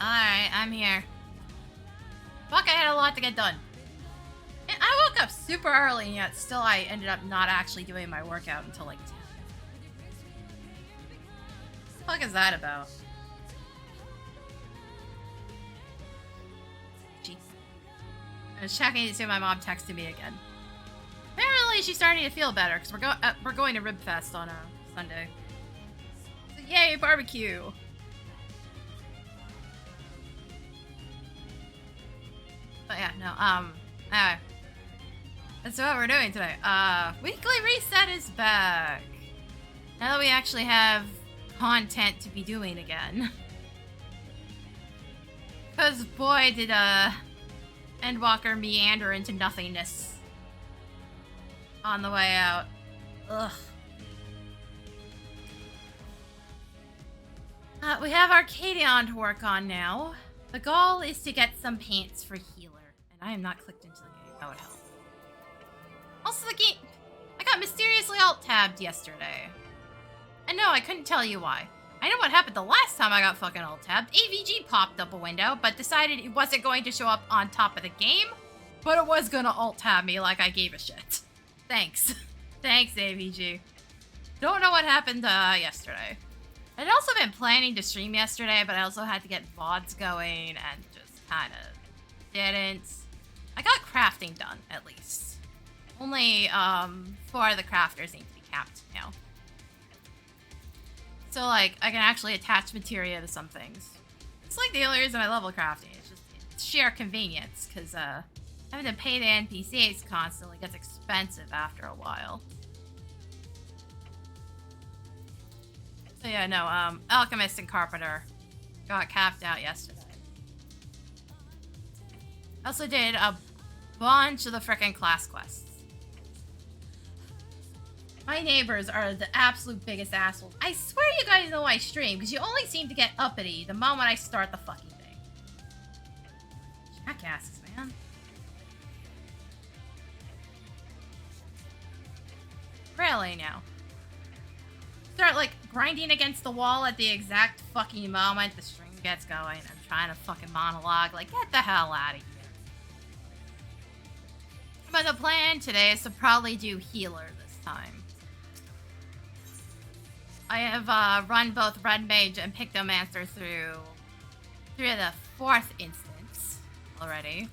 Alright, I'm here. Fuck, I had a lot to get done. And I woke up super early, and yet still I ended up not actually doing my workout until like 10. What the fuck is that about? Jeez. I was checking to see if my mom texted me again. Apparently she's starting to feel better, because we're going to Rib Fest on Sunday. So yay, barbecue! But yeah, no, anyway. That's what we're doing today. Weekly Reset is back. Now that we actually have content to be doing again. Because boy, did, Endwalker meander into nothingness on the way out. Ugh. We have Arcadion to work on now. The goal is to get some pants for healer. And I am not clicked into the game. That would help. Also, the game... I got mysteriously alt-tabbed yesterday. And no, I couldn't tell you why. I know what happened the last time I got fucking alt-tabbed. AVG popped up a window, but decided it wasn't going to show up on top of the game. But it was gonna alt-tab me like I gave a shit. Thanks. Thanks, AVG. Don't know what happened yesterday. I'd also been planning to stream yesterday, but I also had to get VODs going and just kind of didn't. I got crafting done, at least. Only 4 of the crafters need to be capped now. So, like, I can actually attach materia to some things. It's like the only reason I level crafting. It's sheer convenience, because having to pay the NPCs constantly gets expensive after a while. So yeah, no, Alchemist and Carpenter got capped out yesterday. I also did a bunch of the frickin' class quests. My neighbors are the absolute biggest assholes. I swear you guys know I stream, because you only seem to get uppity the moment I start the fucking thing. Jackasses, man. Really now. Start, like, grinding against the wall at the exact fucking moment the stream gets going. I'm trying to fucking monologue. Like, get the hell out of here. But the plan today is to probably do healer this time. I have run both Red Mage and Pictomancer through the 4th instance already.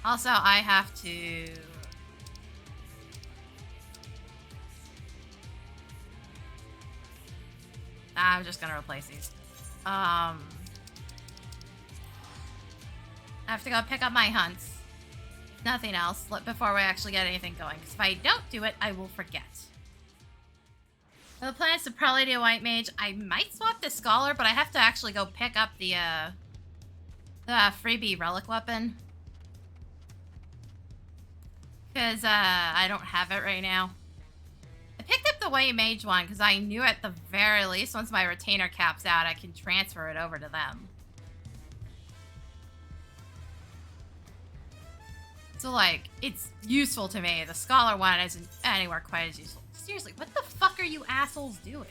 Also, I have to... I'm just gonna replace these. I have to go pick up my hunts. If nothing else, before we actually get anything going. Because if I don't do it, I will forget. The plan is to probably do White Mage. I might swap the Scholar, but I have to actually go pick up the freebie relic weapon. Because, I don't have it right now. I picked up the White Mage one because I knew at the very least, once my retainer cap's out, I can transfer it over to them. So, like, it's useful to me. The Scholar one isn't anywhere quite as useful. Seriously, what the fuck are you assholes doing?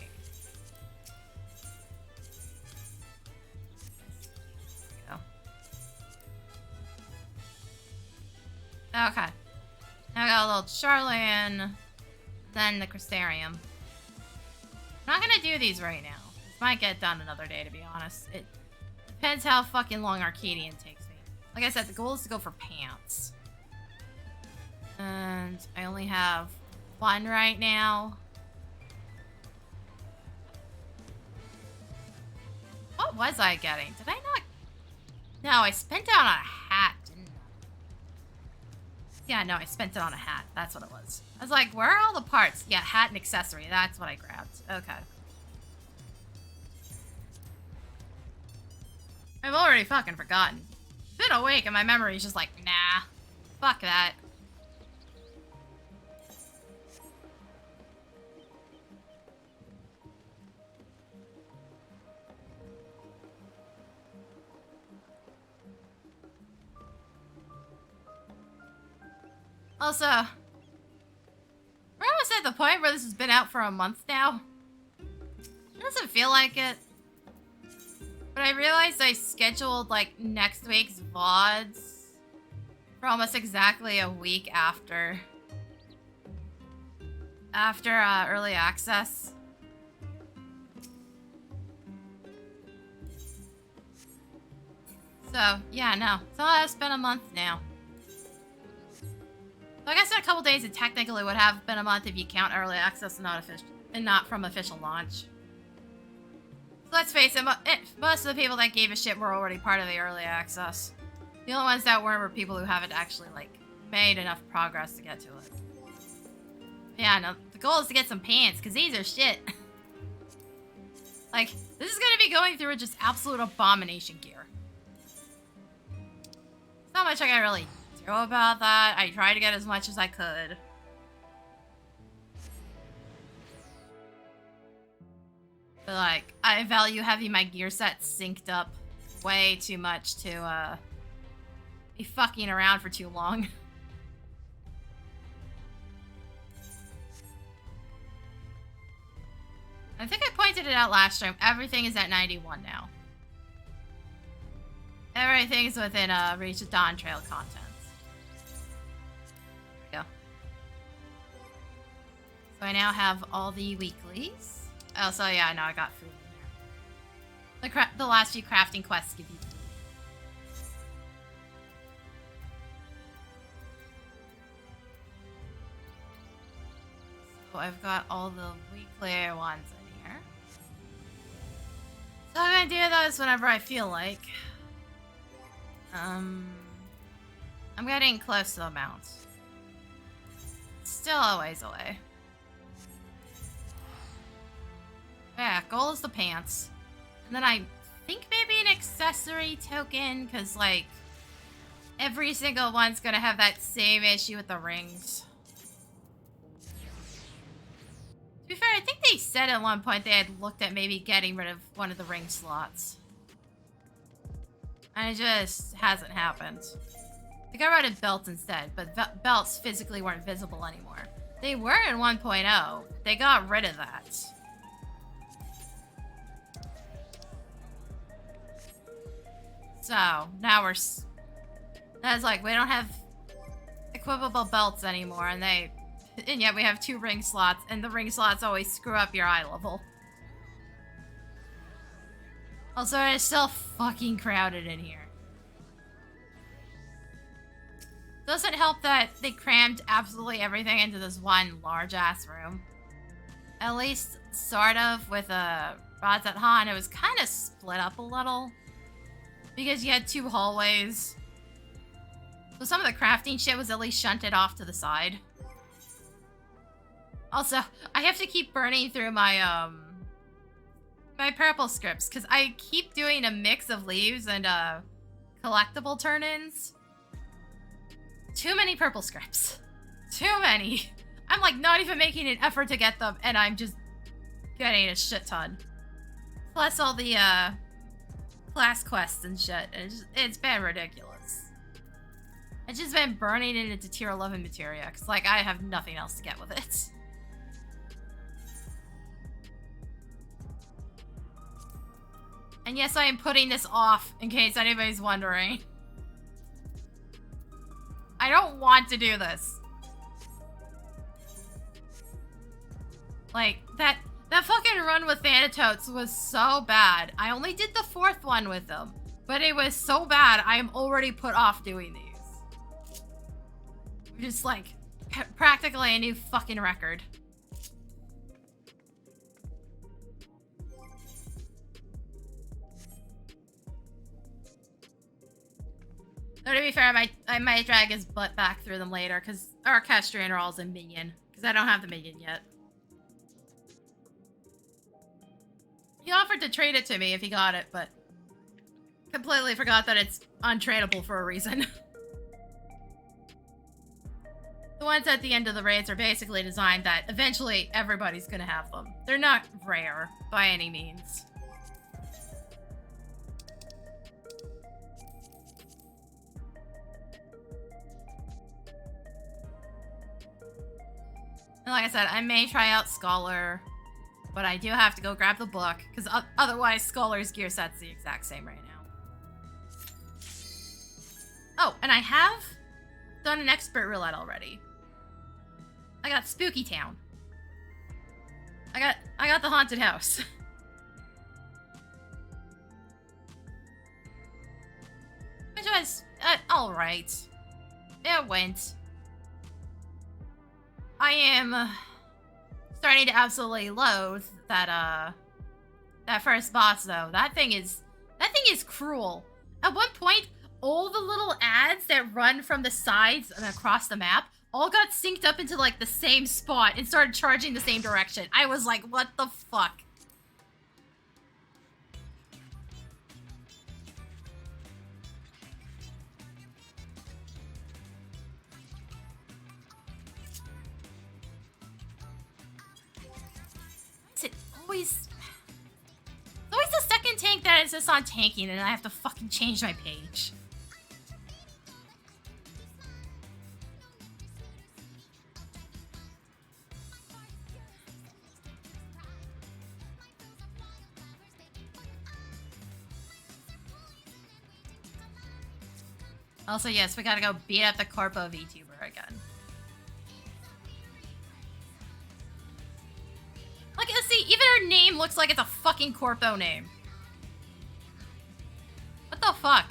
Okay. Now I got a little Charlian, then the Crystarium. I'm not gonna do these right now. This might get done another day, to be honest. It depends how fucking long Arcadian takes me. Like I said, the goal is to go for pants. And I only have 1 right now. What was I getting? Did I not? No, I spent it on a hat, didn't I? Yeah, no, I spent it on a hat. That's what it was. I was like, where are all the parts? Yeah, hat and accessory. That's what I grabbed. Okay. I've already fucking forgotten. Been awake and my memory's just like, nah. Fuck that. Also, we're almost at the point where this has been out for a month now. It doesn't feel like it. But I realized I scheduled, like, next week's VODs for almost exactly a week after early access. So, yeah, no. So it's been a month now. So I guess in a couple days it technically would have been a month if you count early access and not from official launch. So let's face it, most of the people that gave a shit were already part of the early access. The only ones that weren't were people who haven't actually, like, made enough progress to get to it. Yeah, no, the goal is to get some pants, because these are shit. Like, this is going to be going through just absolute abomination gear. There's not much I can really do about that. I tried to get as much as I could. But, like, I value having my gear set synced up way too much to, be fucking around for too long. I think I pointed it out last stream. Everything is at 91 now. Everything is within reach of Dawntrail content. There we go. So I now have all the weeklies. Oh, so yeah, no, I got food in there. The last few crafting quests give you food. So I've got all the weekly ones in here. So I'm gonna do those whenever I feel like. I'm getting close to the mount. Still a ways away. Yeah, goal is the pants. And then I think maybe an accessory token, because, like, every single one's gonna have that same issue with the rings. To be fair, I think they said at one point they had looked at maybe getting rid of one of the ring slots. And it just hasn't happened. They got rid of belts instead, but belts physically weren't visible anymore. They were in 1.0. They got rid of that. So, now that's like, we don't have equipable belts anymore, and yet we have 2 ring slots, and the ring slots always screw up your eye level. Also, it's still fucking crowded in here. Doesn't help that they crammed absolutely everything into this one large-ass room. At least, sort of, with Rods at Han, it was kind of split up a little. Because you had 2 hallways. So some of the crafting shit was at least shunted off to the side. Also, I have to keep burning through my, my purple scripts, because I keep doing a mix of leaves and, collectible turn-ins. Too many purple scripts. Too many. I'm, like, not even making an effort to get them, and I'm just getting a shit ton. Plus all the, class quests and shit. It's been ridiculous. I've just been burning it into tier 11 materia, because, like, I have nothing else to get with it. And yes, I am putting this off, in case anybody's wondering. I don't want to do this. Like, that fucking run with Thanatotes was so bad. I only did the 4th one with them. But it was so bad, I am already put off doing these. Just, like, practically a new fucking record. Though, to be fair, I might drag his butt back through them later, because our Castrian Rawl's a minion. Because I don't have the minion yet. He offered to trade it to me if he got it, but completely forgot that it's untradeable for a reason. The ones at the end of the raids are basically designed that eventually everybody's gonna have them. They're not rare by any means. And like I said, I may try out Scholar, But I do have to go grab the book, because otherwise Scholar's gear set's the exact same right now. Oh, and I have done an expert roulette already. I got Spooky Town. I got the haunted house. Which was alright. It went. I am starting to absolutely loathe that first boss though. That thing is cruel. At one point, all the little ads that run from the sides and across the map all got synced up into like the same spot and started charging the same direction. I was like, what the fuck? Is it always... It's always the second tank that is just on tanking and I have to fucking change my page. Also, yes, we gotta go beat up the Corpo VTuber again. Like, see, even her name looks like it's a fucking Corpo name. What the fuck?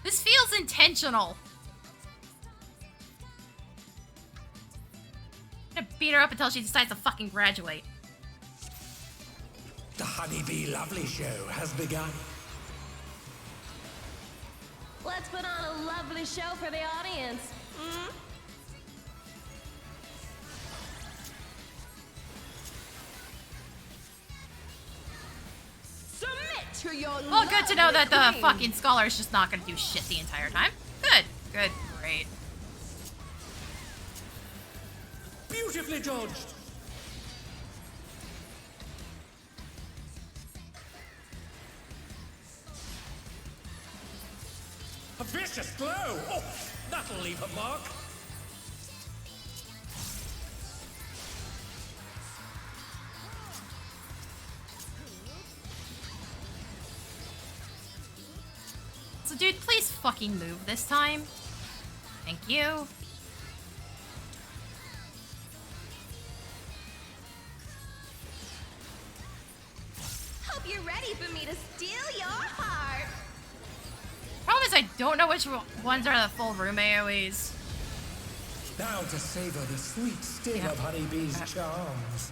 This feels intentional. I'm gonna beat her up until she decides to fucking graduate. The Honeybee Lovely Show has begun. Let's put on a lovely show for the audience. Submit to your Well, good to know that the queen. fucking Scholar is just not gonna do shit the entire time. Good. Good. Great. Beautifully dodged. A vicious blow! Oh, that'll leave a mark. So, dude, please fucking move this time. Thank you. Hope you're ready for me to steal your heart. Problem is, I don't know which ones are the full room AoEs. Now to savor the sweet sting Yeah. of Honeybee's charms.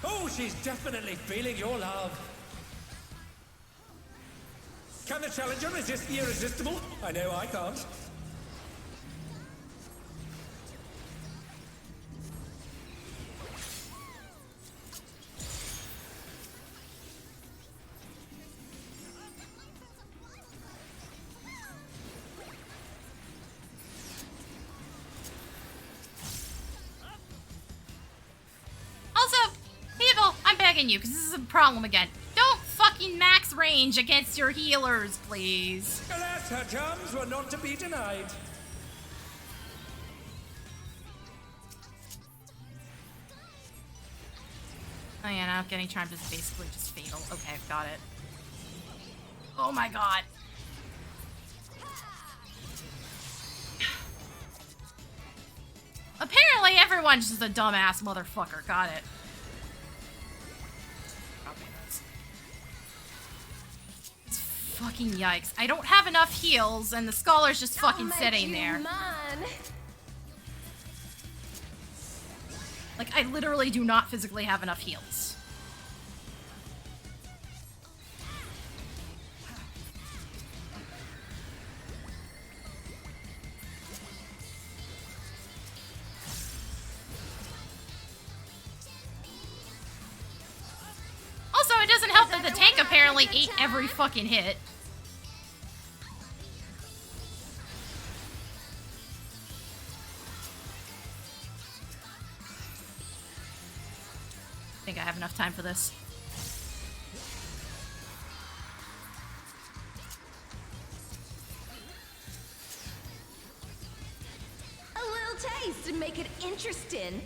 Oh, she's definitely feeling your love. Can the challenger resist the irresistible? I know I can't. Also, people, I'm begging you, because this is a problem again. Don't fucking max range against your healers, please. Alas, her charms were not to be denied. Oh yeah, now getting charmed is basically just fatal. Okay, got it. Oh my god. Apparently everyone's just a dumbass motherfucker. Got it. It's fucking yikes. I don't have enough heals and the Scholar's just fucking sitting there. Like, I literally do not physically have enough heals. Also, it doesn't help that the tank apparently ate every fucking hit. I think I have enough time for this. A little taste and make it interesting.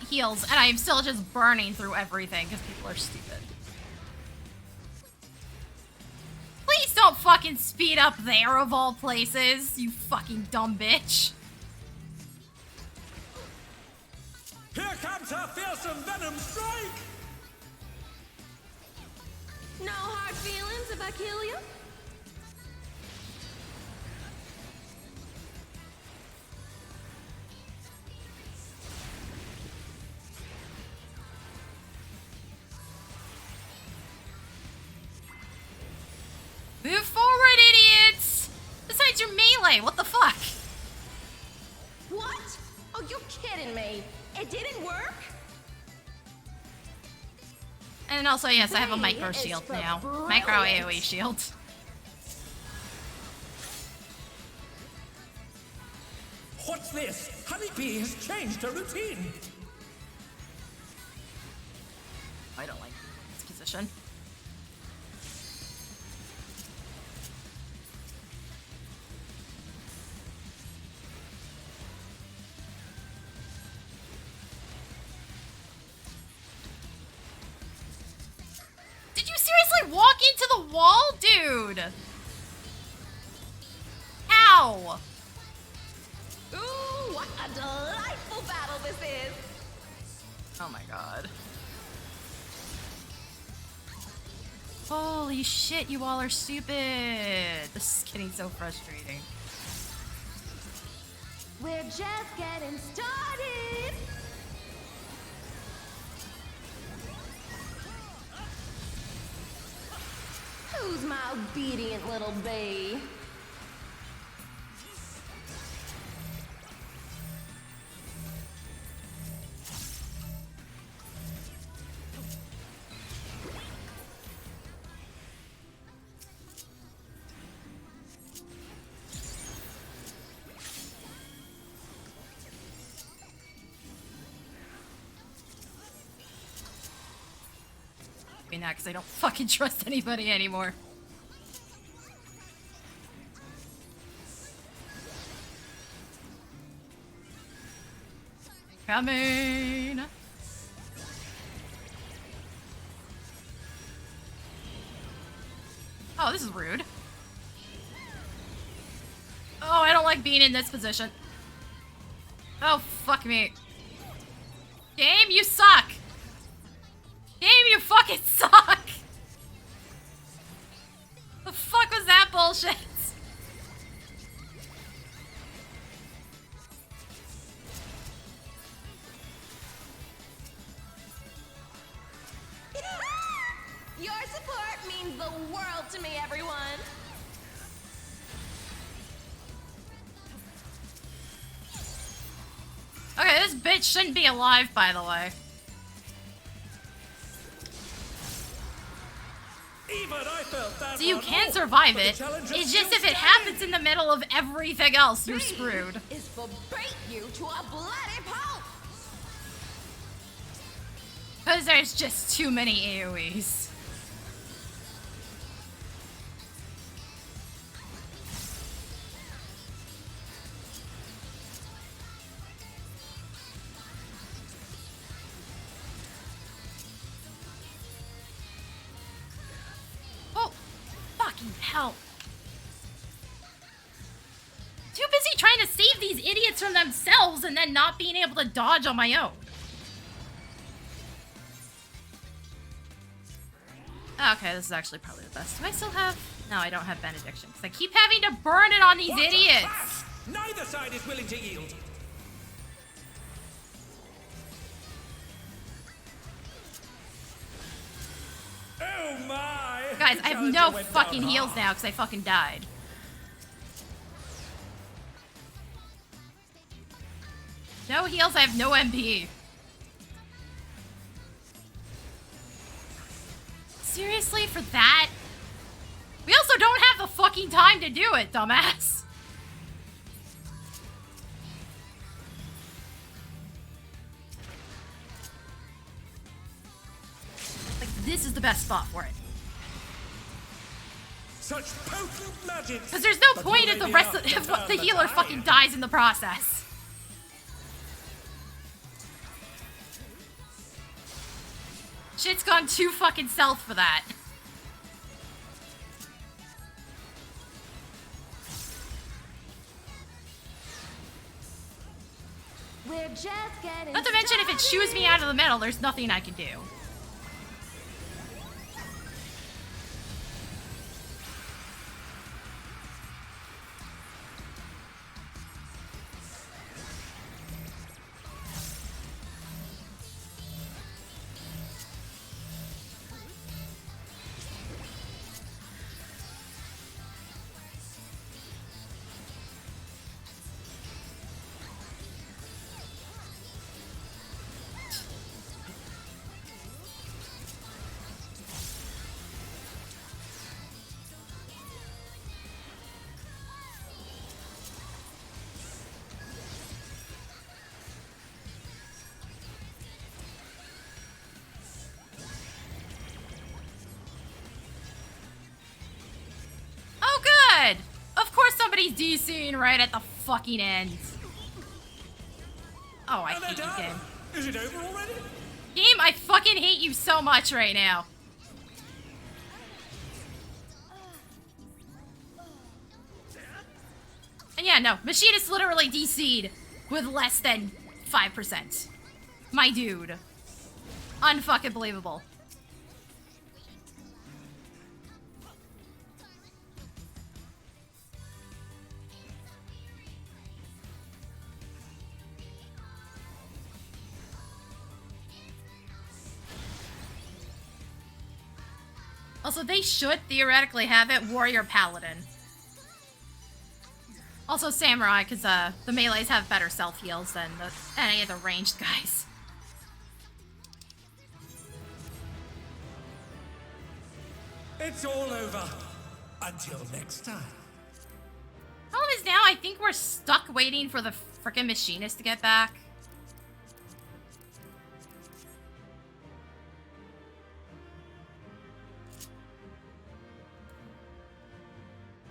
heals, and I am still just burning through everything because people are stupid. Please don't fucking speed up there of all places, you fucking dumb bitch. Here comes her fearsome venom strike! No hard feelings if I kill you? Move forward, idiots! Besides your melee, what the fuck? What? Oh, you're kidding me. It didn't work? And also, yes, I have a micro Is shield for now. Micro brilliant. AoE shield. What's this? Honeybee has changed her routine. I don't like this position. Did you seriously walk into the wall, dude? Ow! Ooh, what a delightful battle this is! Oh my god. Holy shit, you all are stupid. This is getting so frustrating. We're just getting started! Who's my obedient little bee? Now, because I don't fucking trust anybody anymore. Coming. Oh, this is rude. Oh, I don't like being in this position. Oh, fuck me. Game, you suck. Game, you fucking suck! The fuck was that bullshit? Your support means the world to me, everyone! Okay, this bitch shouldn't be alive, by the way. Even I felt that So you one. can survive But the it. challenge is It's just still if it standing. happens in the middle of everything else, you're Speed screwed. Is for bait you to a bloody pulp! Because there's just too many AoEs. Oh, fucking hell. Too busy trying to save these idiots from themselves and then not being able to dodge on my own. Okay, this is actually probably the best. Do I still have... No, I don't have Benediction, because I keep having to burn it on these What a idiots! clash! Neither side is willing to yield. Oh my! Guys, I have Challenger no went fucking down heals hard. now, because I fucking died. No heals, I have no MP. Seriously, for that? We also don't have the fucking time to do it, dumbass. Like, this is the best spot for it. Such potent magic. Because there's no But point will if they the be rest enough of to if turn the the healer tide? fucking dies in the process. Shit's gone too fucking south for that. We're just getting Not to mention, if it shoos me out of the middle, there's nothing I can do. Good! Of course somebody's DCing right at the fucking end. Oh, I hate you, game. Is it over already? Game, I fucking hate you so much right now. And yeah, no, Machinist literally DC'd with less than 5%. My dude. Unfucking believable. Also, they should theoretically have it Warrior Paladin. Also Samurai, because the melees have better self-heals than any of the ranged guys. It's all over. Until next time. Problem is now I think we're stuck waiting for the frickin' Machinist to get back.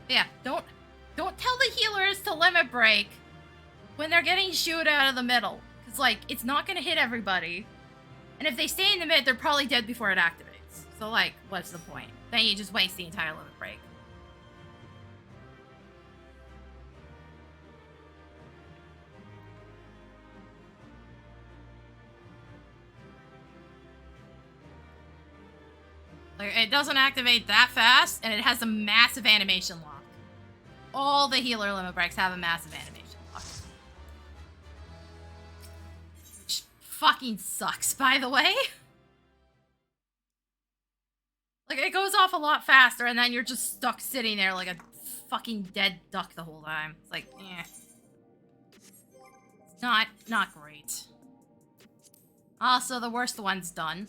Yeah, don't tell the healers to limit break when they're getting shooed out of the middle. Because, like, it's not going to hit everybody. And if they stay in the mid, they're probably dead before it activates. So, like, what's the point? Then you just waste the entire limit break. Like, it doesn't activate that fast, and it has a massive animation lock. All the healer limit breaks have a massive animation lock. Which fucking sucks, by the way. Like, it goes off a lot faster, and then you're just stuck sitting there like a fucking dead duck the whole time. It's like, eh. It's not great. Also, the worst one's done.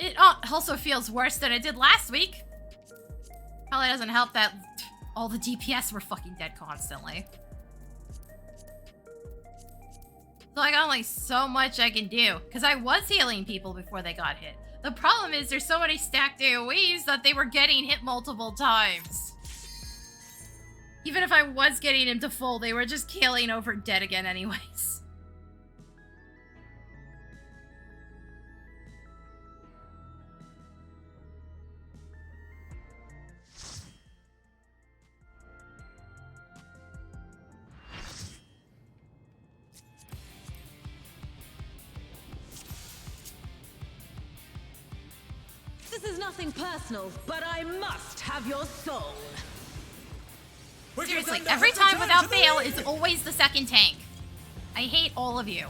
It also feels worse than it did last week. Probably doesn't help that all the DPS were fucking dead constantly. So I got only so much I can do, because I was healing people before they got hit. The problem is there's so many stacked AoEs that they were getting hit multiple times. Even if I was getting him to full, they were just killing over dead again anyways. This is nothing personal, but I must have your soul. Seriously, every time without fail, it's always the second tank. I hate all of you.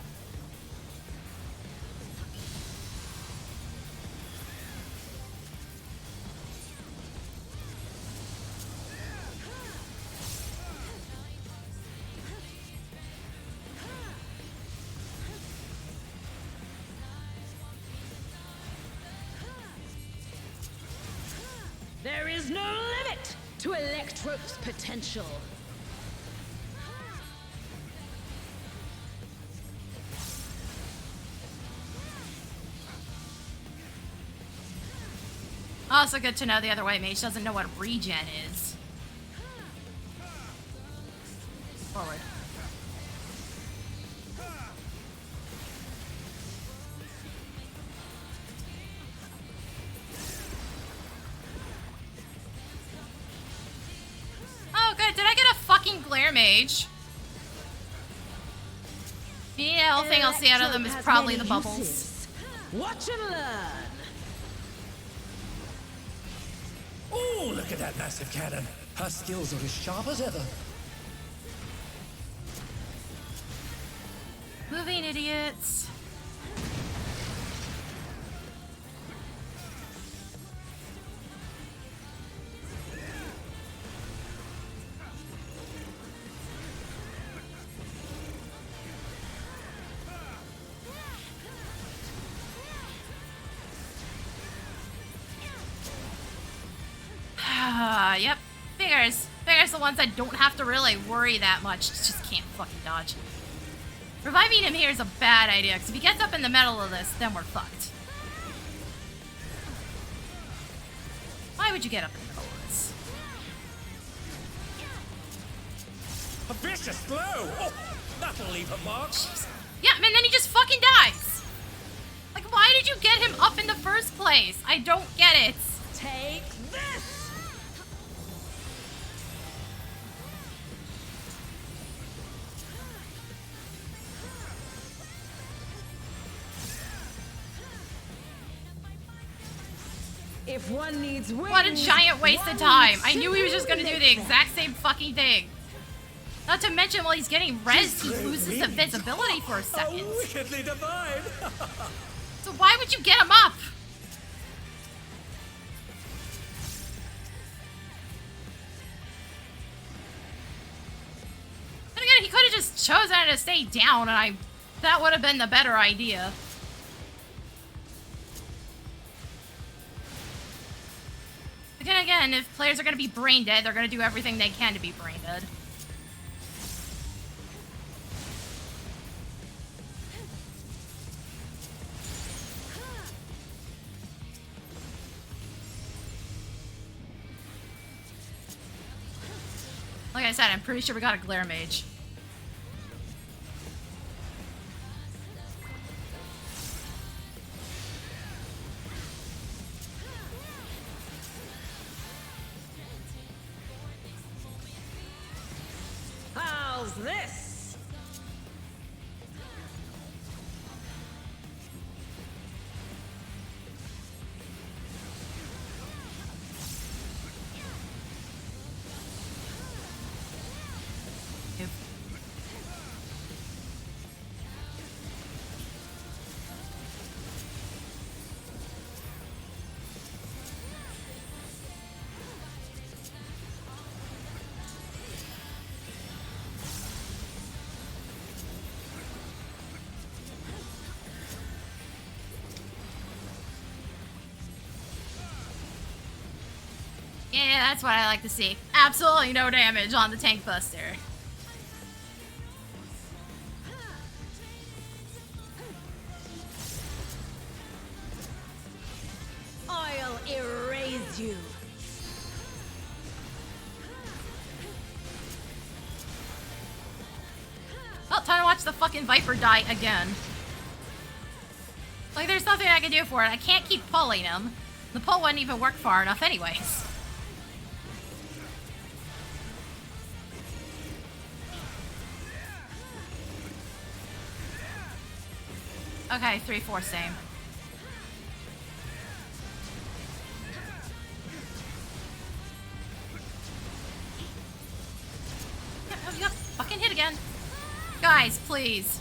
There is no limit to Electro's potential. Also good to know the other white mage doesn't know what regen is. Forward. fucking glare mage. The only thing I'll see out of them is probably the bubbles. Watch and learn. Oh, look at that massive cannon. Her skills are as sharp as ever. Moving idiots. Yep. Figures the ones that don't have to really worry that much. Just can't fucking dodge. Reviving him here is a bad idea, because if he gets up in the middle of this, then we're fucked. Why would you get up in the middle of this? A vicious blow! Oh, that'll leave a mark. Yeah, and then he just fucking dies. Like, why did you get him up in the first place? I don't get it. Take this! If one needs wings, What a giant waste of time. I knew he was just gonna do the exact same fucking thing. Not to mention, while he's getting rezzed, he loses the visibility for a second. Oh, wickedly divine! So why would you get him up? And again, he could have just chosen to stay down, and that would have been the better idea. Again, if players are going to be brain dead, they're going to do everything they can to be brain dead. Like I said, I'm pretty sure we got a glare mage. How's this? Yeah, that's what I like to see. Absolutely no damage on the tank buster. I'll erase you. Well, time to watch the fucking Viper die again. Like, there's nothing I can do for it. I can't keep pulling him. The pull wouldn't even work far enough anyways. Okay, 3-4 same. Yep, fucking hit again. Guys, please.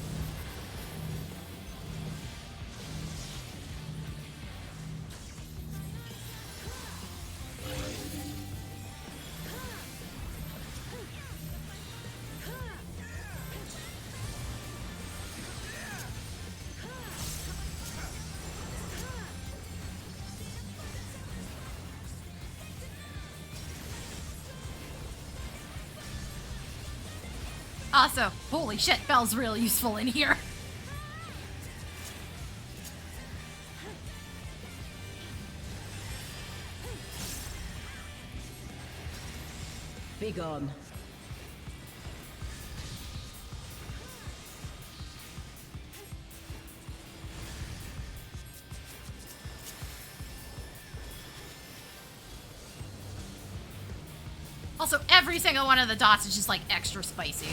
Also, holy shit, Bell's really useful in here. Be gone. Also, every single one of the dots is just like extra spicy.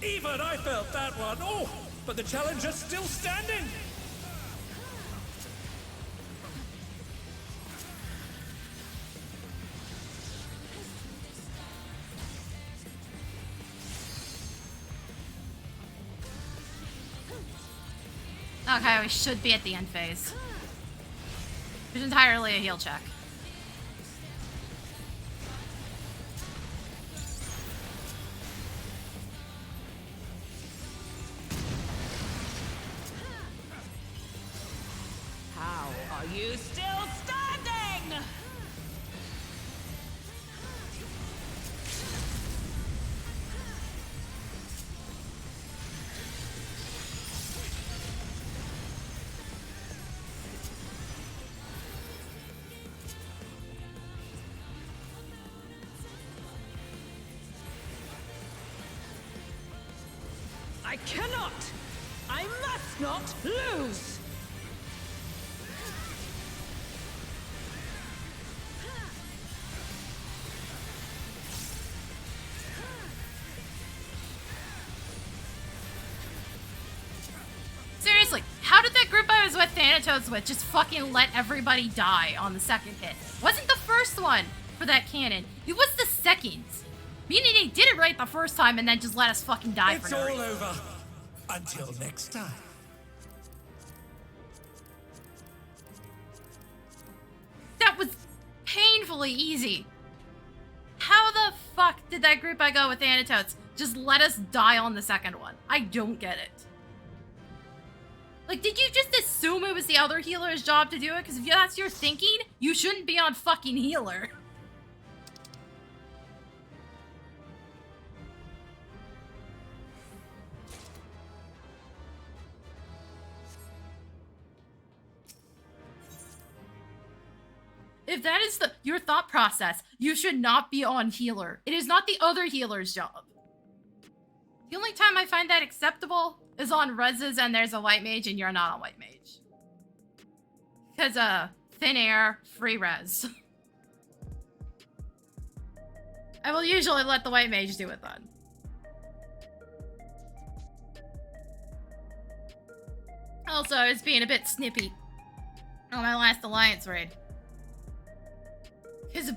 Even I felt that one. Oh, but the challenger's still standing. Okay, we should be at the end phase. It's entirely a heal check. How are you still standing? I cannot! I must not lose! Seriously, how did that group I was with Thanatos with just fucking let everybody die on the second hit? Wasn't the first one for that cannon. It was the second. Meaning they did it right the first time and then just let us fucking die It's for no all reason. over. Until next time. That was painfully easy. How the fuck did that group I go with Thanatos just let us die on the second one? I don't get it. Like, did you just assume it was the other healer's job to do it? Because if that's your thinking, you shouldn't be on fucking healer. If that is your thought process, you should not be on healer. It is not the other healer's job. The only time I find that acceptable is on reses and there's a white mage and you're not on white mage. Because, thin air, free res. I will usually let the white mage do it then. Also, I was being a bit snippy on my last alliance raid. Because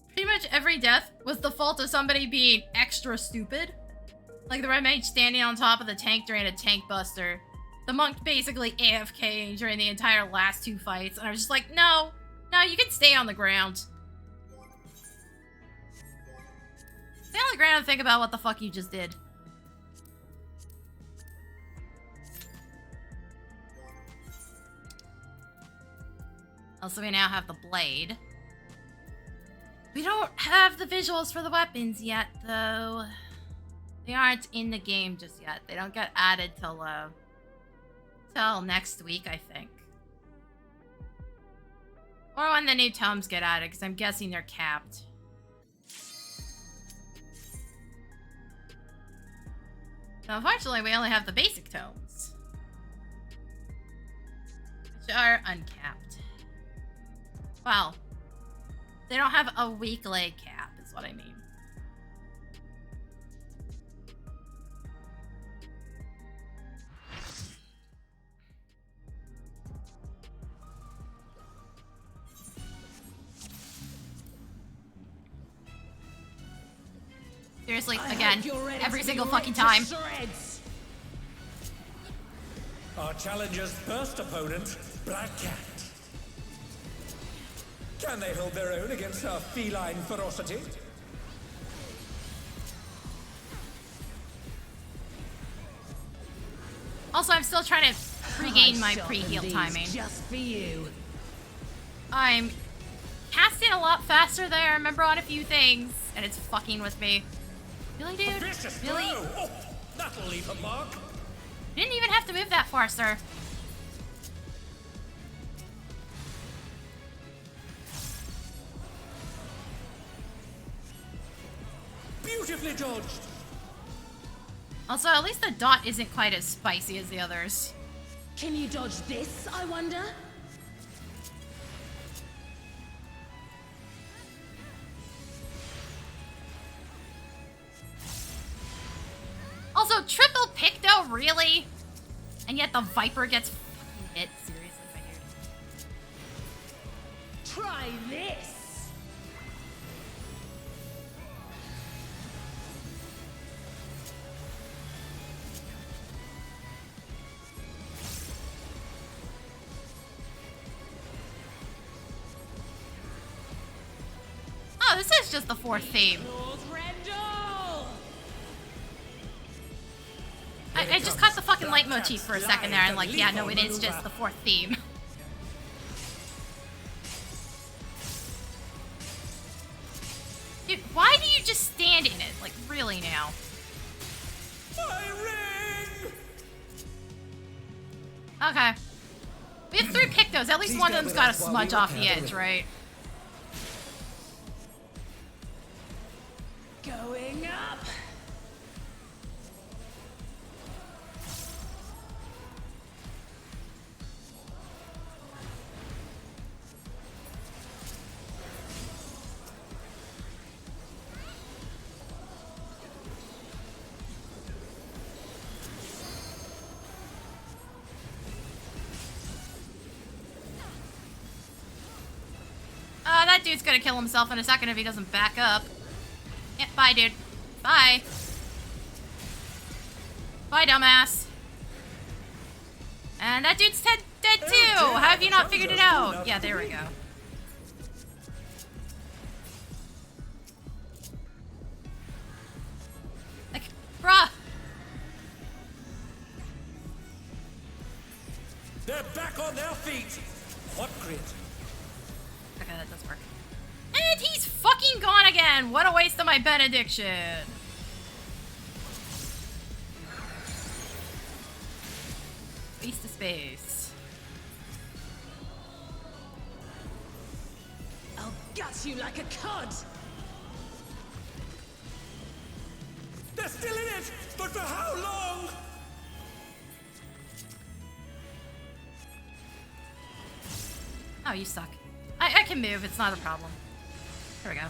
pretty much every death was the fault of somebody being extra stupid. Like the red mage standing on top of the tank during a tank buster. The monk basically AFKing during the entire last two fights. And I was just like, no, you can stay on the ground. Stay on the ground and think about what the fuck you just did. Also, we now have the blade. We don't have the visuals for the weapons yet, though. They aren't in the game just yet. They don't get added till next week, I think. Or when the new tomes get added, because I'm guessing they're capped. So unfortunately, we only have the basic tomes, which are uncapped. Well, they don't have a weak leg cap, is what I mean. Seriously, again, every single fucking time. Our challenger's first opponent, Black Cat. Can they hold their own against our feline ferocity? Also, I'm still trying to regain my pre-heal timing. Just for you. I'm casting a lot faster than I remember on a few things, and it's fucking with me. Really, dude? Vicious Really? blow. Oh, that'll leave a mark. You didn't even have to move that far, sir. Beautifully dodged. Also, at least the dot isn't quite as spicy as the others. Can you dodge this, I wonder? Also, triple pick though, really? And yet the Viper gets fucking hit. Seriously, my dude. Try this! Oh, this is just the fourth theme. I just caught the fucking leitmotif for a second there and like, yeah, no, it is just the fourth theme. Dude, why do you just stand in it? Like, really now? My ring! Okay. We have 3 Pictos. At least one of them's got a smudge off the edge, right? Going up! That dude's gonna kill himself in a second if he doesn't back up. Yeah, bye, dude. Bye. Bye, dumbass. And that dude's dead too! How have you not figured it out? Yeah, there we go. Like, bruh! They're back on their feet. What grit? Okay, that does work. And he's fucking gone again! What a waste of my benediction! Waste of space. I'll gut you like a cod! They're still in it, but for how long? Oh, you suck. I can move, it's not a problem. There we go.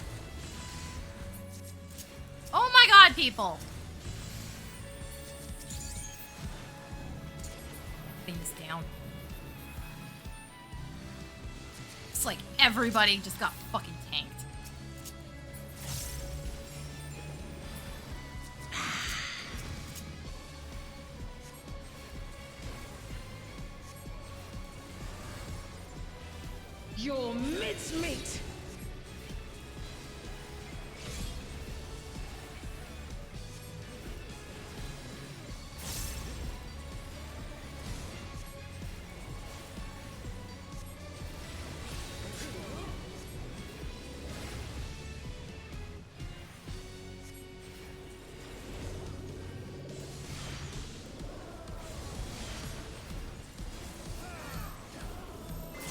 Oh my god, people! Putting this down. It's like everybody just got fucking tanked. Your mincemeat!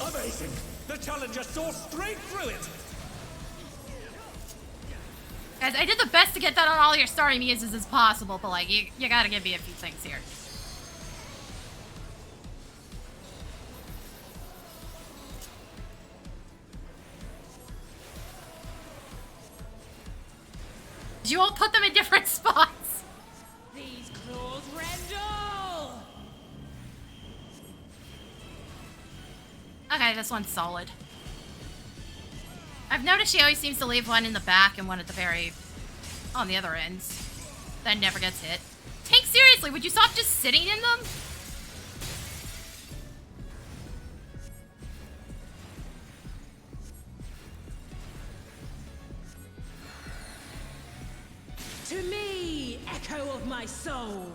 Amazing! The challenger saw straight through it! Guys, I did the best to get that on all your starry muses as possible, but like, you gotta give me a few things here. Did you all put them in different spots? These claws rendle! Okay, this one's solid. I've noticed she always seems to leave one in the back and one at the very... on the other ends. That never gets hit. Tank, seriously, would you stop just sitting in them? To me, echo of my soul!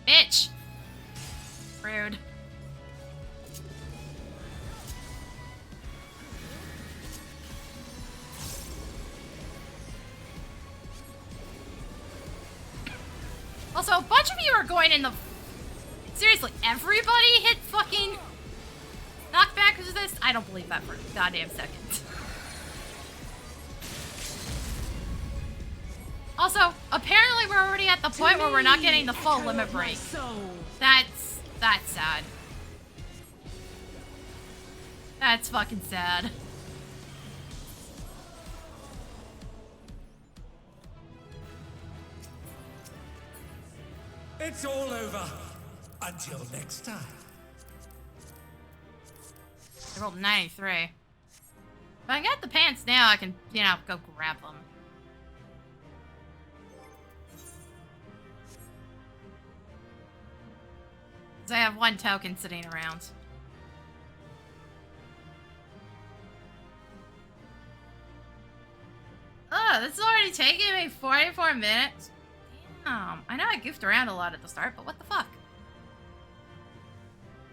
Bitch! Rude. Also, a bunch of you are going in the... Seriously, everybody hit fucking knockback resist? I don't believe that for a goddamn second. Also, apparently we're already at the point where we're not getting the full limit break. That's sad. That's fucking sad. It's all over. Until next time. I rolled 93. If I get the pants now, I can, you know, go grab them. Because I have one token sitting around. Oh, this is already taking me 44 minutes. Damn. I know I goofed around a lot at the start, but what the fuck?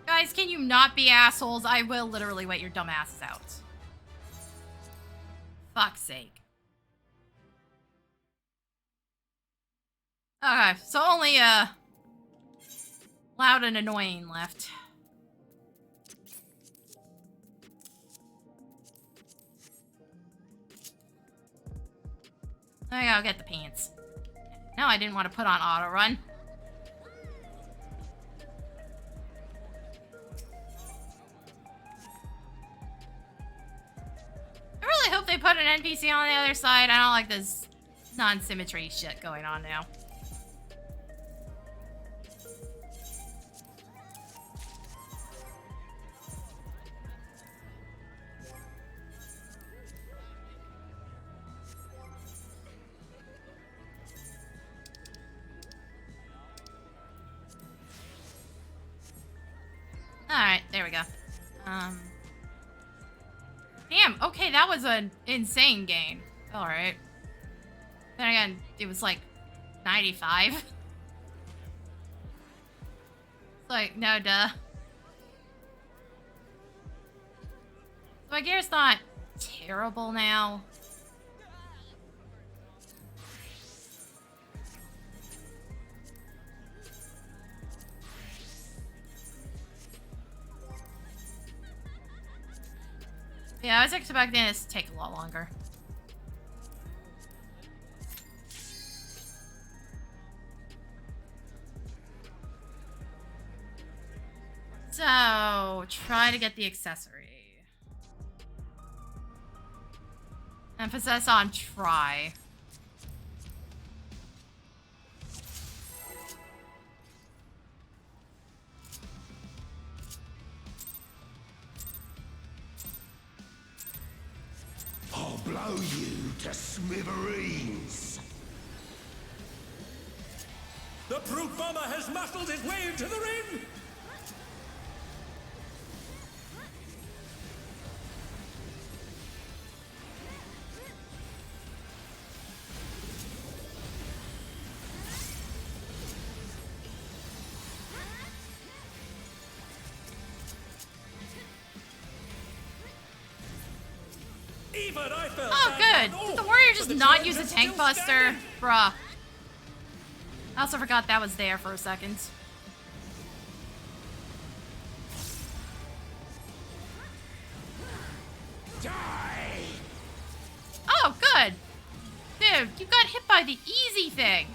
Guys, can you not be assholes? I will literally wait your dumb asses out. Fuck's sake. Okay, so only, loud and annoying left. I gotta get the pants. No, I didn't want to put on auto run. I really hope they put an NPC on the other side. I don't like this non-symmetry shit going on now. Alright, there we go. Damn, okay, that was an insane gain. Alright. Then again, it was like 95. It's like, no duh. So my gear's not terrible now. Yeah, I was expecting this to take a lot longer. So, try to get the accessory. Emphasis on try. I'll blow you to smithereens. The brute bomber has muscled his way into the ring! Oh, good. Did the warrior just not use a tank buster? Bruh. I also forgot that was there for a second. Die! Oh, good. Dude, you got hit by the easy thing.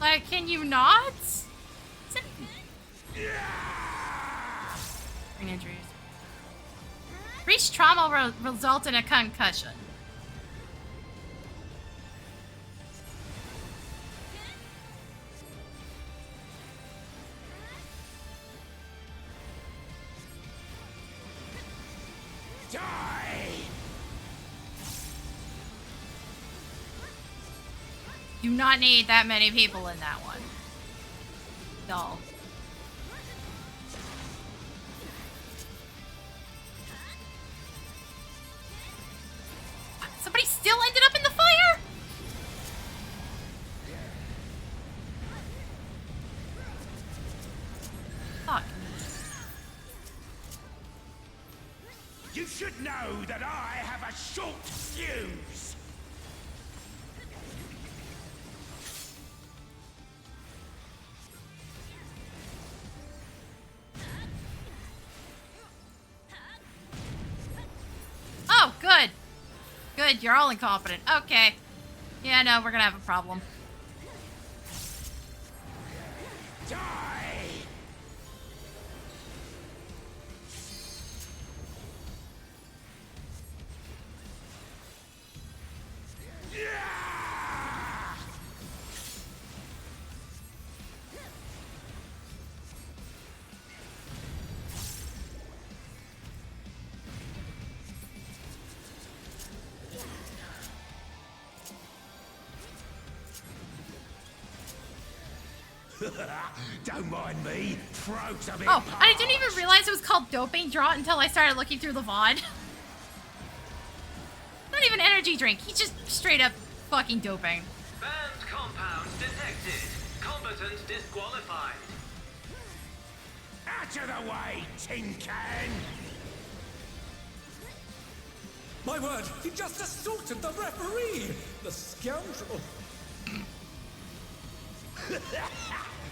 Like, can you not? Brain injuries. Breach trauma will result in a concussion. Die! Do not need that many people in that one. Dull. Somebody still ended up in the fire? know that I have a short fuse. Oh, good. Good, you're all incompetent. Okay. Yeah, no, we're gonna have a problem. Die! Don't mind me. Throat's a bit Oh, I didn't parched. even realize it was called Doping Draw until I started looking through the VOD. Not even energy drink. He's just straight up fucking doping. Banned compound detected. Combatant disqualified. Out of the way, tin can! My word, he just assaulted the referee! The scoundrel!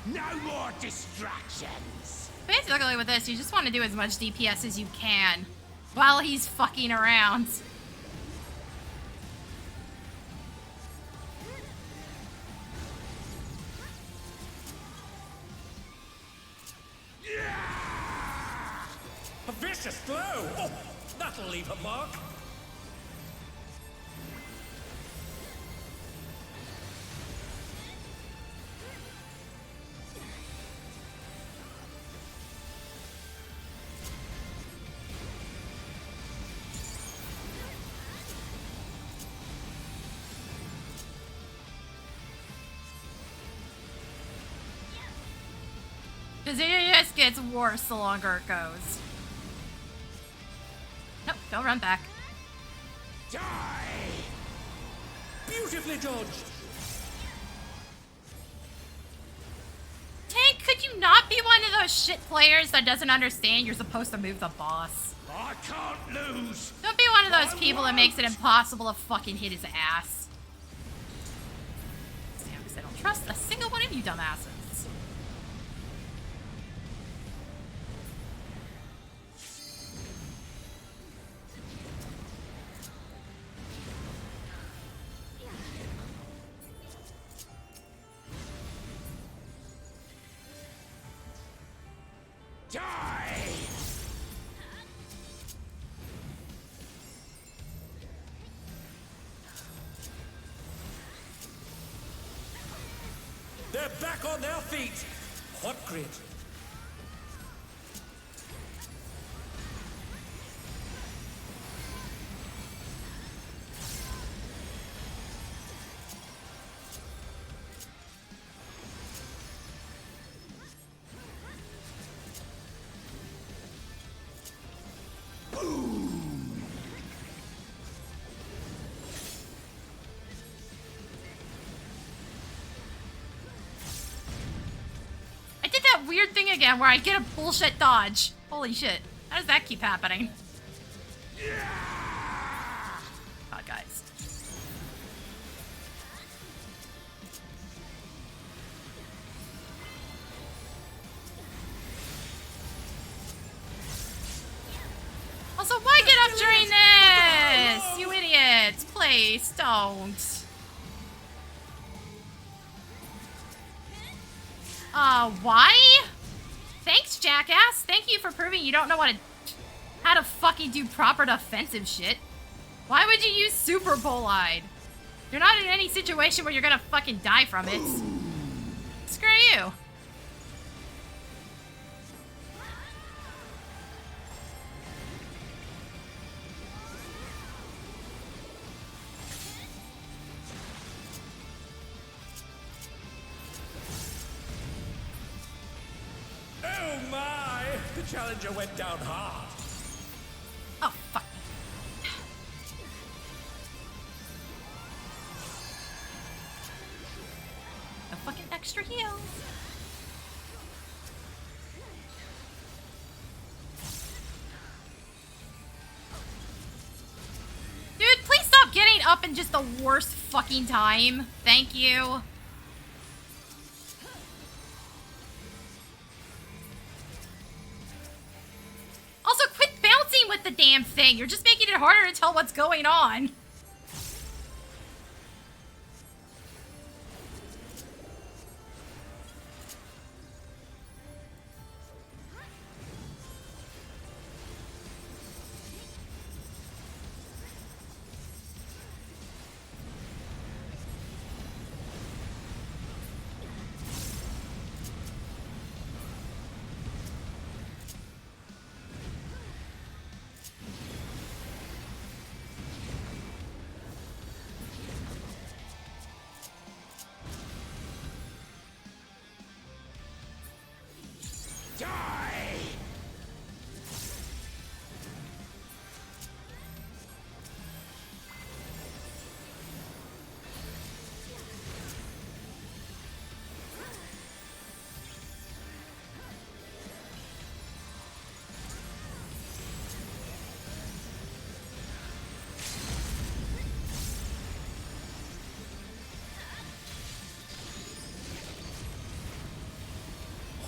No more distractions! Basically with this, you just want to do as much DPS as you can while he's fucking around. A vicious blow! Oh, that'll leave a mark! Because it just gets worse the longer it goes. Nope, don't run back. Die! Beautifully dodged! Tank, could you not be one of those shit players that doesn't understand you're supposed to move the boss? I can't lose! Don't be one of those people that makes it impossible to fucking hit his ass. Damn, because I don't trust a single one of you dumbasses. Die! They're back on their feet! Hot grid. Weird thing again where I get a bullshit dodge. Holy shit. How does that keep happening? God, guys. Also, why get up during this? You idiots. Please, don't. Why? Thanks, jackass. Thank you for proving you don't know how to fucking do proper defensive shit. Why would you use Super Bolide? You're not in any situation where you're gonna fucking die from it. Screw you. Oh my! The challenger went down hard. Oh, fuck. No fucking extra heals. in just the worst fucking time. Thank you. Also, quit bouncing with the damn thing. You're just making it harder to tell what's going on.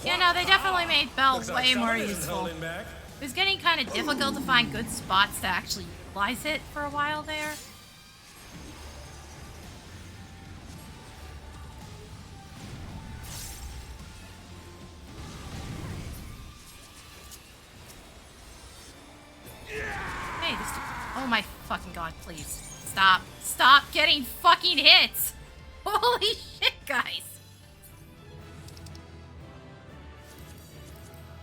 Yeah, no, they definitely made Bell way more useful. It was getting kind of difficult to find good spots to actually utilize it for a while there. Hey, this dude. Oh my fucking god, please. Stop. Stop getting fucking hits! Holy shit, guys!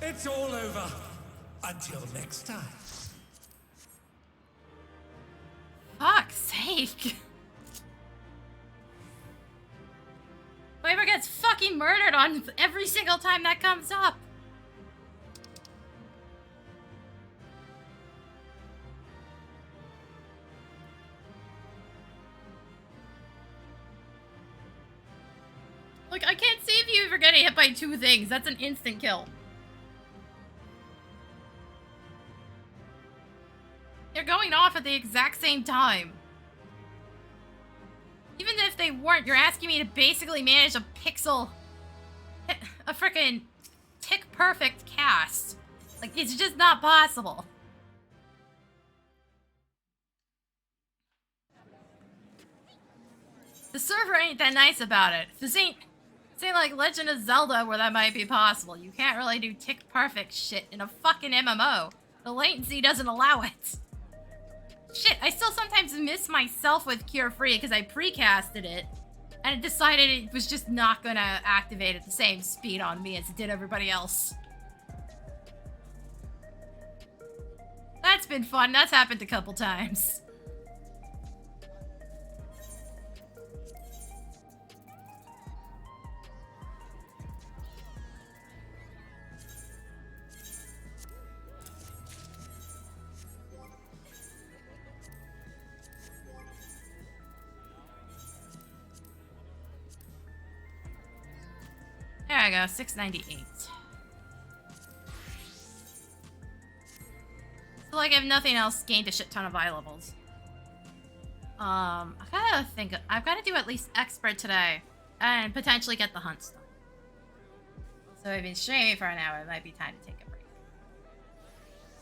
It's all over. Until next time. Fuck's sake. Weber gets fucking murdered on every single time that comes up. Look, I can't save you if you're getting hit by two things. That's an instant kill. They're going off at the exact same time. Even if they weren't, you're asking me to basically manage a pixel, a frickin' tick perfect cast. Like, it's just not possible. The server ain't that nice about it. This ain't like Legend of Zelda where that might be possible. You can't really do tick perfect shit in a fucking MMO. The latency doesn't allow it. Shit, I still sometimes miss myself with Cure Free because I precasted it and it decided it was just not gonna activate at the same speed on me as it did everybody else. That's been fun. That's happened a couple times. There I go, 698. So, like, if nothing else, gained a shit ton of eye levels. I've gotta do at least expert today, and potentially get the hunts done. So I've been streaming for an hour, it might be time to take a break.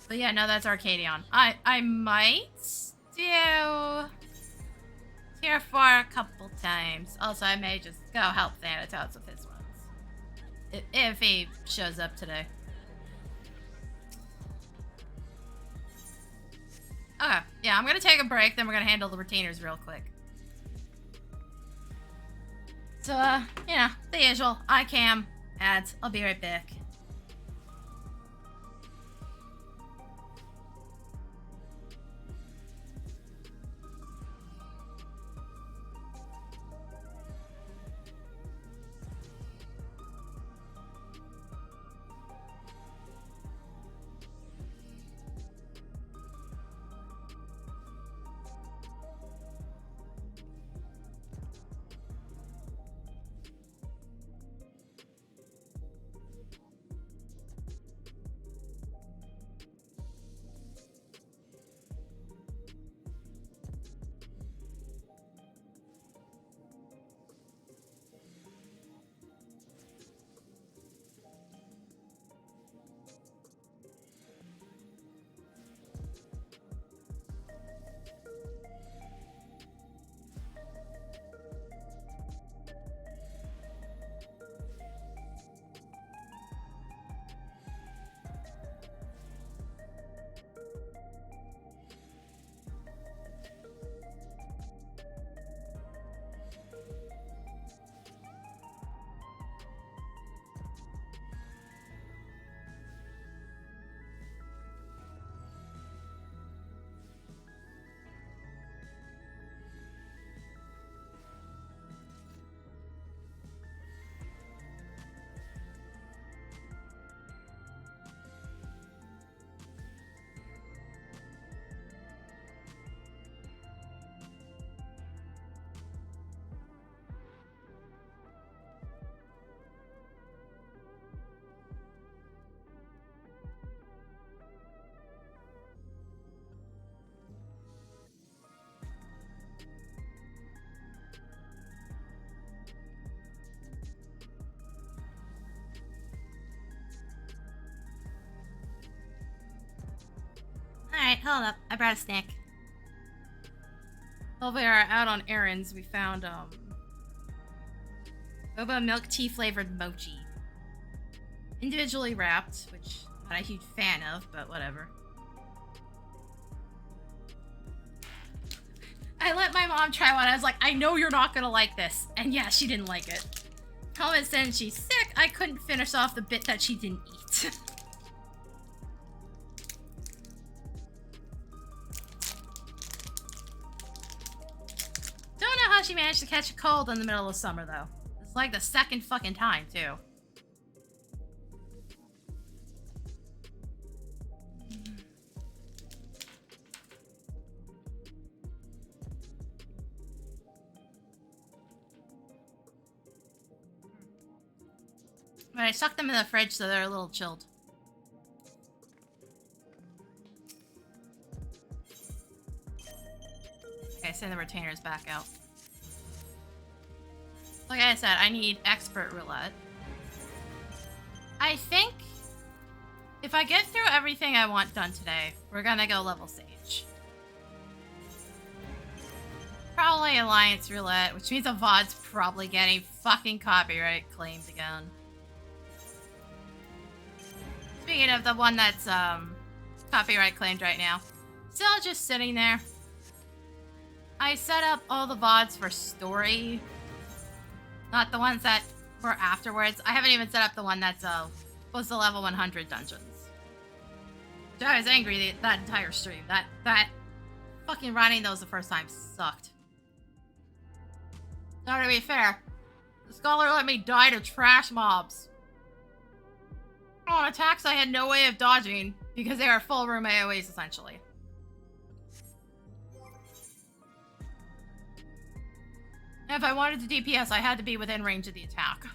But yeah, no, that's Arcadion. I might do Tier 4 a couple times. Also, I may just go help Thanatos with his runs. If he shows up today. Okay, yeah, I'm gonna take a break, then we're gonna handle the retainers real quick. So, you know, the usual. iCam, ads. I'll be right back. Alright, hold up. I brought a snack. While we were out on errands, we found, boba milk tea flavored mochi. Individually wrapped, which I'm not a huge fan of, but whatever. I let my mom try one. I was like, I know you're not gonna like this. And yeah, she didn't like it. Helmet said she's sick. I couldn't finish off the bit that she didn't eat. Don't know how she managed to catch a cold in the middle of summer, though. It's like the second fucking time, too. But I stuck them in the fridge so they're a little chilled. Okay, send the retainers back out. Like I said, I need expert roulette. I think if I get through everything I want done today, we're gonna go level sage. Probably alliance roulette, which means the VOD's probably getting fucking copyright claimed again. Speaking of the one that's copyright claimed right now, still just sitting there. I set up all the VODs for story, not the ones that were afterwards. I haven't even set up the one that's was the level 100 dungeons. So I was angry that entire stream. That fucking running those the first time sucked. Now to be fair, the scholar let me die to trash mobs. On attacks I had no way of dodging because they are full room AoEs essentially. And if I wanted to DPS, I had to be within range of the attack.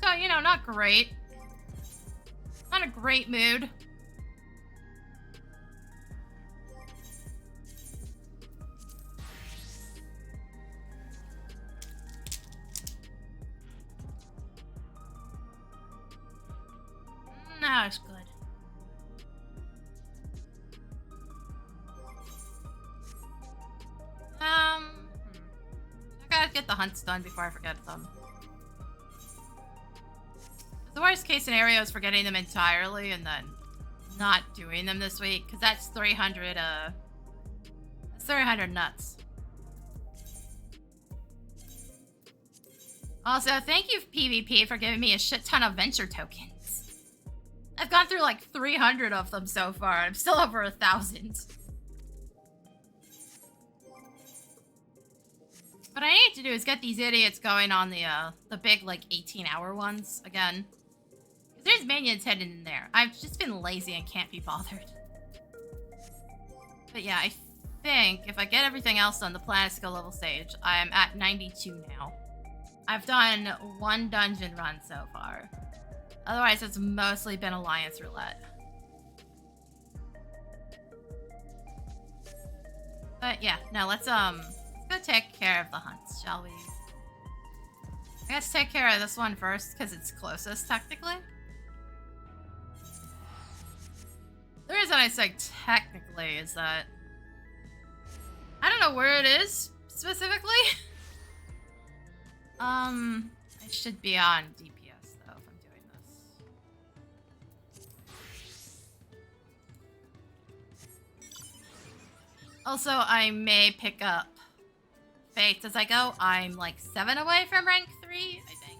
So, you know, not great. Not a great mood. No, it's good. I gotta get the hunts done before I forget them. The worst case scenario is forgetting them entirely and then not doing them this week, because that's 300, that's 300 nuts. Also, thank you, PvP, for giving me a shit ton of venture tokens. I've gone through like 300 of them so far. I'm still over 1,000. What I need to do is get these idiots going on the big, like, 18-hour ones again. There's minions hidden in there. I've just been lazy and can't be bothered. But yeah, I think if I get everything else done, the plan is to go level sage. I am at 92 now. I've done one dungeon run so far. Otherwise, it's mostly been alliance roulette. But yeah, no, let's go take care of the hunts, shall we? I guess take care of this one first, because it's closest, technically. The reason I say technically is that I don't know where it is, specifically. It should be on DPS, though, if I'm doing this. Also, I may pick up Faith as I go. I'm like 7 away from rank 3, I think.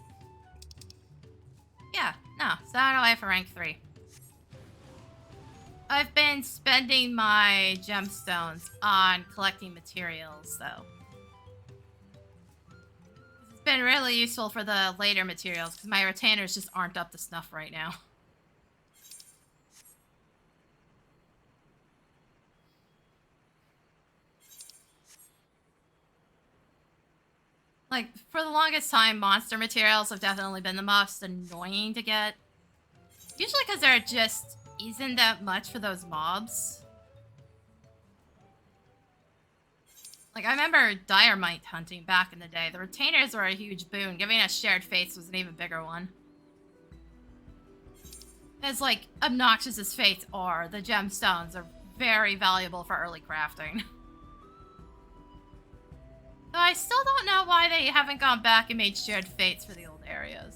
Yeah, no, 7 away from rank 3. I've been spending my gemstones on collecting materials, though. It's been really useful for the later materials, because my retainers just aren't up to snuff right now. Like, for the longest time, monster materials have definitely been the most annoying to get. Usually because there just isn't that much for those mobs. Like, I remember Diorite hunting back in the day. The retainers were a huge boon. Giving us shared fates was an even bigger one. As, like, obnoxious as fates are, the gemstones are very valuable for early crafting. So I still don't know why they haven't gone back and made shared fates for the old areas.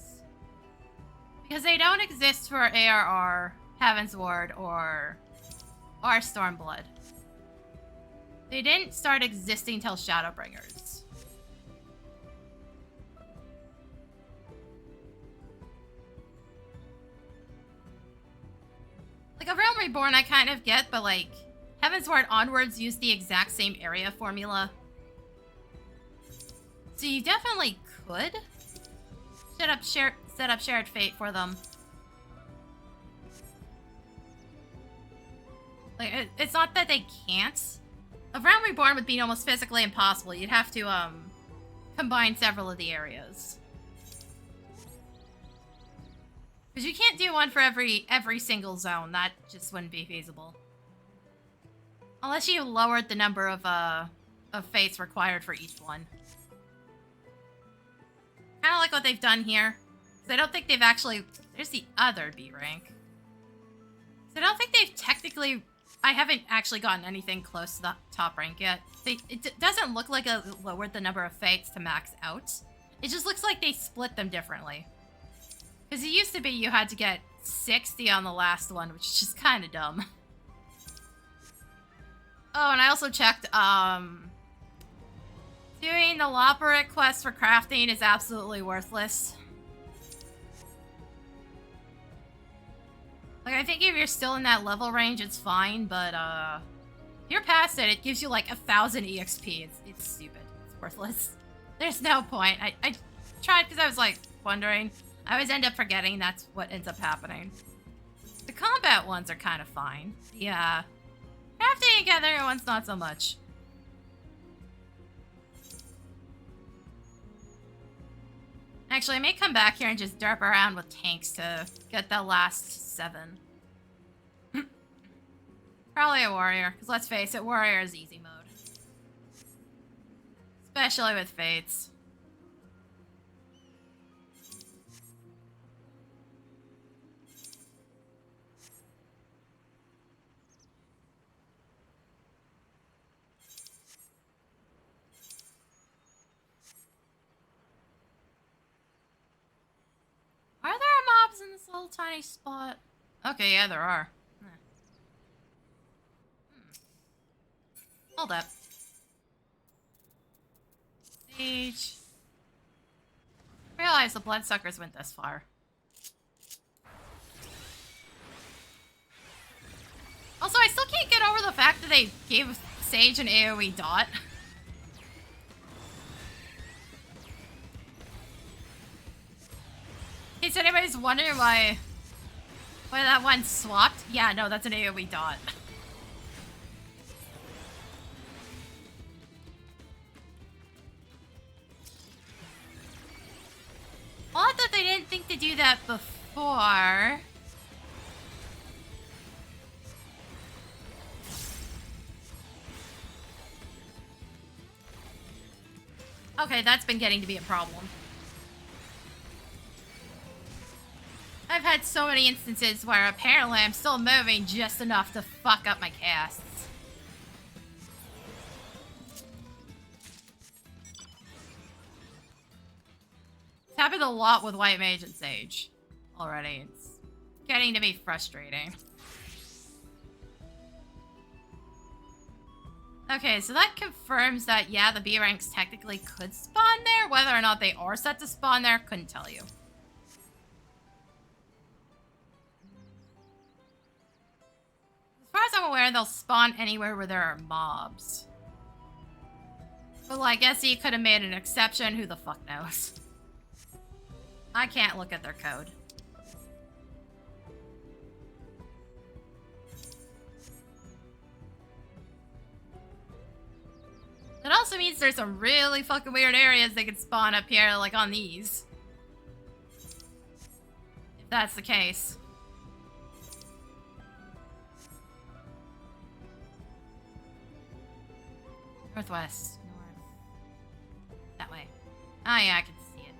Because they don't exist for ARR, Heaven's Ward, or Stormblood. They didn't start existing till Shadowbringers. Like, a Realm Reborn I kind of get, but like, Heaven's Ward onwards use the exact same area formula. So you definitely could set up shared fate for them. Like, it's not that they can't. A Realm Reborn would be almost physically impossible. You'd have to combine several of the areas. Because you can't do one for every single zone. That just wouldn't be feasible. Unless you lowered the number of fates required for each one. Kind of like what they've done here. So I don't think they've actually... There's the other B rank. So I don't think they've technically... I haven't actually gotten anything close to the top rank yet. It doesn't look like it lowered the number of fates to max out. It just looks like they split them differently. Because it used to be you had to get 60 on the last one, which is just kind of dumb. Oh, and I also checked, doing the Loporrit quest for crafting is absolutely worthless. Like, I think if you're still in that level range, it's fine, but, if you're past it, it gives you, like, 1,000 EXP. It's stupid. It's worthless. There's no point. I tried because I was, like, wondering. I always end up forgetting that's what ends up happening. The combat ones are kind of fine. Yeah. Crafting together ones not so much. Actually, I may come back here and just derp around with tanks to get the last 7. Probably a warrior, because let's face it, warrior is easy mode. Especially with fates. Are there mobs in this little tiny spot? Okay, yeah, there are. Hold up. Sage. Realize the bloodsuckers went this far. Also, I still can't get over the fact that they gave Sage an AoE dot. In case anybody's wondering why that one swapped, yeah, no, that's an AoE dot. Odd that they didn't think to do that before. Okay, that's been getting to be a problem. I've had so many instances where apparently I'm still moving just enough to fuck up my casts. It's happened a lot with White Mage and Sage already. It's getting to be frustrating. Okay, so that confirms that, yeah, the B ranks technically could spawn there. Whether or not they are set to spawn there, couldn't tell you. As far as I'm aware, they'll spawn anywhere where there are mobs. But, like, I guess you could have made an exception. Who the fuck knows? I can't look at their code. That also means there's some really fucking weird areas they could spawn up here, like on these. If that's the case. Northwest. North. That way. Oh yeah, I can see it.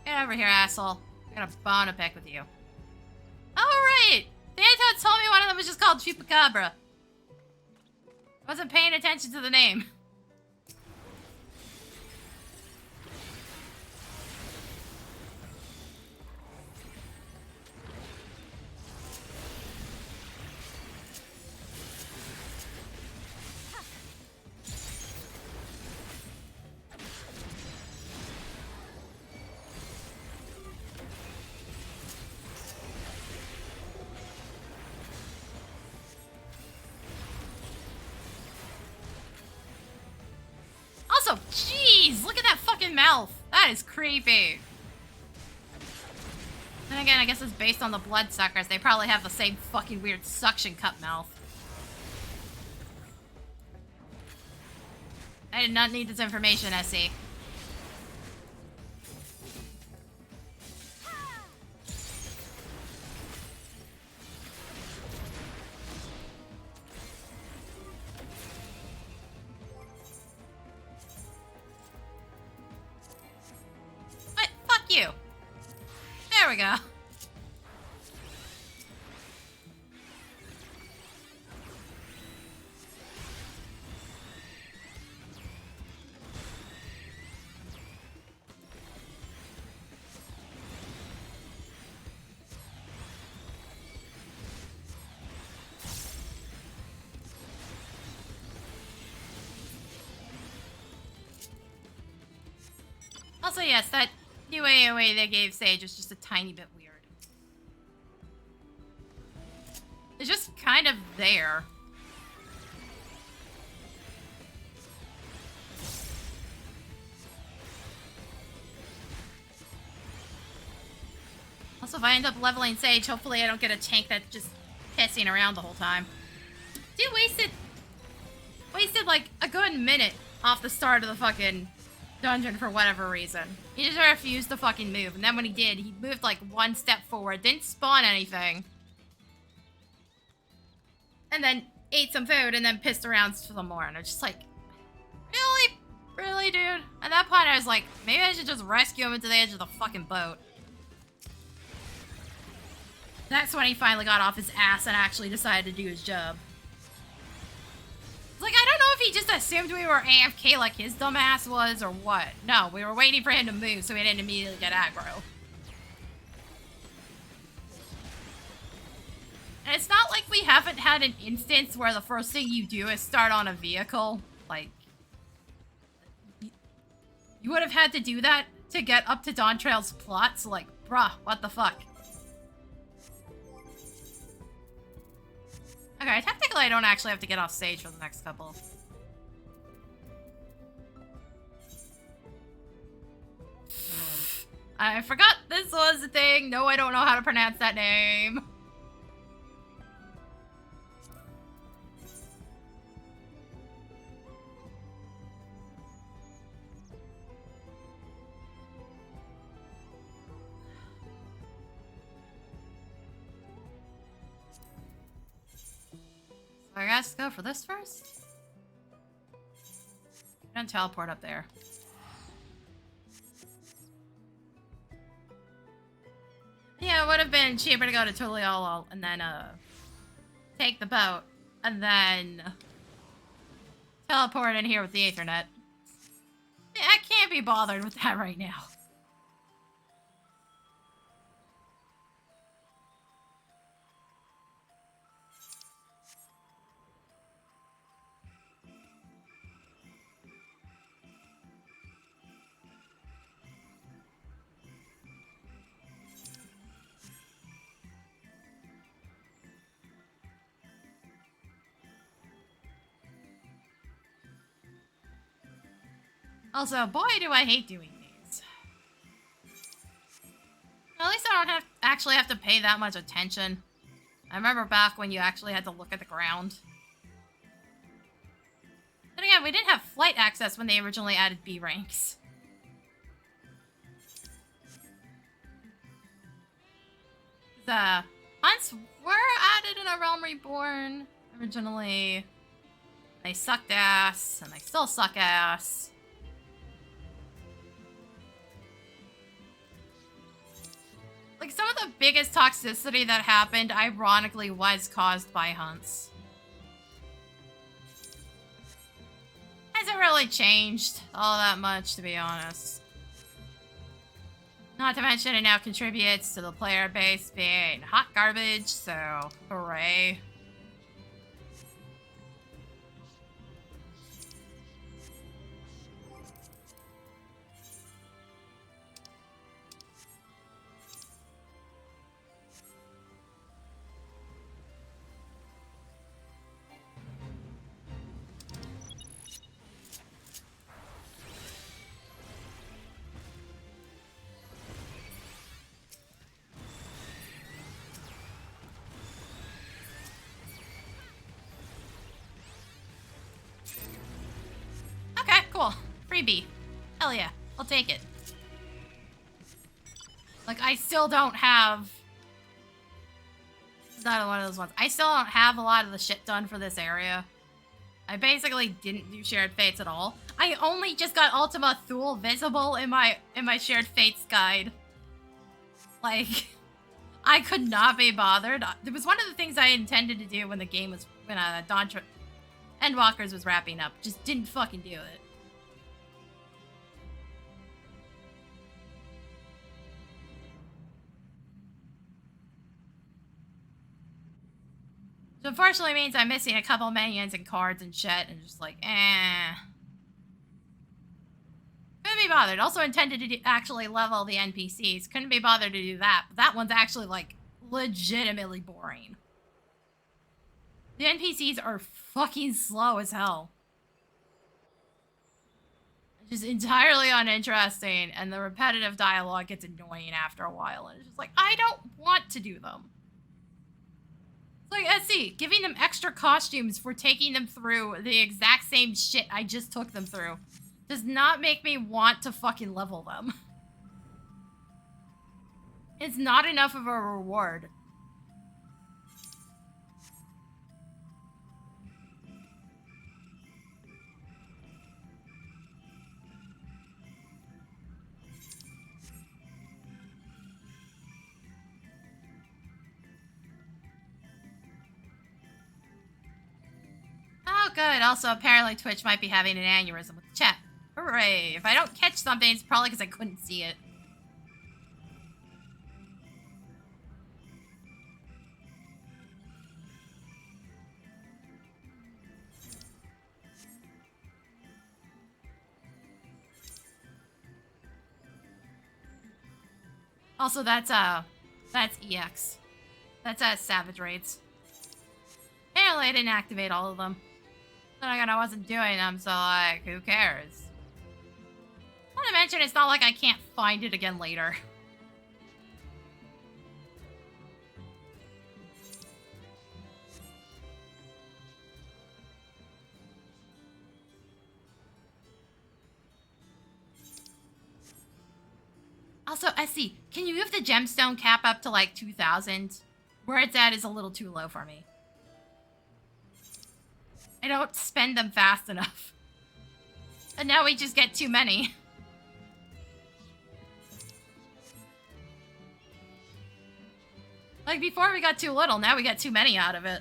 Get over here, asshole. I got a bone to pick with you. Alright! someone told me one of them was just called Chupacabra. I wasn't paying attention to the name. Also, jeez, look at that fucking mouth. That is creepy. And again, I guess it's based on the bloodsuckers. They probably have the same fucking weird suction cup mouth. I did not need this information, SE. What? Fuck you. There we go. Also, yes, that new AoE they gave Sage was just a tiny bit weird. It's just kind of there. Also, if I end up leveling Sage, hopefully I don't get a tank that's just pissing around the whole time. Dude wasted like a good minute off the start of the fucking dungeon for whatever reason. He just refused to fucking move, and then when he did, he moved like one step forward, didn't spawn anything, and then ate some food, and then pissed around some more, and it's just like, really? Really, dude? At that point, I was like, maybe I should just rescue him into the edge of the fucking boat. That's when he finally got off his ass and actually decided to do his job. Like, I don't know if he just assumed we were AFK like his dumbass was or what. No, we were waiting for him to move so he didn't immediately get aggro. And it's not like we haven't had an instance where the first thing you do is start on a vehicle. Like, you would have had to do that to get up to Dawntrail's plot, so like, bruh, what the fuck? Okay, technically I don't actually have to get off stage for the next couple. I forgot this was a thing. No, I don't know how to pronounce that name. So I guess go for this first? And teleport up there. Yeah, it would have been cheaper to go to Thaleia and then take the boat and then teleport in here with the Ethernet. Yeah, I can't be bothered with that right now. Also, boy, do I hate doing these. At least I don't actually have to pay that much attention. I remember back when you actually had to look at the ground. Then again, we didn't have flight access when they originally added B ranks. The hunts were added in A Realm Reborn originally. They sucked ass, and they still suck ass. Like, some of the biggest toxicity that happened, ironically, was caused by hunts. Hasn't really changed all that much, to be honest. Not to mention, it now contributes to the player base being hot garbage, so hooray. Okay, cool. Freebie. Hell yeah. I'll take it. Like, I still don't have... It's not one of those ones. I still don't have a lot of the shit done for this area. I basically didn't do Shared Fates at all. I only just got Ultima Thule visible in my Shared Fates guide. Like, I could not be bothered. It was one of the things I intended to do when the game was... When Dawntrail... Endwalkers was wrapping up. Just didn't fucking do it. So unfortunately means I'm missing a couple minions and cards and shit and just like, Couldn't be bothered. Also intended to actually level the NPCs. Couldn't be bothered to do that. But that one's actually like legitimately boring. The NPCs are fucking slow as hell. Just entirely uninteresting, and the repetitive dialogue gets annoying after a while, and it's just like, I don't want to do them. It's like, SC, giving them extra costumes for taking them through the exact same shit I just took them through does not make me want to fucking level them. It's not enough of a reward. Oh, good. Also, apparently Twitch might be having an aneurysm with the chat. Hooray. If I don't catch something, it's probably because I couldn't see it. Also, that's EX. That's Savage Raids. Apparently I didn't activate all of them. Then again, I wasn't doing them, so like, who cares? Not to mention, it's not like I can't find it again later. Also, SC, can you move the gemstone cap up to like 2,000? Where it's at is a little too low for me. I don't spend them fast enough. And now we just get too many. Like before we got too little, now we got too many out of it.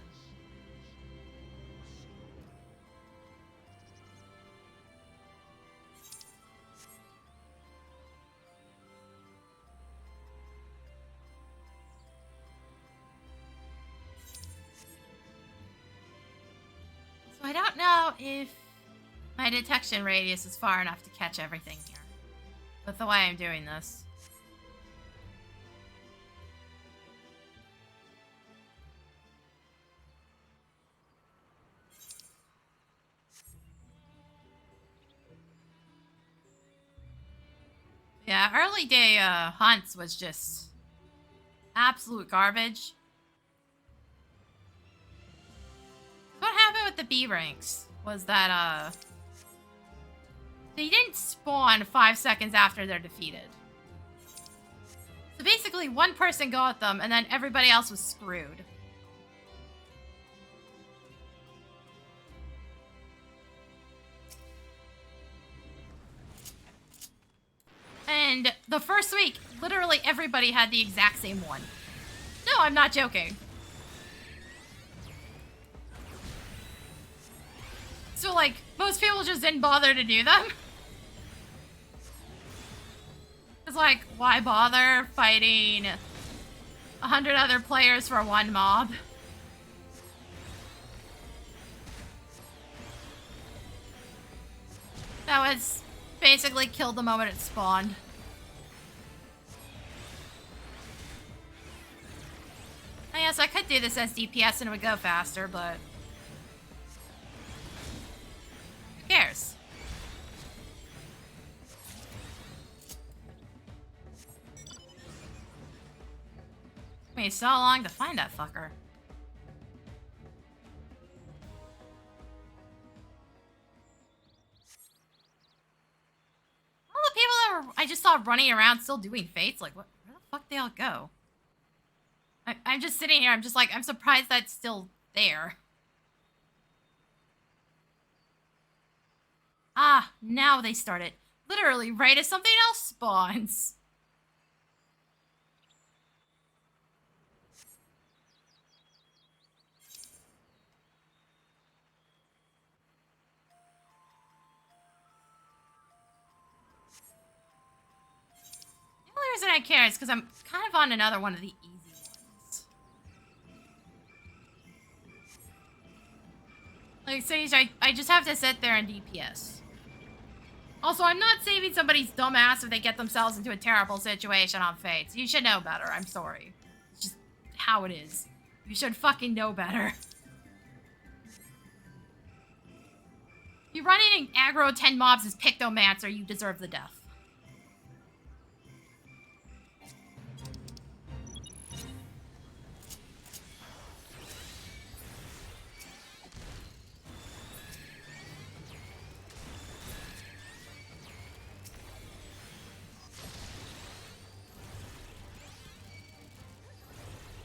I don't know if my detection radius is far enough to catch everything here with the way I'm doing this. Yeah, early day hunts was just absolute garbage. What happened with the B ranks was that, they didn't spawn 5 seconds after they're defeated. So basically, one person got them, and then everybody else was screwed. And And the first week, literally everybody had the exact same one. No, I'm not joking. So, like, most people just didn't bother to do them. It's like, why bother fighting 100 other players for one mob? That was basically killed the moment it spawned. I guess I could do this as DPS and it would go faster, but who cares? Took me so long to find that fucker. All the people that were, I just saw running around still doing fates, like, what, where the fuck they all go? I'm just sitting here, I'm just like, I'm surprised that's still there. Ah, now they started. Literally, right as something else spawns. The only reason I care is because I'm kind of on another one of the easy ones. Like, Sage, I just have to sit there and DPS. Also, I'm not saving somebody's dumb ass if they get themselves into a terrible situation on Fates. You should know better, I'm sorry. It's just how it is. You should fucking know better. You run in and aggro 10 mobs as Pictomancer, you deserve the death.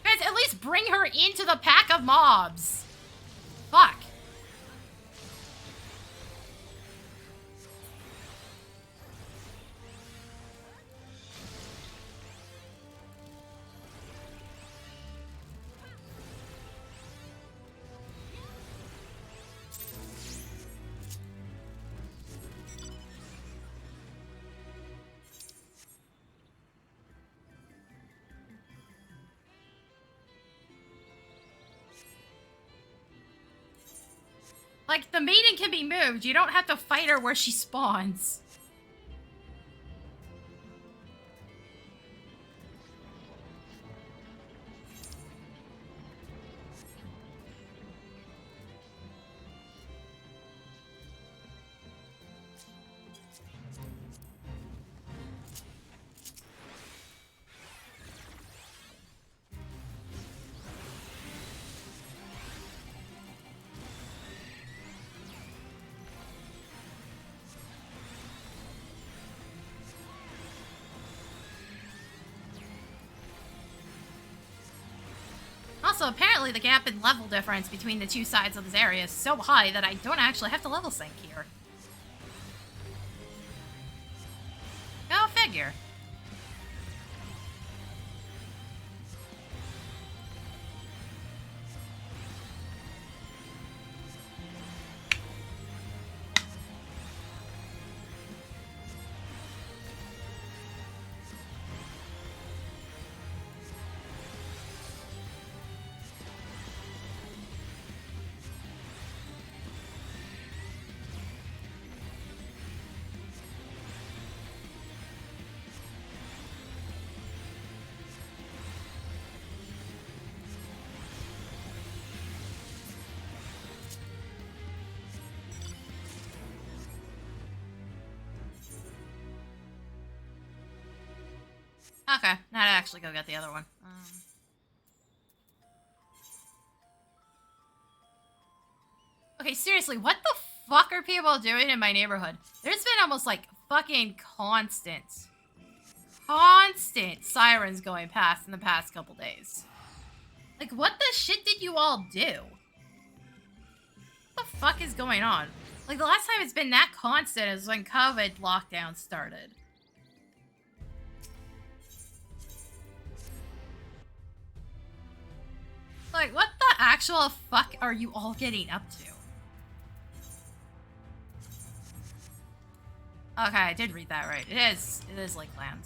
Guys, at least bring her into the pack of mobs. Fuck. Like, the maiden can be moved. You don't have to fight her where she spawns. Also, apparently the gap in level difference between the two sides of this area is so high that I don't actually have to level sync here. Go figure. Okay, now to actually go get the other one. Okay, seriously, what the fuck are people doing in my neighborhood? There's been almost like fucking constant sirens going past in the past couple days. Like, what the shit did you all do? What the fuck is going on? Like, the last time it's been that constant is when COVID lockdown started. Like, what the actual fuck are you all getting up to? Okay, I did read that right. It is Lakeland.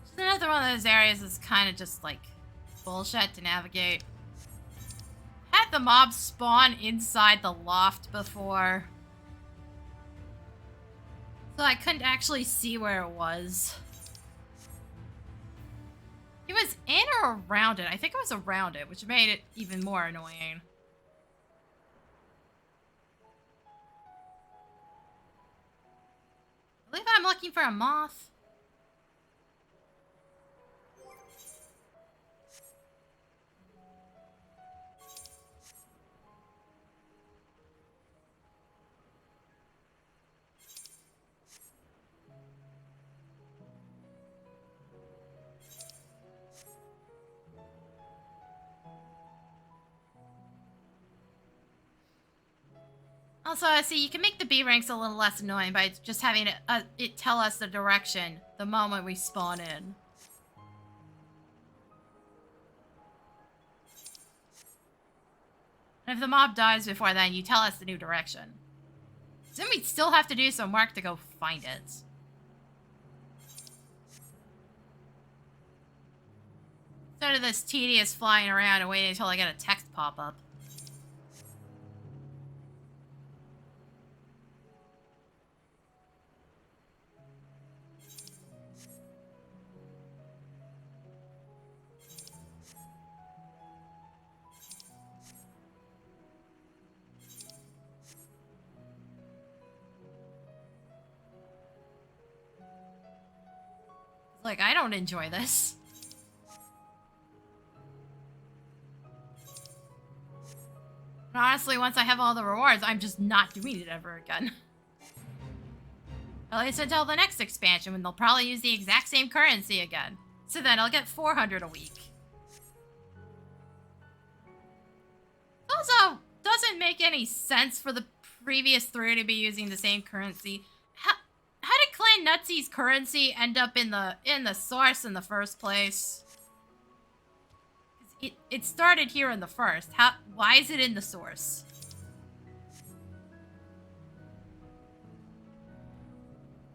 It's another one of those areas that's kind of just like bullshit to navigate. Had the mob spawn inside the loft before, so I couldn't actually see where it was. It was in or around it. I think it was around it, which made it even more annoying. I believe I'm looking for a moth. Also, see, you can make the B ranks a little less annoying by just having it tell us the direction the moment we spawn in. And if the mob dies before then, you tell us the new direction. Then we'd still have to do some work to go find it. Instead of this tedious flying around and waiting until I get a text pop up. Like, I don't enjoy this. And honestly, once I have all the rewards, I'm just not doing it ever again. At least until the next expansion, when they'll probably use the exact same currency again. So then I'll get 400 a week. Also, doesn't make any sense for the previous 3 to be using the same currency. How did Clan Nutsy's currency end up in the source in the first place? It started here in the first. Why is it in the source?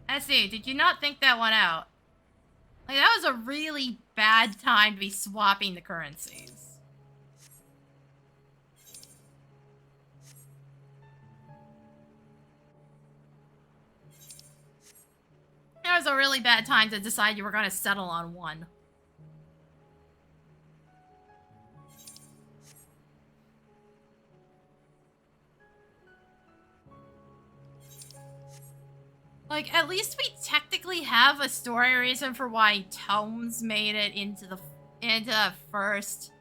Essie, did you not think that one out? Like, that was a really bad time to be swapping the currencies. That was a really bad time to decide you were going to settle on one. Like, at least we technically have a story reason for why Tomes made it into the first.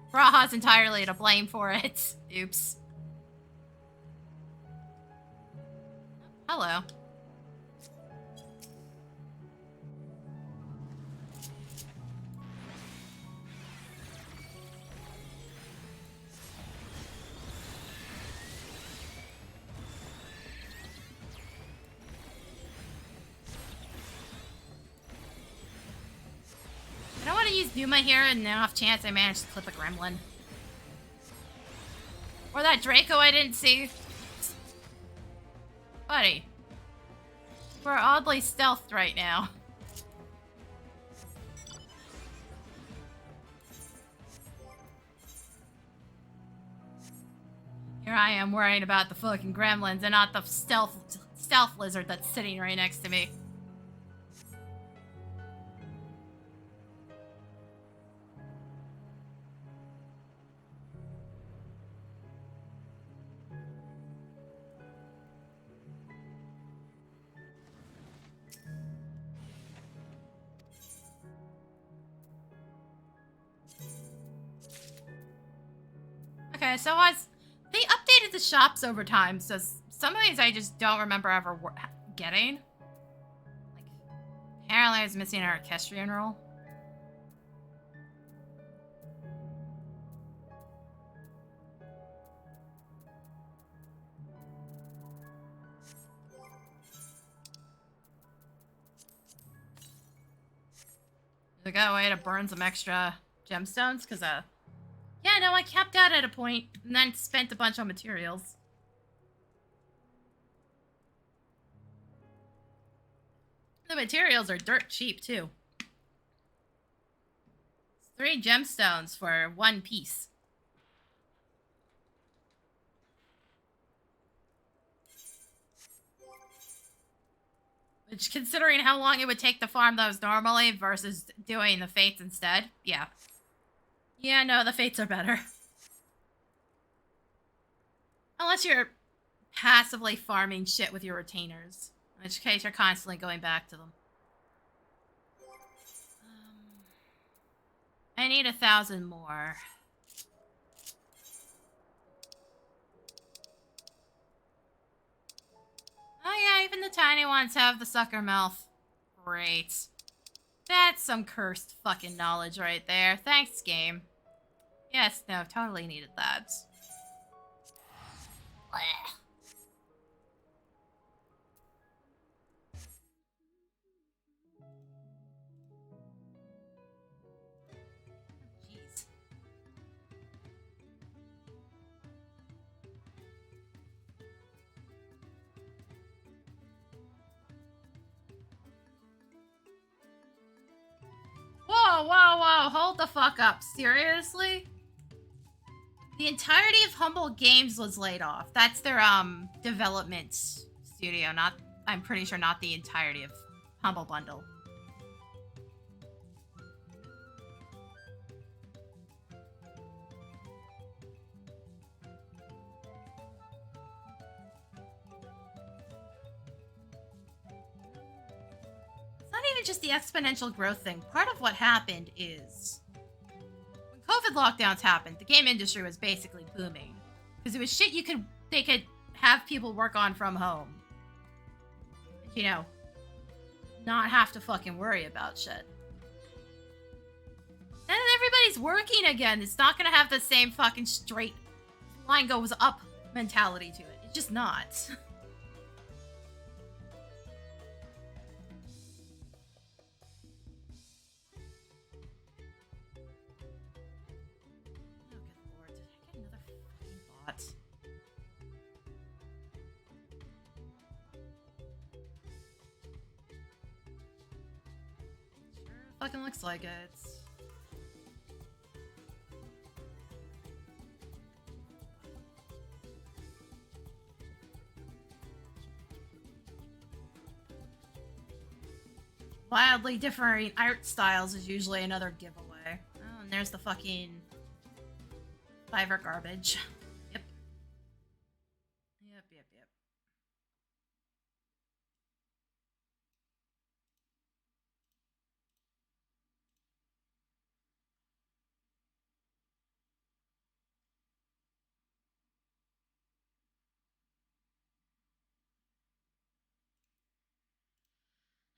Braha's entirely to blame for it. Oops. Hello. I don't want to use Numa here, and then off chance I managed to clip a gremlin. Or that Draco I didn't see. Buddy. We're oddly stealthed right now. Here I am worrying about the fucking gremlins and not the stealth lizard that's sitting right next to me. Okay, so they updated the shops over time, so some of these I just don't remember ever getting. Like, apparently I was missing our equestrian role. There's a good way to burn some extra gemstones, because, yeah, no, I capped out at a point, and then spent a bunch on materials. The materials are dirt cheap, too. 3 gemstones for 1 piece. Which, considering how long it would take to farm those normally versus doing the fates instead, yeah. Yeah, no, the fates are better. Unless you're passively farming shit with your retainers. In which case, you're constantly going back to them. I need 1,000 more. Oh yeah, even the tiny ones have the sucker mouth. Great. That's some cursed fucking knowledge right there. Thanks, game. Yes, no, totally needed that. Blech. Jeez. Whoa, whoa, whoa, hold the fuck up. Seriously? The entirety of Humble Games was laid off. That's their, development studio, not, I'm pretty sure not the entirety of Humble Bundle. It's not even just the exponential growth thing. Part of what happened is when COVID lockdowns happened, the game industry was basically booming. Because it was shit they could have people work on from home. You know, not have to fucking worry about shit. And everybody's working again. It's not gonna have the same fucking straight line goes up mentality to it. It's just not. Fucking looks like it. Wildly differing art styles is usually another giveaway. Oh, and there's the fucking Fiverr garbage. Yep. Yep, yep, yep.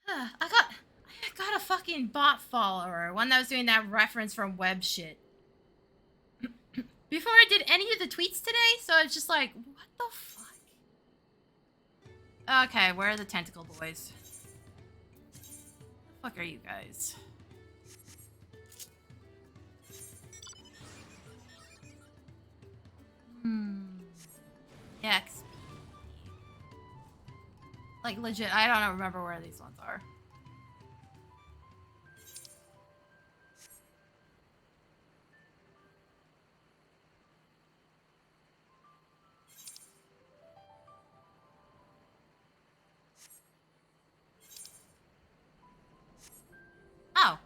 I got a fucking bot follower, one that was doing that reference from web shit. Before I did any of the tweets today, so I was just like, what the fuck? Okay, where are the tentacle boys? The fuck are you guys? XP. Like, legit, I don't remember where these ones are. Oh,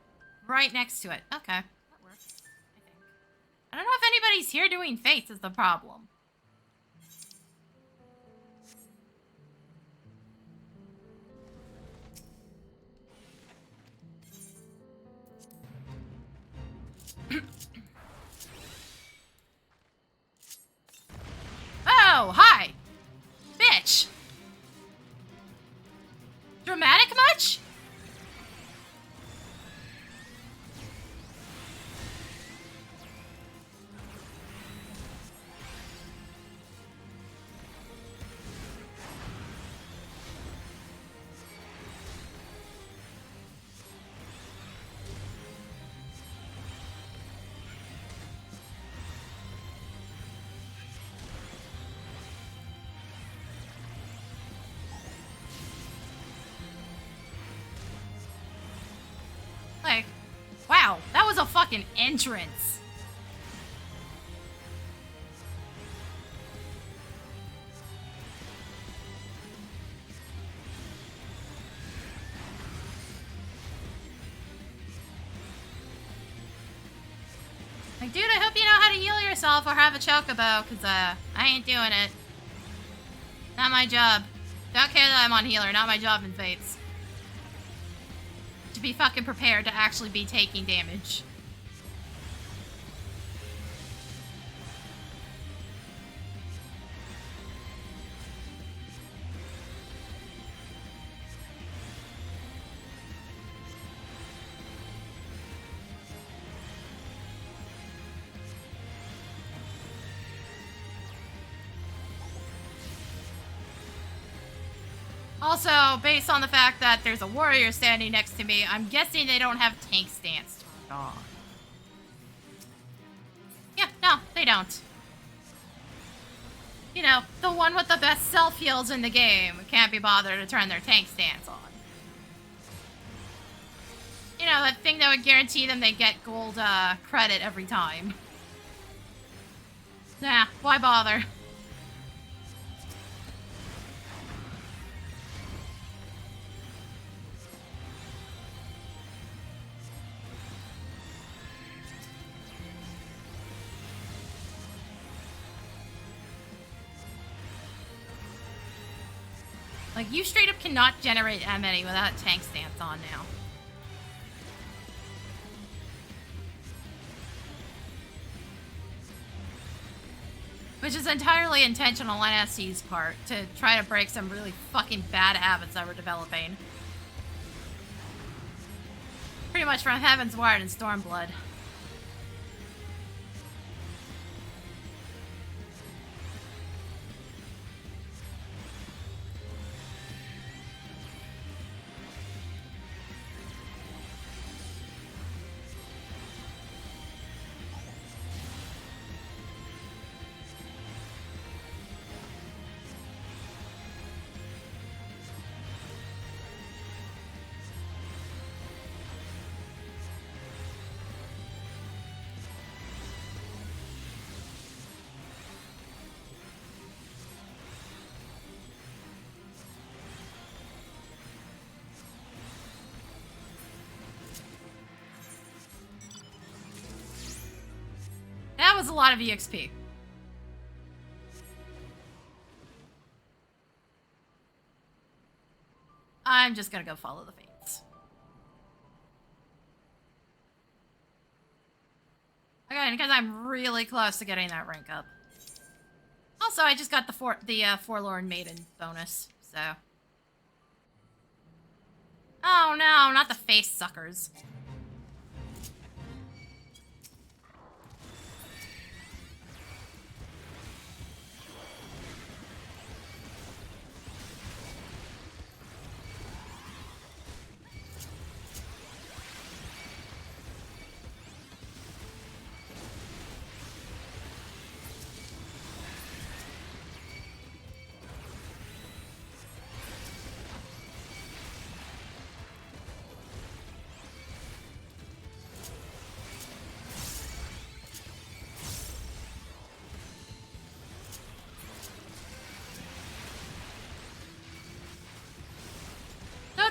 right next to it. Okay, that works, I think. I don't know if anybody's here doing fates is the problem. Oh, hi! Bitch! Dramatic much? fucking entrance. Like, dude, I hope you know how to heal yourself or have a chocobo, because, I ain't doing it. Not my job. Don't care that I'm on healer, not my job in Fates. To be fucking prepared to actually be taking damage. Also, based on the fact that there's a warrior standing next to me, I'm guessing they don't have tank stance turned on. Yeah, no, they don't. You know, the one with the best self-heals in the game can't be bothered to turn their tank stance on. You know, that thing that would guarantee them they get gold credit every time. Nah, why bother? Like, you straight up cannot generate that many without tank stance on now. Which is entirely intentional on SC's part, to try to break some really fucking bad habits that we're developing. Pretty much from Heaven's Ward and Stormblood. That was a lot of EXP. I'm just gonna go follow the fates. Okay, because I'm really close to getting that rank up. Also, I just got the Forlorn Maiden bonus, so. Oh no, not the face suckers.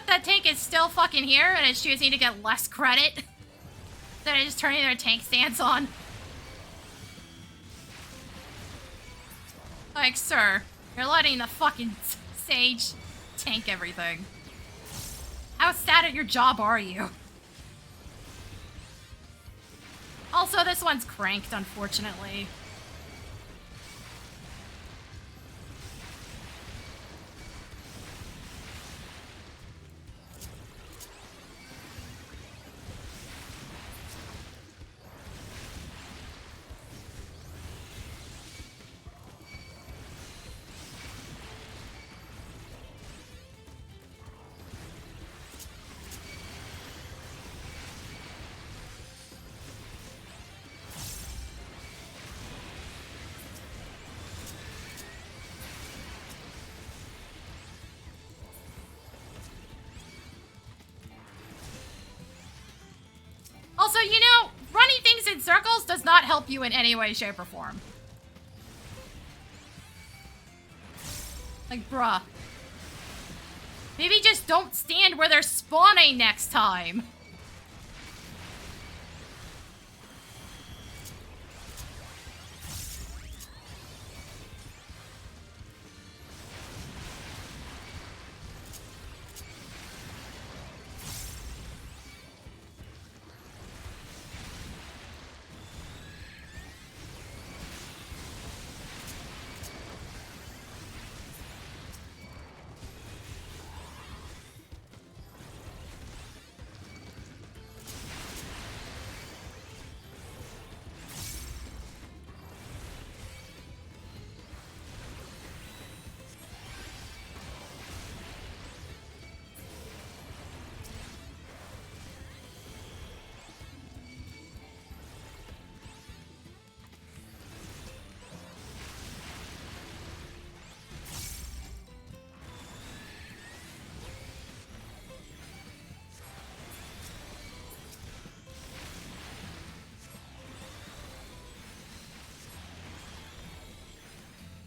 That tank is still fucking here and it's choosing to get less credit than just turning their tank stance on. Like, sir, you're letting the fucking sage tank everything. How sad at your job are you? Also, this one's cranked, unfortunately. Also, you know, running in circles does not help you in any way, shape, or form. Like, bruh. Maybe just don't stand where they're spawning next time.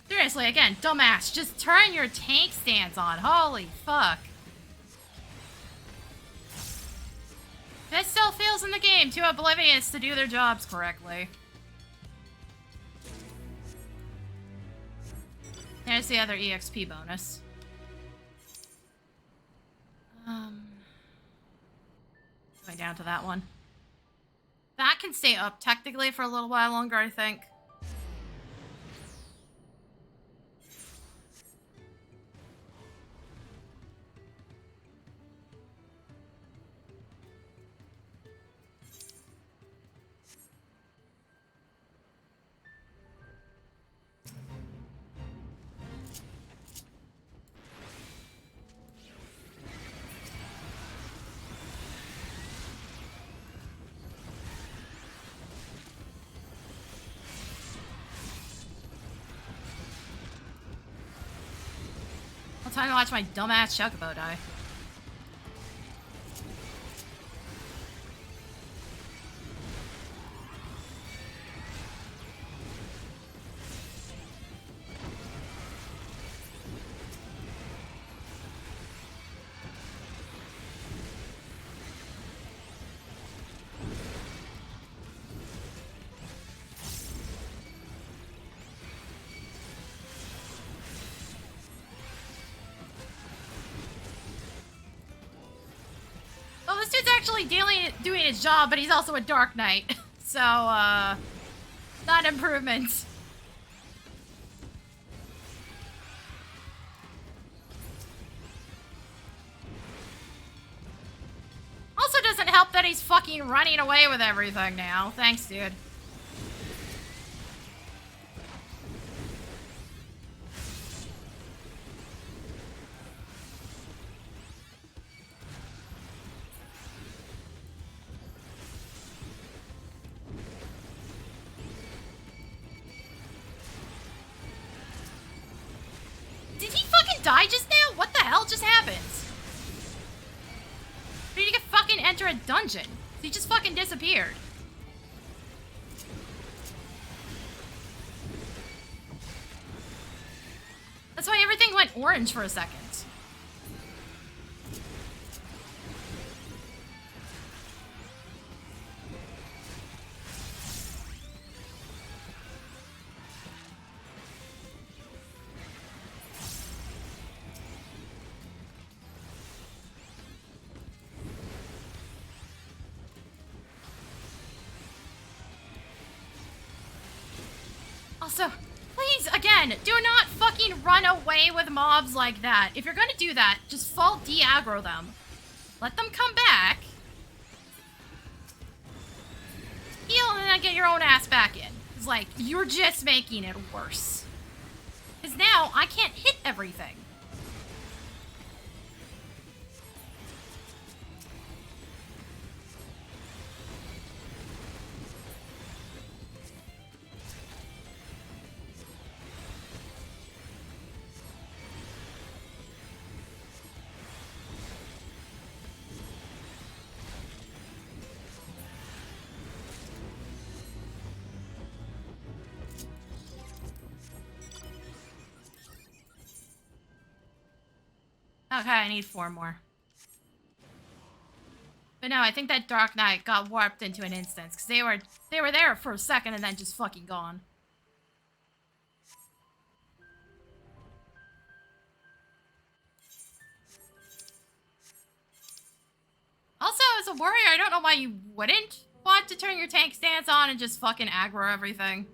Seriously, again, dumbass, just turn your tank stance on. Holy fuck. This still feels in the game, too oblivious to do their jobs correctly. There's the other EXP bonus. Going down to that one. That can stay up technically for a little while longer, I think. Time to watch my dumbass Chocobo die. Actually doing his job, but he's also a Dark Knight. So, not improvement. Also doesn't help that he's fucking running away with everything now. Thanks, dude. Die just now? What the hell just happened? Did he fucking enter a dungeon? He just fucking disappeared. That's why everything went orange for a second. Also, please, again, do not fucking run away with mobs like that. If you're gonna do that, just fall de-aggro them. Let them come back. Heal and then get your own ass back in. It's like, you're just making it worse. Because now, I can't hit everything. Okay, I need 4 more. But no, I think that Dark Knight got warped into an instance, because they were there for a second and then just fucking gone. Also, as a warrior, I don't know why you wouldn't want to turn your tank stance on and just fucking aggro everything.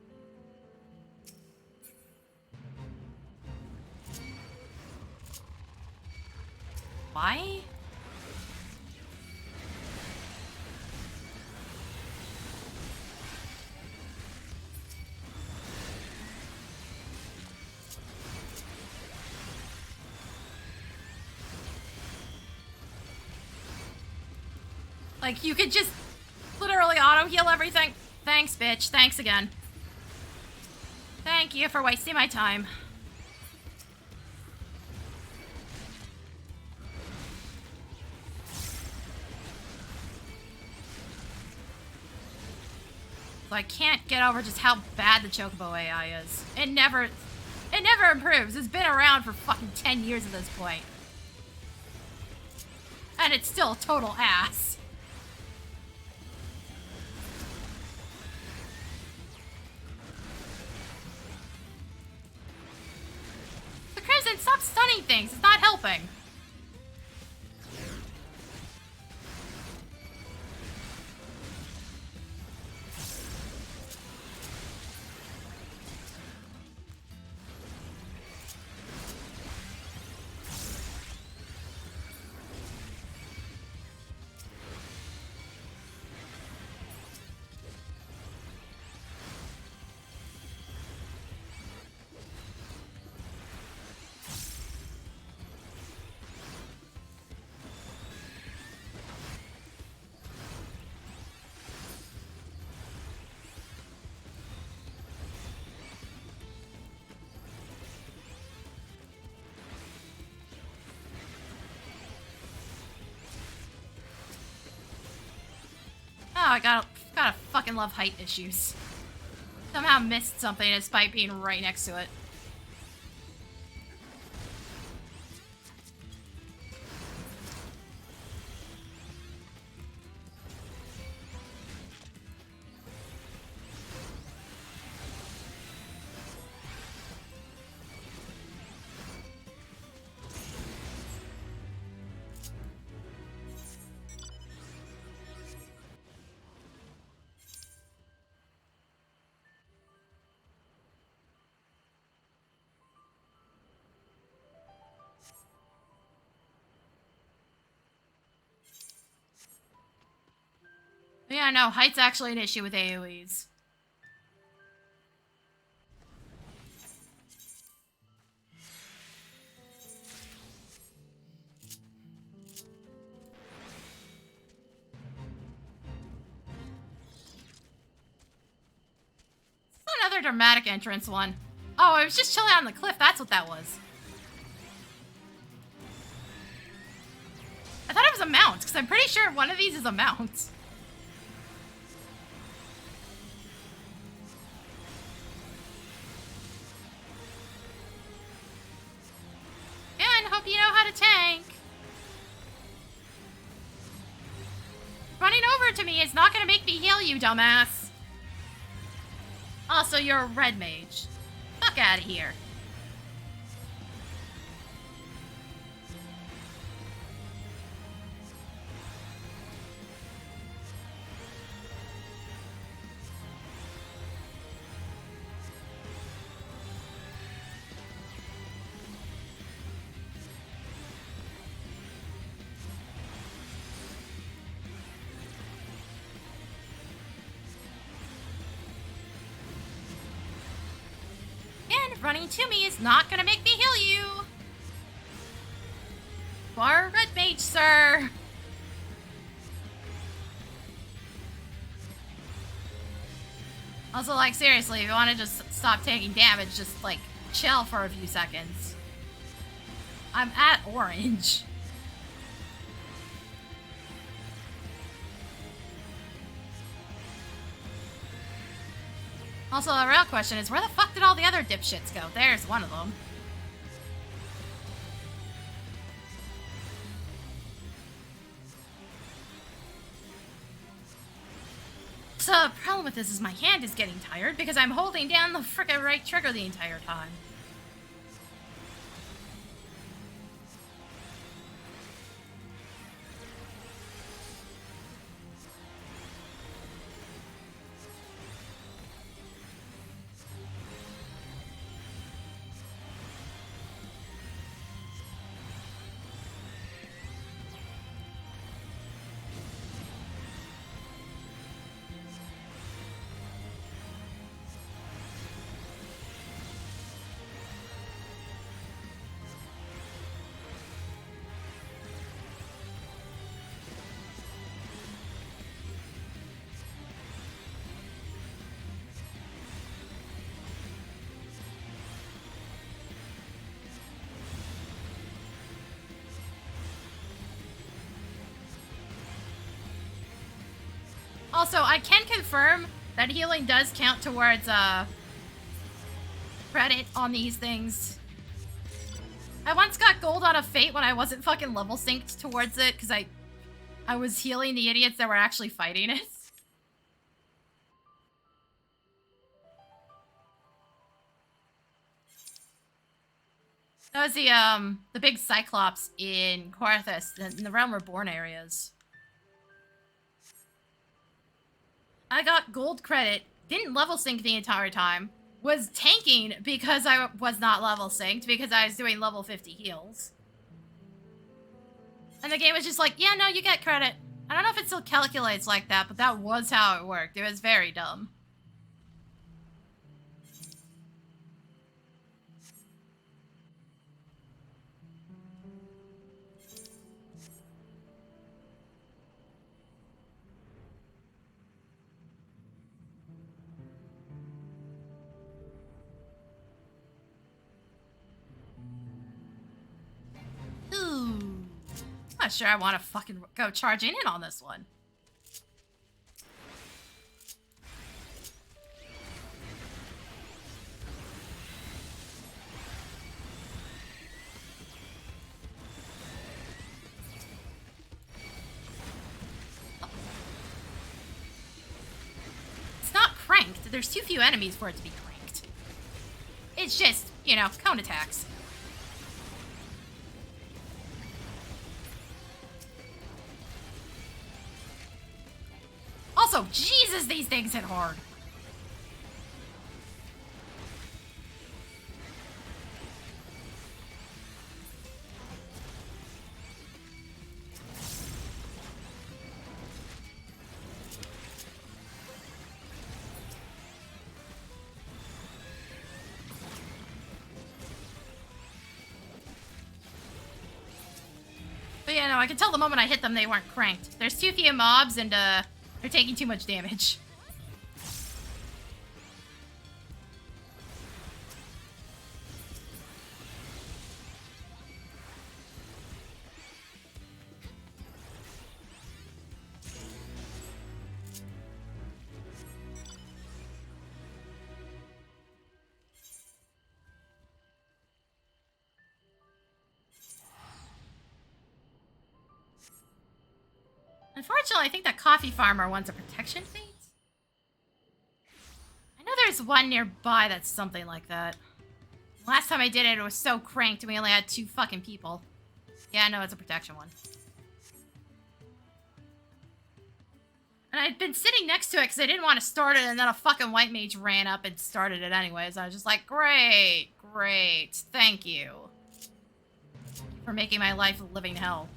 Why? Like, you could just literally auto-heal everything. Thanks, bitch. Thanks again. Thank you for wasting my time. So I can't get over just how bad the Chocobo AI is. It never improves. It's been around for fucking 10 years at this point. And it's still a total ass. Crimson, stop stunning things. It's not helping. Oh, I gotta fucking love height issues. Somehow missed something despite being right next to it. Yeah, no, height's actually an issue with AoEs. Another dramatic entrance one. Oh, I was just chilling on the cliff, that's what that was. I thought it was a mount, because I'm pretty sure one of these is a mount. And hope you know how to tank. Running over to me is not going to make me heal you, dumbass. Also, you're a red mage. Fuck out of here. Running to me is not gonna make me heal you. You are a red mage, sir. Also, like, seriously, if you want to just stop taking damage, just, like, chill for a few seconds. I'm at orange. Also, the real question is, where the fuck did all the other dipshits go? There's one of them. The problem with this is my hand is getting tired because I'm holding down the frickin' right trigger the entire time. Also, I can confirm that healing does count towards credit on these things. I once got gold on a Fate when I wasn't fucking level synced towards it because I was healing the idiots that were actually fighting it. That was the big Cyclops in Quarthus, in the Realm Reborn areas. I got gold credit, didn't level sync the entire time, was tanking because I was not level synced because I was doing level 50 heals. And the game was just like, yeah, no, you get credit. I don't know if it still calculates like that, but that was how it worked. It was very dumb. Not sure I want to fucking go charging in on this one. It's not cranked. There's too few enemies for it to be cranked. It's just, you know, cone attacks. Also, Jesus, these things hit hard. But yeah, no, I could tell the moment I hit them they weren't cranked. There's too few mobs and, they're taking too much damage. Unfortunately, I think that coffee farmer wants a protection feat. I know there's one nearby that's something like that. Last time I did it, it was so cranked and we only had 2 fucking people. Yeah, no, it's a protection one. And I'd been sitting next to it because I didn't want to start it, and then a fucking white mage ran up and started it anyways. I was just like, great, great, thank you for making my life a living hell.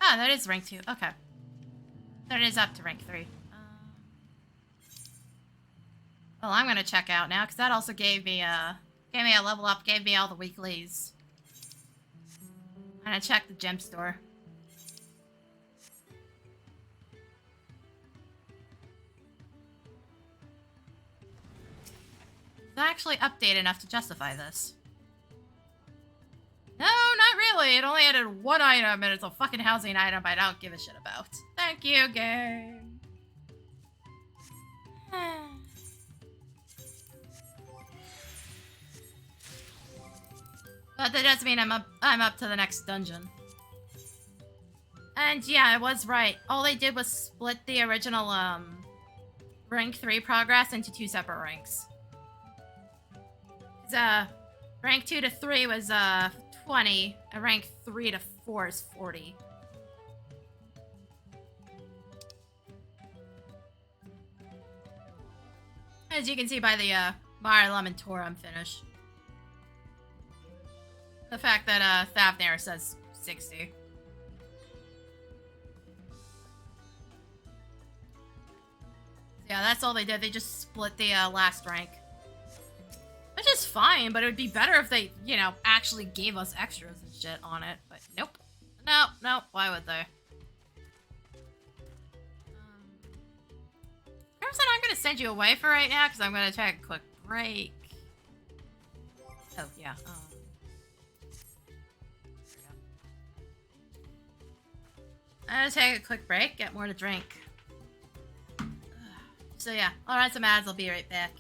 Ah, that is rank 2. Okay. So it is up to rank 3. Well, I'm gonna check out now, because that also gave me a level up, gave me all the weeklies. I'm gonna check the gem store. It's actually updated enough to justify this. No, not really. It only added one item, and it's a fucking housing item I don't give a shit about. Thank you, game. But that does mean I'm up to the next dungeon. And yeah, I was right. All they did was split the original rank 3 progress into 2 separate ranks. Rank 2 to 3 was 20, and rank 3 to 4 is 40. As you can see by the Mire Lemon Torum finish. The fact that Thavnair says 60. Yeah, that's all they did. They just split the last rank. Which is fine, but it would be better if they, you know, actually gave us extras and shit on it. But nope. Nope. Why would they? Crimson, I'm gonna send you away for right now because I'm gonna take a quick break. Oh, yeah. I'm gonna take a quick break, get more to drink. So yeah, I'll run some ads, I'll be right back.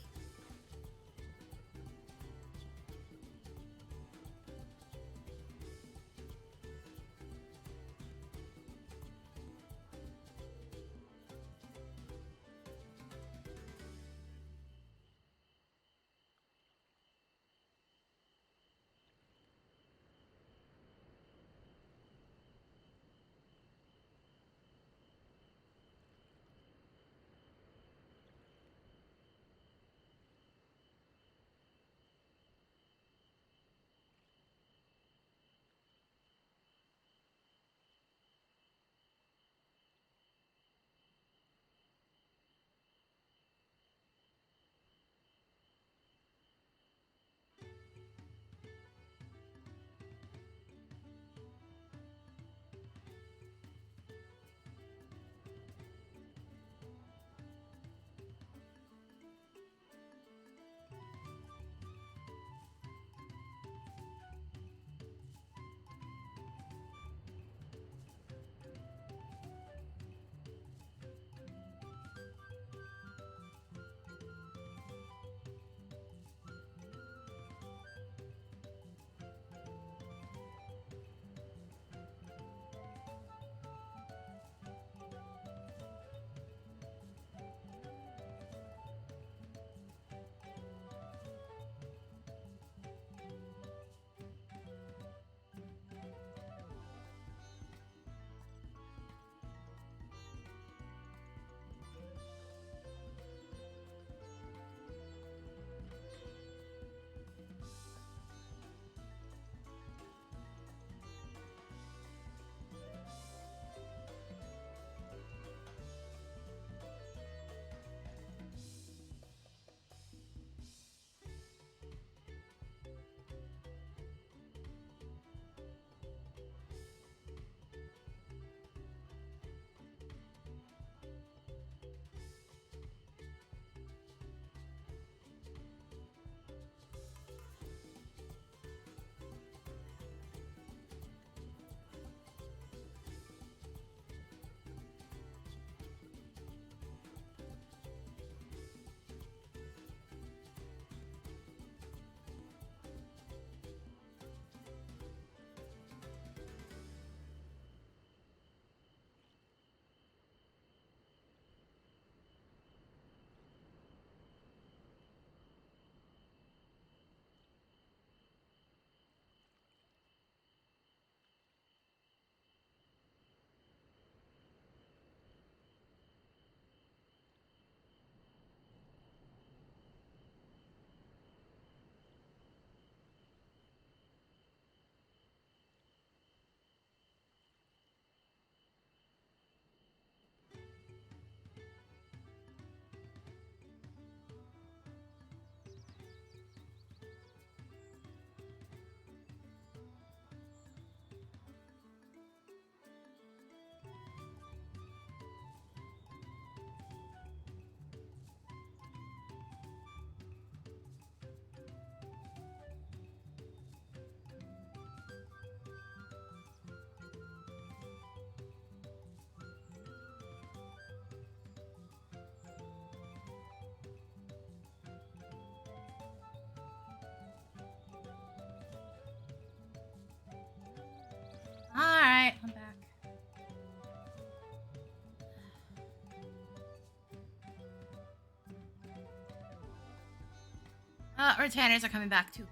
Retainers are coming back too.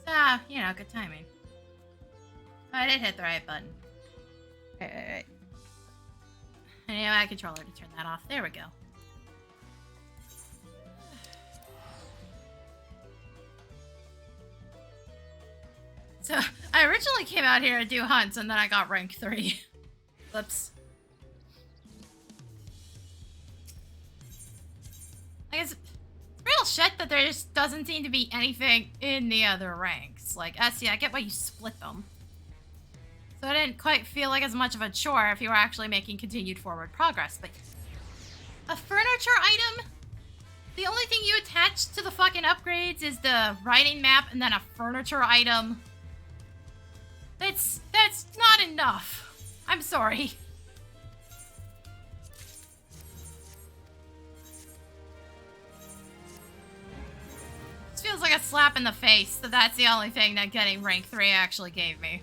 So, you know, good timing. I did hit the right button. Right. I need my controller to turn that off. There we go. So, I originally came out here to do hunts, and then I got rank 3. Whoops. Like, it's real shit that there just doesn't seem to be anything in the other ranks. Like, SC, I get why you split them. So it didn't quite feel like as much of a chore if you were actually making continued forward progress, but... A furniture item? The only thing you attach to the fucking upgrades is the writing map and then a furniture item. That's not enough. I'm sorry. This feels like a slap in the face that that's the only thing that getting rank 3 actually gave me.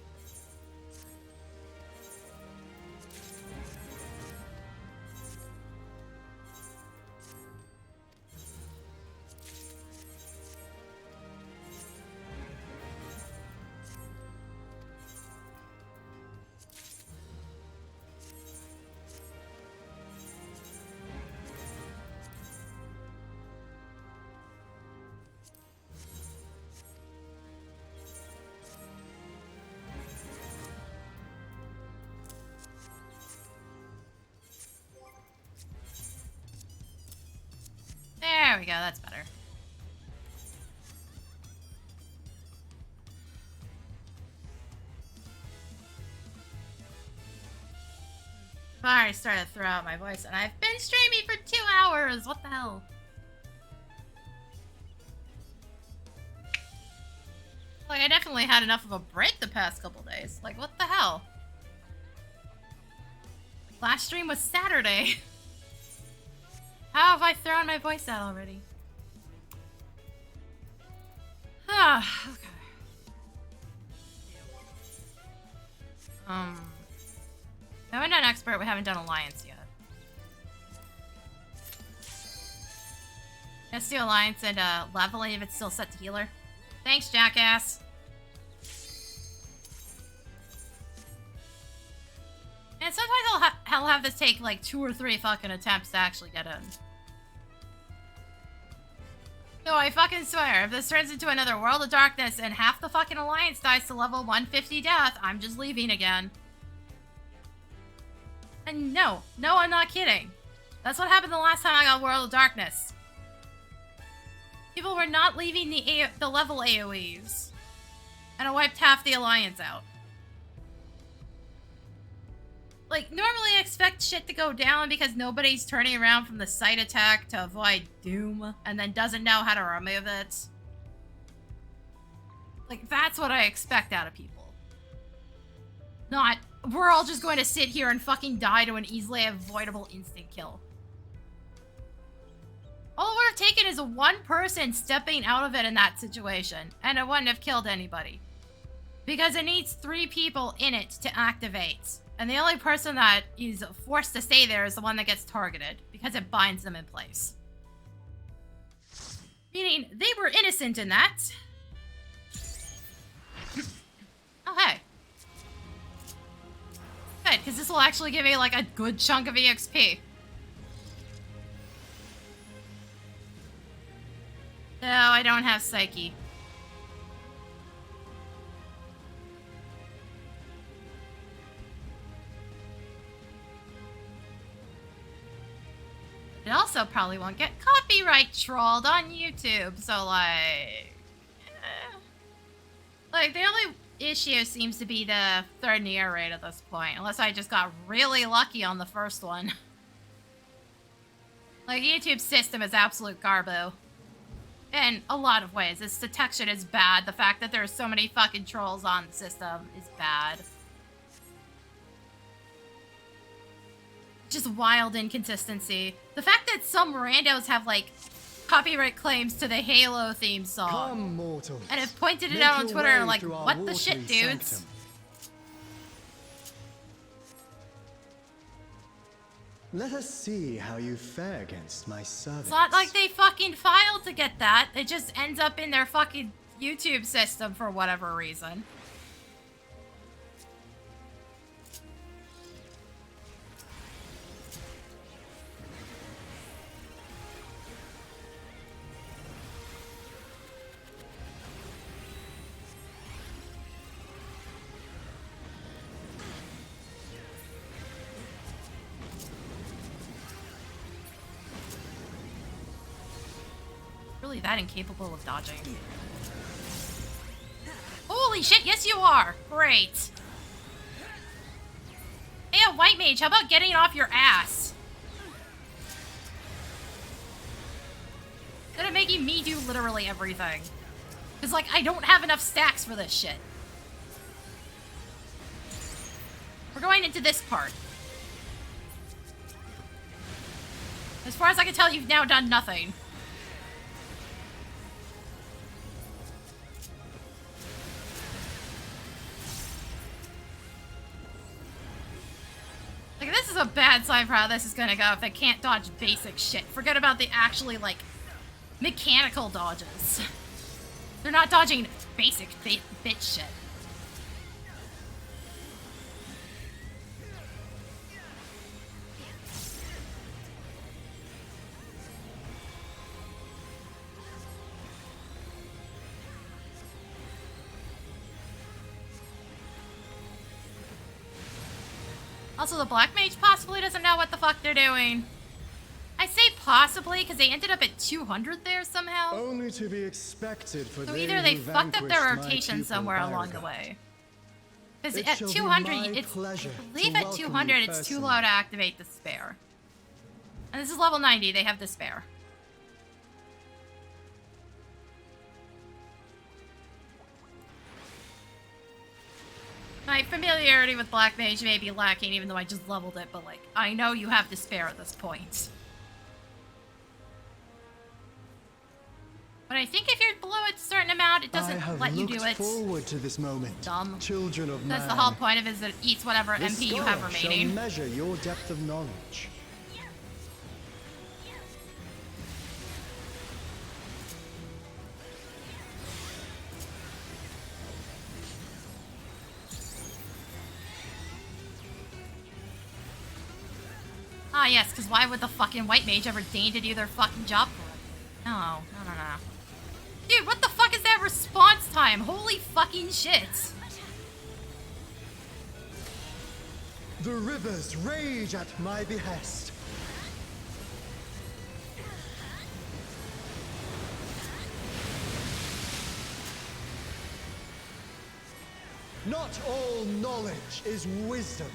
There we go, that's better. I already started to throw out my voice, and I've been streaming for 2 hours! What the hell? Like, I definitely had enough of a break the past couple days. Like, what the hell? Last stream was Saturday. How have I thrown my voice out already? Ah, okay. We haven't done expert, we haven't done alliance yet. Let's do alliance and leveling if it's still set to healer. Thanks, jackass. And sometimes I'll have this take like 2 or 3 fucking attempts to actually get in. No, I fucking swear, if this turns into another World of Darkness and half the fucking alliance dies to level 150 death, I'm just leaving again. And no, I'm not kidding. That's what happened the last time I got World of Darkness. People were not leaving the level AoEs. And I wiped half the alliance out. Like, normally I expect shit to go down because nobody's turning around from the site attack to avoid doom and then doesn't know how to remove it. Like, that's what I expect out of people. Not, we're all just going to sit here and fucking die to an easily avoidable instant kill. All it would have taken is one person stepping out of it in that situation, and it wouldn't have killed anybody. Because it needs 3 people in it to activate. And the only person that is forced to stay there is the one that gets targeted, because it binds them in place. Meaning, they were innocent in that. Oh, hey. Good, because this will actually give me, like, a good chunk of EXP. No, I don't have Psyche. It also probably won't get copyright trolled on YouTube, so like... Like, the only issue seems to be the 3rd near rate at this point, unless I just got really lucky on the first one. Like, YouTube's system is absolute garbo. In a lot of ways. Its detection is bad. The fact that there are so many fucking trolls on the system is bad. Just wild inconsistency. The fact that some randos have, like, copyright claims to the Halo theme song. Come, mortal. And have pointed it out on Twitter and like, what the shit, dudes? Sanctum. Let us see how you fare against my servants. It's not like they fucking filed to get that. It just ends up in their fucking YouTube system for whatever reason. Really that incapable of dodging. Holy shit, yes you are! Great. Hey, a white mage, how about getting off your ass? Instead of making me do literally everything. Because, like, I don't have enough stacks for this shit. We're going into this part. As far as I can tell, you've now done nothing. Like, this is a bad sign for how this is gonna go if they can't dodge basic shit. Forget about the actually, like, mechanical dodges. They're not dodging basic bit shit. Also, the black mage possibly doesn't know what the fuck they're doing. I say possibly because they ended up at 200 there somehow. Only to be expected for so either they fucked up their rotation somewhere along the way. Because at 200, it's, I believe at 200 it's too low to activate Despair. And this is level 90, they have Despair. My familiarity with Black Mage may be lacking, even though I just leveled it, but, like, I know you have Despair at this point. But I think if you're below a certain amount, it doesn't let you do it. Forward to this moment. Dumb. Children of That's man. the whole point of it, is that it eats whatever MP you have remaining. Shall measure your depth of knowledge. Ah, yes, because why would the fucking white mage ever deign to do their fucking job for it? No. Dude, what the fuck is that response time? Holy fucking shit. The rivers rage at my behest. Not all knowledge is wisdom.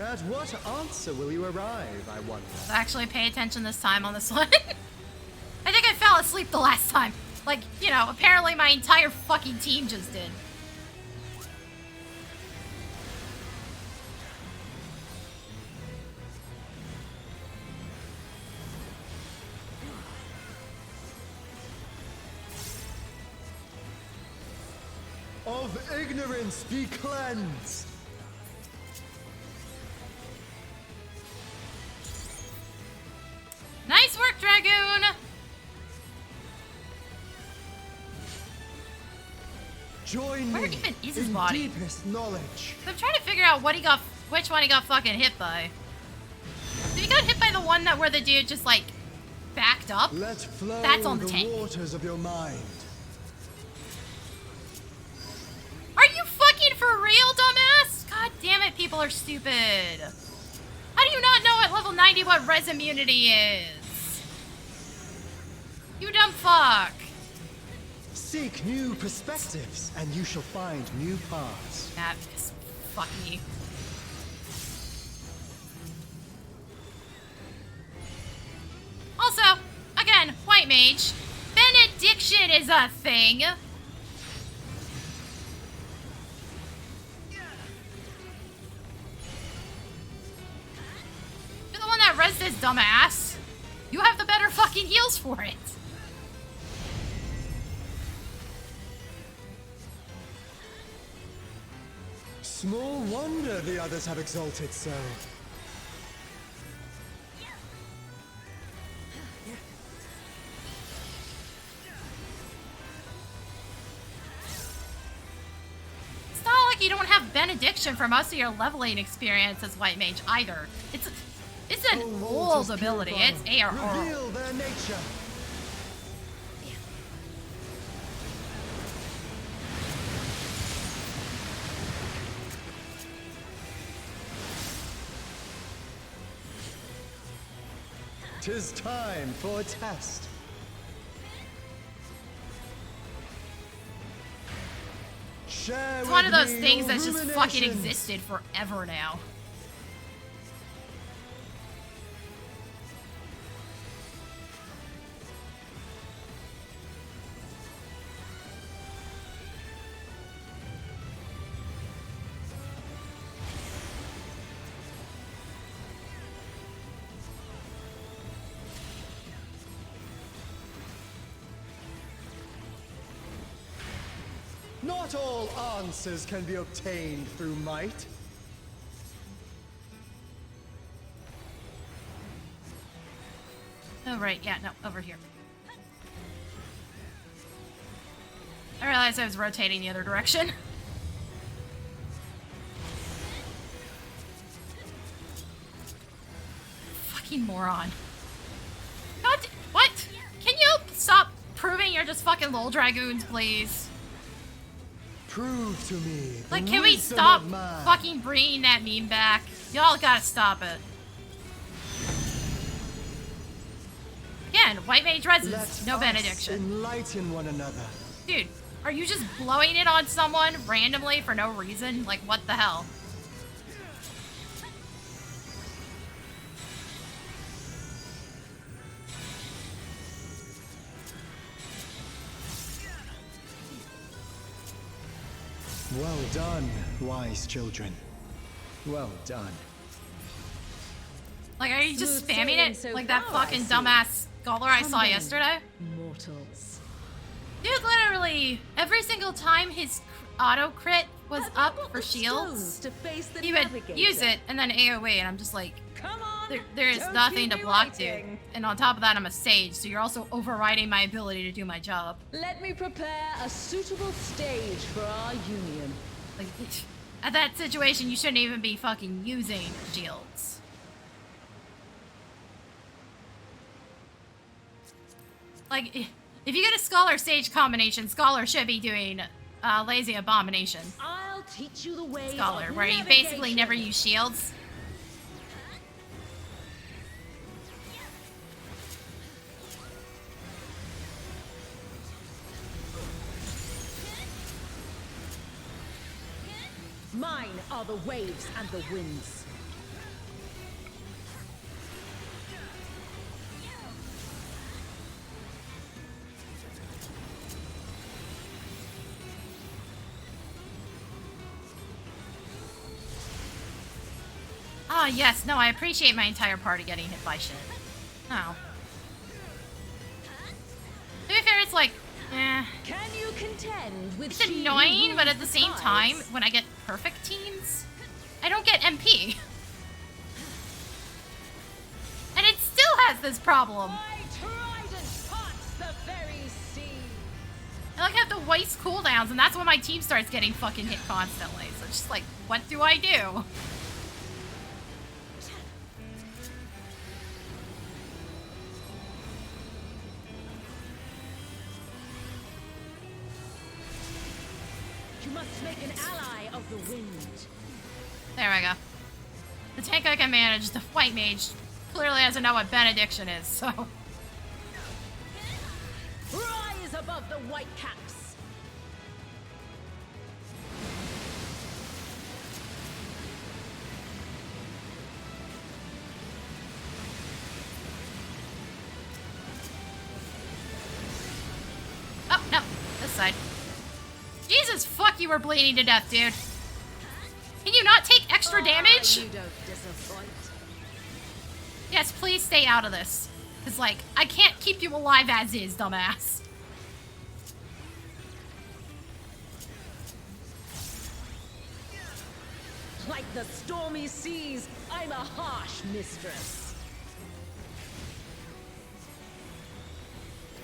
At what answer will you arrive, I wonder? Actually pay attention this time on this one. I think I fell asleep the last time. Like, you know, apparently my entire fucking team just did. Of ignorance be cleansed. Nice work, Dragoon! Join Where me even is his in body? deepest knowledge. I'm trying to figure out which one he got fucking hit by. So he got hit by the one where the dude just, like, backed up? Let flow That's on the tank. Waters of your mind. Are you fucking for real, dumbass? God damn it, people are stupid. How do you not know at level 90 what res immunity is? You dumb fuck. Seek new perspectives, and you shall find new paths. That is fuck me. Also, again, white mage, benediction is a thing. You're the one that res this dumbass. You have the better fucking heals for it. Small wonder the others have exalted so. It's not like you don't have benediction for most of your leveling experience as White Mage either. It's an old ability. It's ARR. Reveal their nature. Tis time for a test. Share It's one of with those me things your that's just fucking ruminations. existed forever now. Not all answers can be obtained through might. Oh, right. Yeah, no, over here. I realized I was rotating the other direction. Fucking moron. God, what? Can you stop proving you're just fucking lol dragoons, please? Prove to me the Like, can we wisdom stop of man. fucking bringing that meme back? Y'all gotta stop it. Again, White Mage Reses, Let no us benediction. enlighten one another. Dude, are you just blowing it on someone randomly for no reason? Like, what the hell? Well done, wise children. Well done. Like, are you just Smooth spamming sailing it? so Like that far, I fucking see. dumbass scholar I saw Come then, yesterday? Mortals. Dude, literally, every single time his auto crit was Have you up got for the shields, stones to face the he would navigator? use it and then AoE, and I'm just like, Come on. there is don't nothing keep to me block, dude. waiting. And on top of that, I'm a sage, so you're also overriding my ability to do my job. Let me prepare a suitable stage for our union. Like, at that situation, you shouldn't even be fucking using shields. Like, if you get a Scholar Sage combination, Scholar should be doing Lazy Abomination. I'll teach you the way Scholar, of where you basically navigation. never use shields. Mine are the waves and the winds. Ah, yes, no, I appreciate my entire party getting hit by shit. Oh. To be fair, it's like, eh. Can you contend with It's she who annoying, but rules at the same tides? time, when I get perfect teams, I don't get MP. And it still has this problem. My trident parts the very sea. I like have to waste cooldowns, and that's when my team starts getting fucking hit constantly. So it's just like, what do I do? You must make an ally of the wind. There we go. The tank I can manage, the White Mage, clearly doesn't know what benediction is, so. Rise above the white caps. Oh, no. This side. Jesus, fuck, you were bleeding to death, dude. Can you not take extra damage? You don't disappoint. Yes, please stay out of this. Because, like, I can't keep you alive as is, dumbass. Like the stormy seas, I'm a harsh mistress.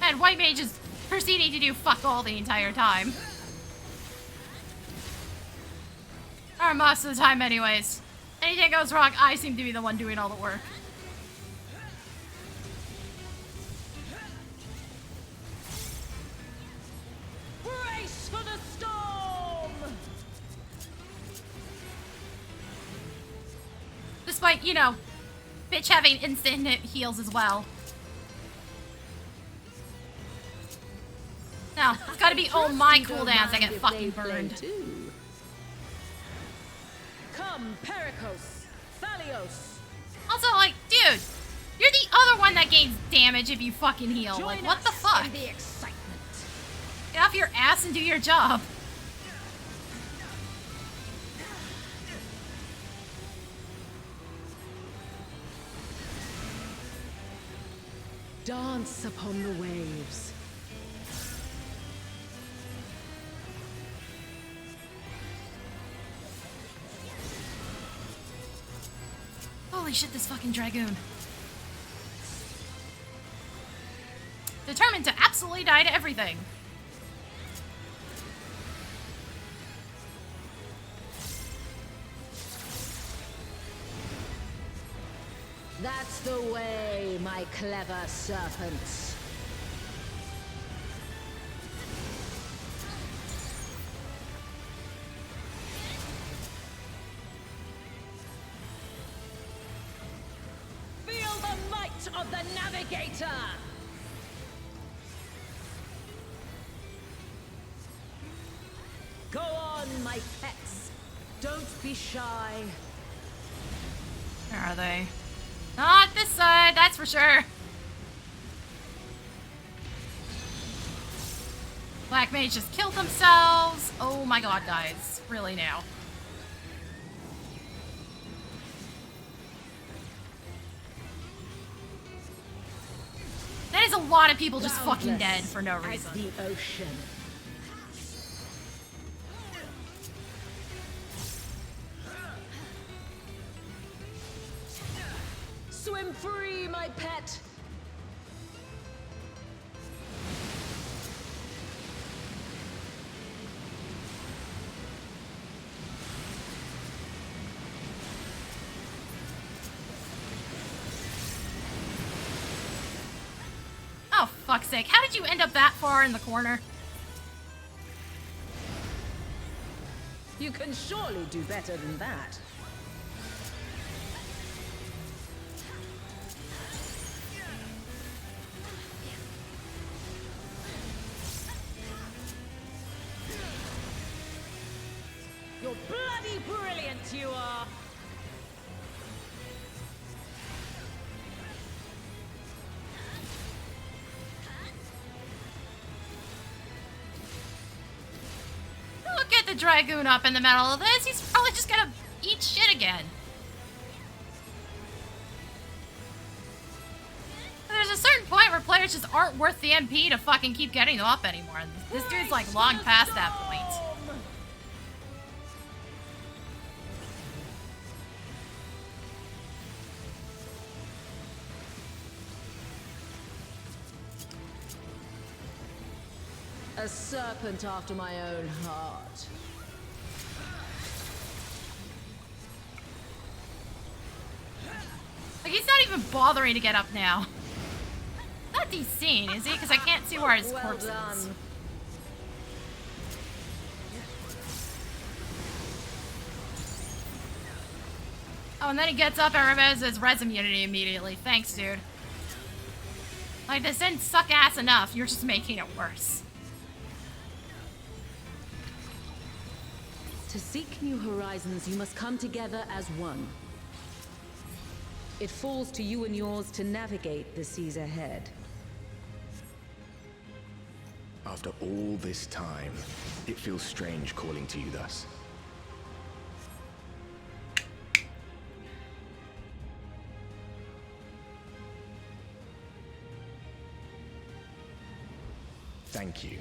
And white mage is proceeding to do fuck all the entire time. Or most of the time anyways. Anything goes wrong, I seem to be the one doing all the work. Brace for the storm! Despite, you know, bitch having instant hit heals as well. No, it's gotta be oh my cooldowns I get fucking burned. Come, Pericos, Thalios. Also, like, dude, you're the other one that gains damage if you fucking heal. Like, what the fuck? In the excitement. Get off your ass and do your job. Dance upon the waves. Holy shit, this fucking dragoon. Determined to absolutely die to everything. That's the way, my clever serpents. Feel the might of the navigator! Go on, my pets. Don't be shy. Where are they? Not this side, that's for sure. Black mage just killed themselves. Oh my god, guys. Really now. That is a lot of people just fucking dead for no reason. As the ocean. Swim free, my pet. Oh, fuck's sake. How did you end up that far in the corner? You can surely do better than that. You're bloody brilliant, you are! Look at the dragoon up in the middle of this. He's probably just gonna eat shit again. There's a certain point where players just aren't worth the MP to fucking keep getting them up anymore. This dude's like long past that point. A serpent after my own heart. Like, he's not even bothering to get up now. Not descene, is he? Because I can't see where his corpse is. Oh, and then he gets up and removes his res immunity immediately. Thanks, dude. Like, this didn't suck ass enough. You're just making it worse. To seek new horizons, you must come together as one. It falls to you and yours to navigate the seas ahead. After all this time, it feels strange calling to you thus. Thank you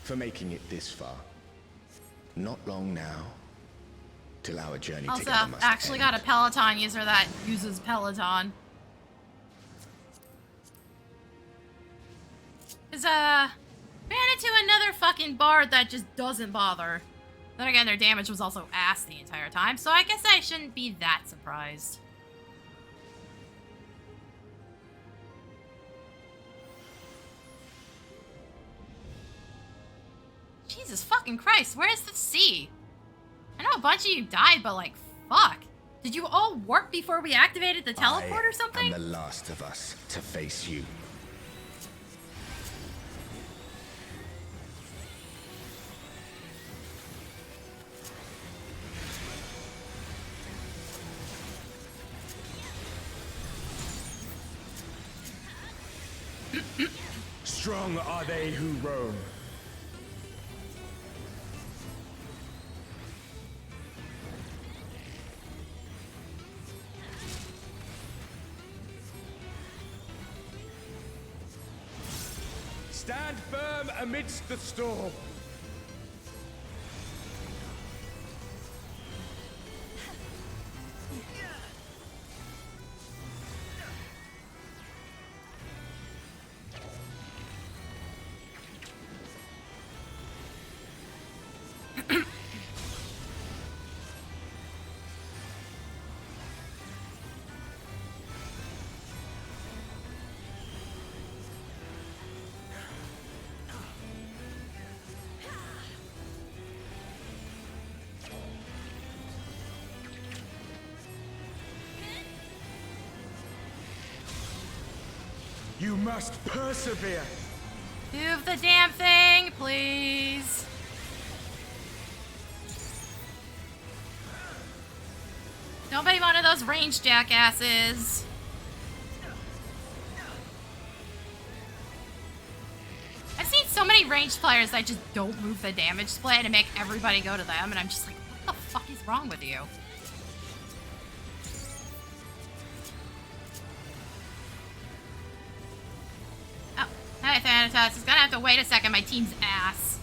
for making it this far. Not long now, till our journey Also, together must actually end. got a Peloton user that uses Peloton. Cause, ran into another fucking bard that just doesn't bother. Then again, their damage was also ass the entire time, so I guess I shouldn't be that surprised. Jesus fucking Christ, where's the sea? I know a bunch of you died, but like, fuck. Did you all warp before we activated the teleport or something? I'm the last of us to face you. Strong are they who roam. Stand firm amidst the storm. You must persevere. Move the damn thing, please. Don't be one of those range jackasses. I've seen so many ranged players that just don't move the damage split and make everybody go to them, and I'm just like, what the fuck is wrong with you? Oh, hey Thanatos, it's gonna have to wait a second, my team's ass.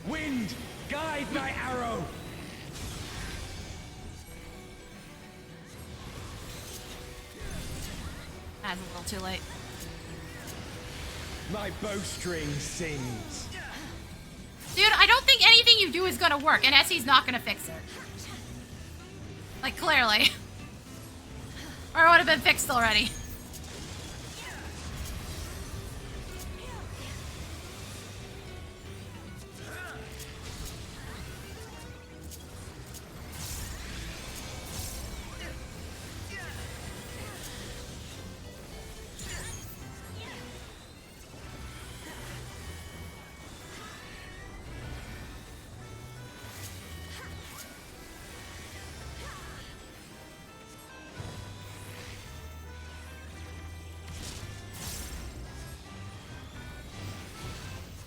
Wind, guide thy arrow. That's a little too late. My bowstring sings. Dude, I don't think anything you do is gonna work, and Essie's not gonna fix it. Like, clearly. Or it would have been fixed already.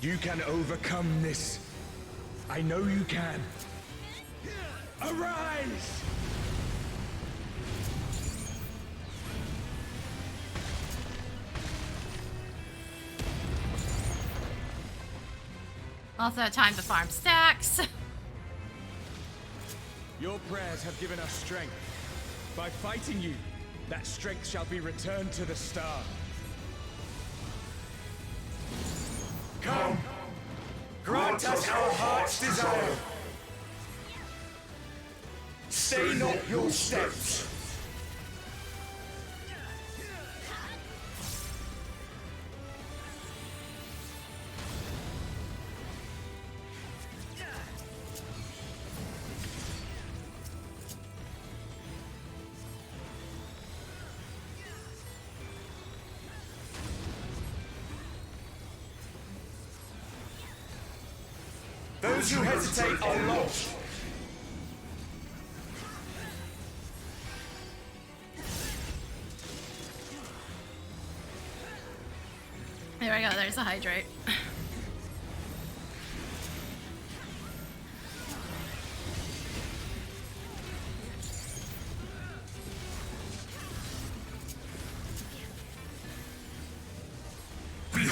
You can overcome this. I know you can. Arise! Also, time to farm stacks. Your prayers have given us strength. By fighting you, that strength shall be returned to the star. Come! Grant us our heart's desire! Stay not your steps! Those who hesitate are lost. There we go, there's a hydrate.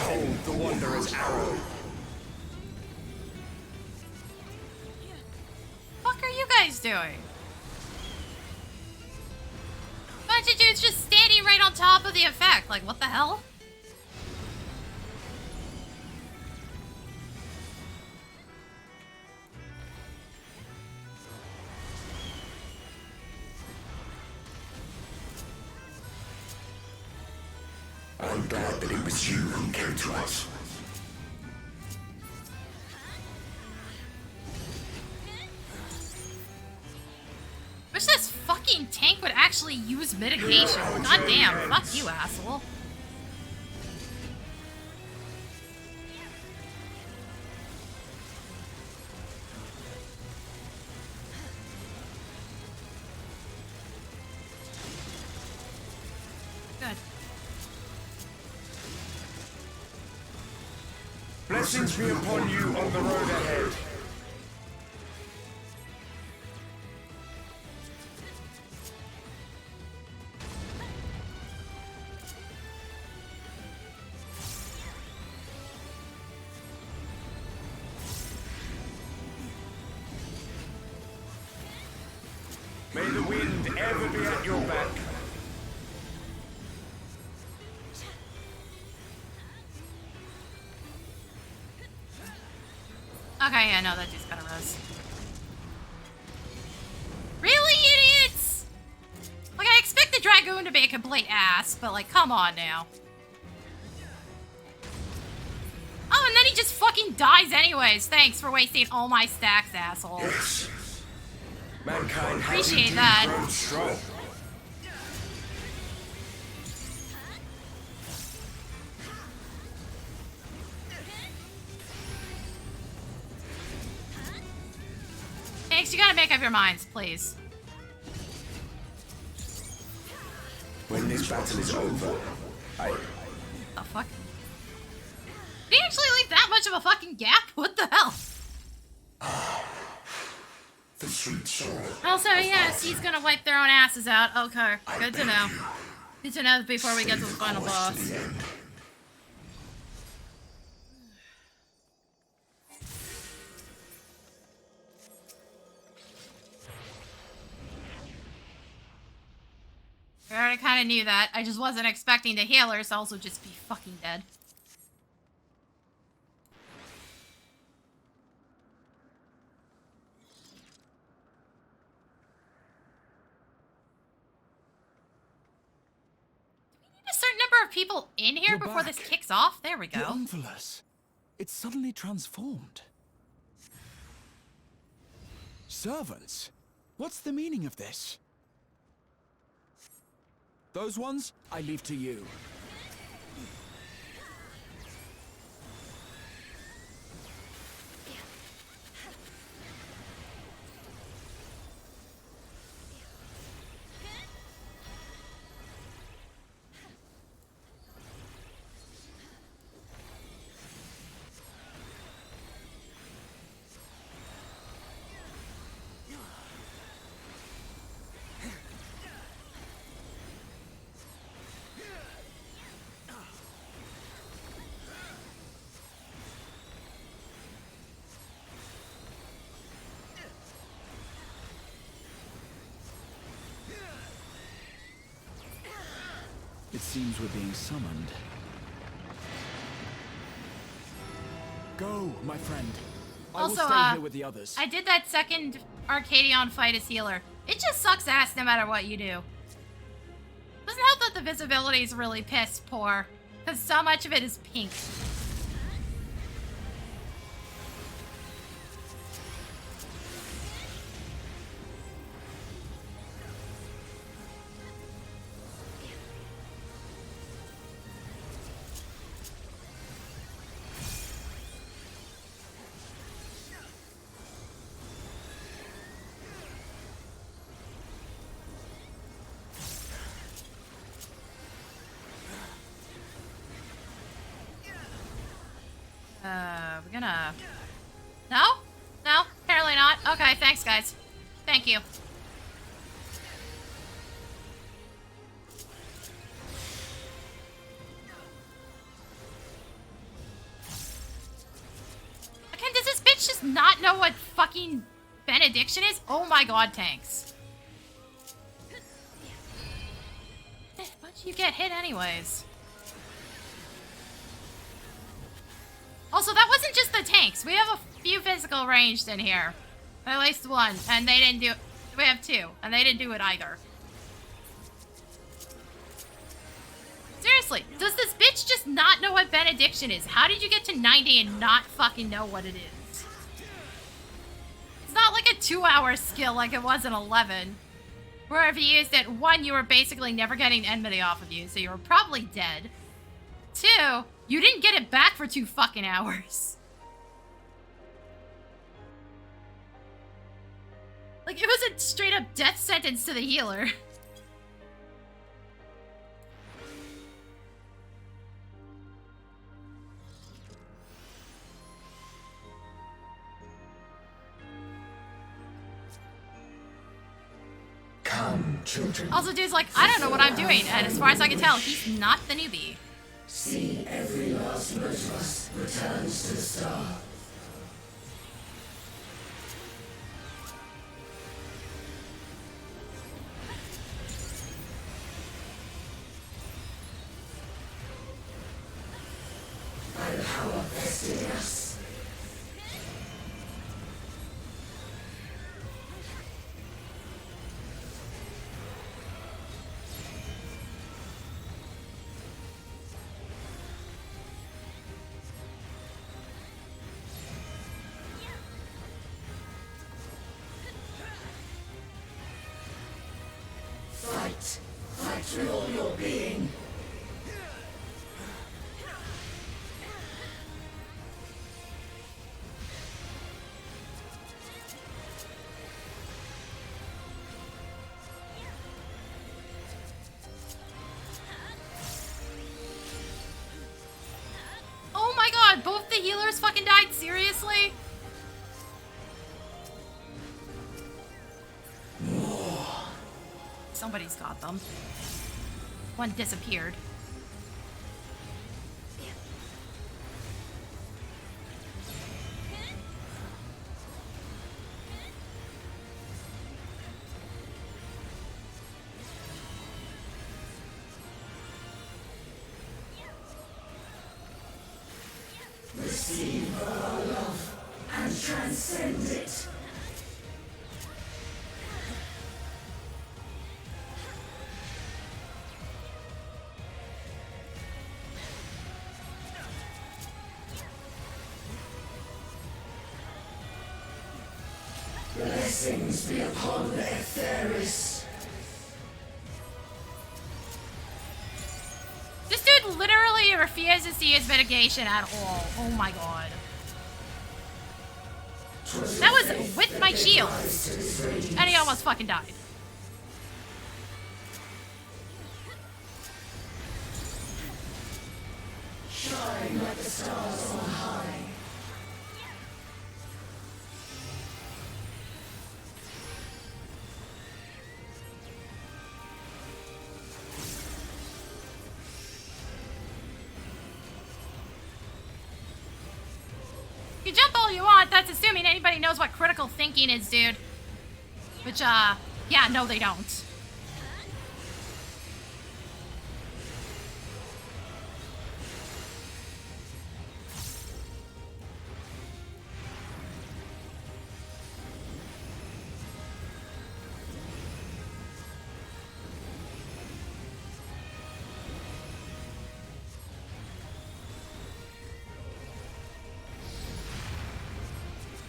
Behold the Wanderer's arrow. What are you guys doing? Bunch of dudes just standing right on top of the effect. Like, what the hell? I'm glad that it was you who came to us. Wish this fucking tank would actually use mitigation. God damn, fuck you, asshole. Good. Blessings be upon you on the road ahead. May the wind ever be at your back. Okay, yeah, no, that dude's got a res. Really, idiots? Like, I expect the Dragoon to be a complete ass, but, like, come on now. Oh, and then he just fucking dies anyways. Thanks for wasting all my stacks, asshole. Yes. Mankind has Appreciate indeed that. grown strong. Thanks, you gotta make up your minds, please. When this battle is over, The fuck? Did he actually leave that much of a fucking gap? What the hell? the sweet soul. Also, yes, he's gonna wipe their own asses out. Okay, good to know. Good to know before we get to the final boss. I already kind of knew that. I just wasn't expecting the healers to also just be fucking dead. Do we need a certain number of people in here You're before this back. kicks off? There we The go. Unverless. It's suddenly transformed. Servants? What's the meaning of this? Those ones, I leave to you. It seems we're being summoned. Go, my friend. I will Also, stay here with the others. I did that second Arcadion fight as healer. It just sucks ass no matter what you do. Doesn't help that the visibility is really piss poor, because so much of it is pink. We're gonna... No? No? Apparently not. Okay, thanks, guys. Thank you. bitch just not know what fucking benediction is? Oh my god, tanks. But you get hit anyways. Also, that wasn't just the tanks. We have a few physical ranged in here. At least one, and they didn't do... We have two, and they didn't do it either. Seriously, does this bitch just not know what benediction is? How did you get to 90 and not fucking know what it is? It's not like a 2-hour skill like it was in 11. Where if you used it, 1, you were basically never getting enmity off of you, so you were probably dead. 2, you didn't get it back for 2 fucking hours. Like, it was a straight up death sentence to the healer. Come, children. Also, dude's like, I don't know what I'm doing, and as far as I can tell, he's not the newbie. See, every last one of us returns to the star. By the power vested in us. Fight! Fight with all your being! Oh my god, both the healers fucking died? Seriously? Somebody's got them. One disappeared. Receive our love and transcend it. Blessings be upon the Etheris. This dude literally refuses to use mitigation at all. Oh my god. That was with my shield. And he almost fucking died. Shine like the stars on high. You jump all you want, that's assuming anybody knows what critical thinking is, dude. Which, yeah, no they don't.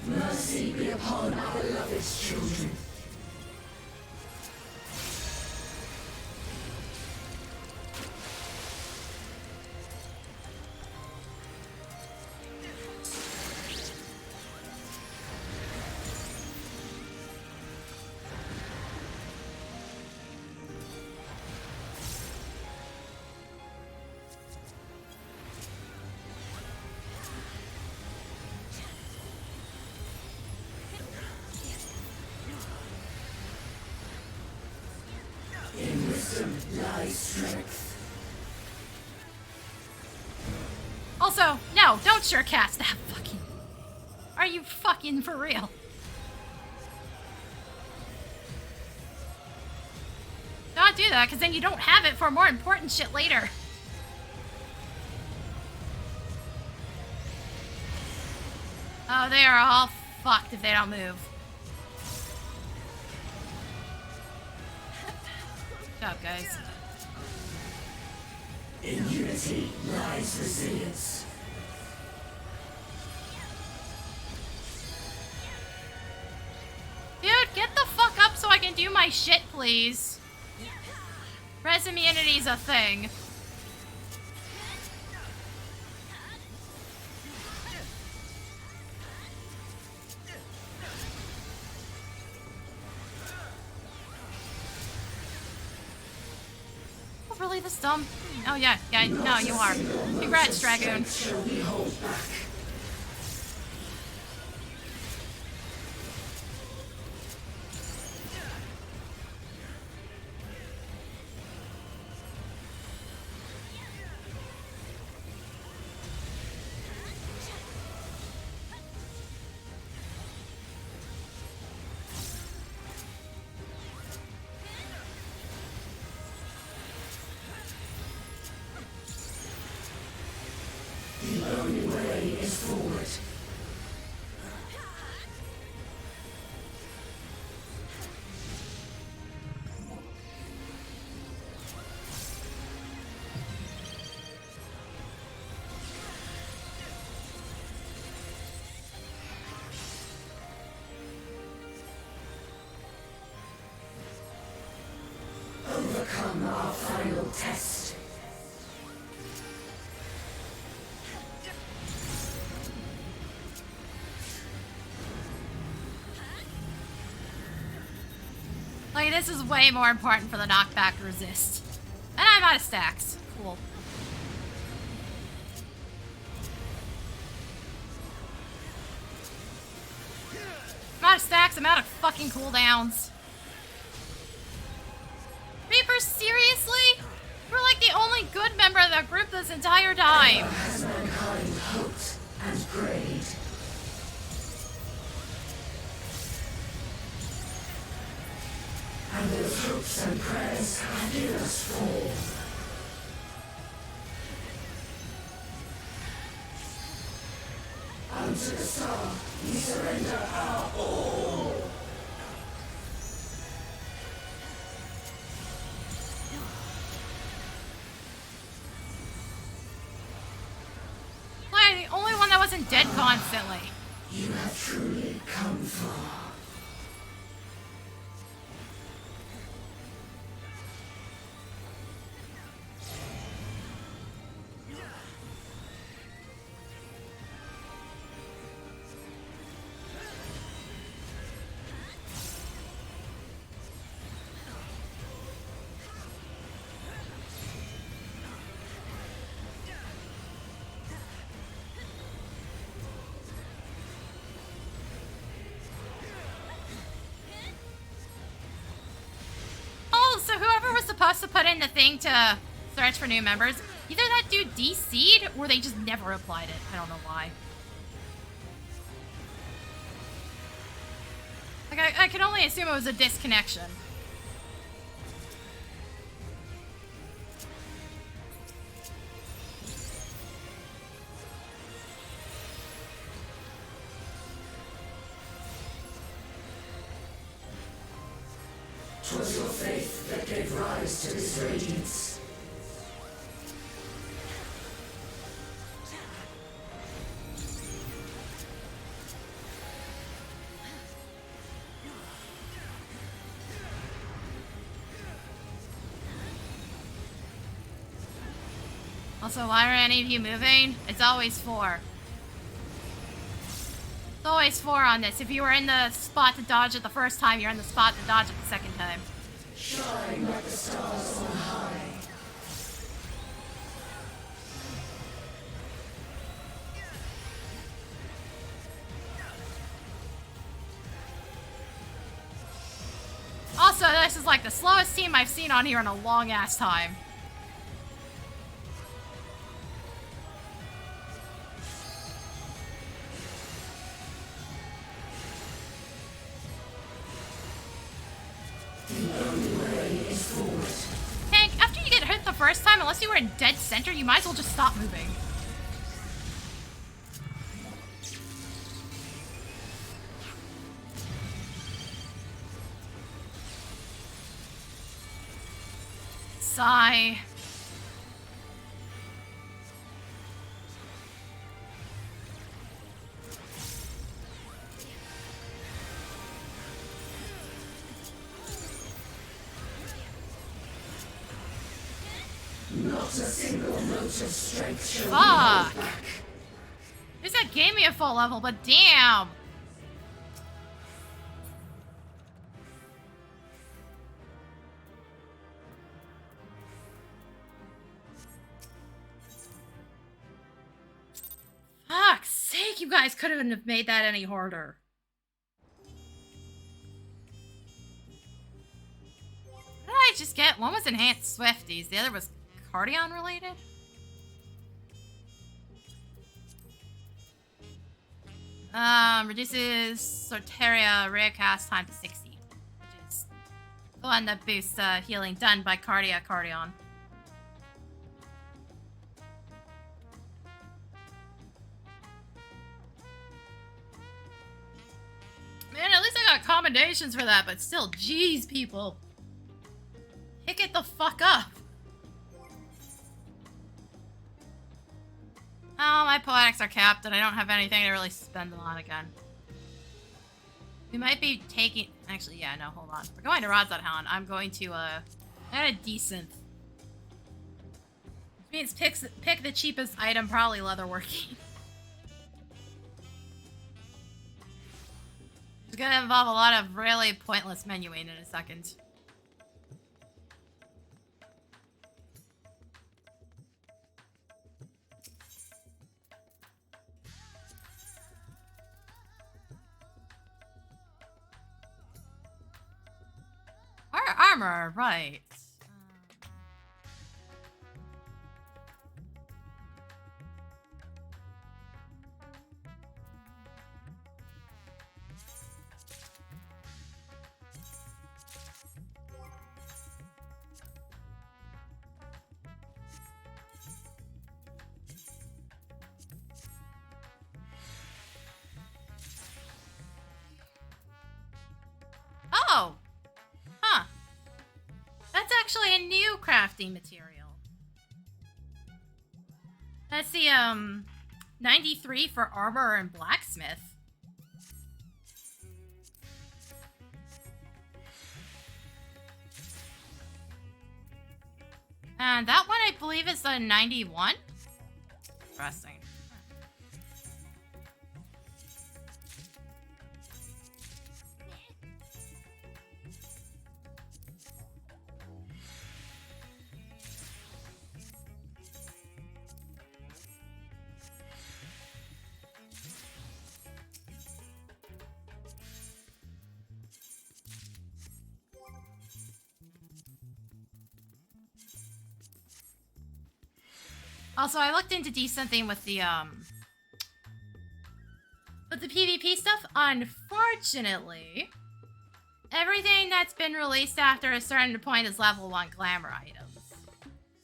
Mercy be upon our beloved children. In wisdom lies strength. Also, no, don't sure cast that fucking... Are you fucking for real? Don't do that, because then you don't have it for more important shit later. Oh, they are all fucked if they don't move. Good job, guys. In unity lies resilience. Dude, get the fuck up so I can do my shit, please. Res immunity's a thing. Oh, really this dumb? Oh yeah, no, you are. Congrats, Dragoon. The only way is forward. Overcome our final test. Like, this is way more important for the knockback resist. And I'm out of stacks. Cool. I'm out of stacks, I'm out of fucking cooldowns. Reaper, seriously? You're like the only good member of the group this entire time. Has mankind hoped and prayed. And those hopes and prayers have given us fall. Unto the star, we surrender our all. Like, the only one that wasn't dead constantly. You have truly come far. Oh, so whoever was supposed to put in the thing to search for new members, either that dude DC'd or they just never applied it. I don't know why. Like, I can only assume it was a disconnection. Twas your faith that gave rise to this radiance. Also, why are any of you moving? It's always 4. It's always 4 on this. If you were in the spot to dodge it the first time, you're in the spot to dodge it the second time. Shine like the stars on high. Also, this is like the slowest team I've seen on here in a long ass time. unless you were in dead center, you might as well just stop moving. Sigh. Not a single note of strength shall Fuck. At least that gave me a full level, but damn. Fuck's sake, you guys couldn't have made that any harder. What did I just get? One was enhanced Swifties, the other was Cardion related? Reduces Soteria rare cast time to 60, which is the one that boosts healing done by Cardion. Man, at least I got commendations for that, but still, jeez, people. Pick it the fuck up. Oh, my poetics are capped and I don't have anything to really spend them on again. We might be taking... Actually, yeah, no, hold on. We're going to Rod's on Hound. I'm going to, add a decent... Which means pick the cheapest item, probably leatherworking. It's gonna involve a lot of really pointless menuing in a second. Armor, right. Oh! Huh. That's actually a new crafting material. That's the, 93 for armor and blacksmith. And that one, I believe, is a 91. Interesting. Also, I looked into something with the PvP stuff. Unfortunately, everything that's been released after a certain point is level 1 glamour items.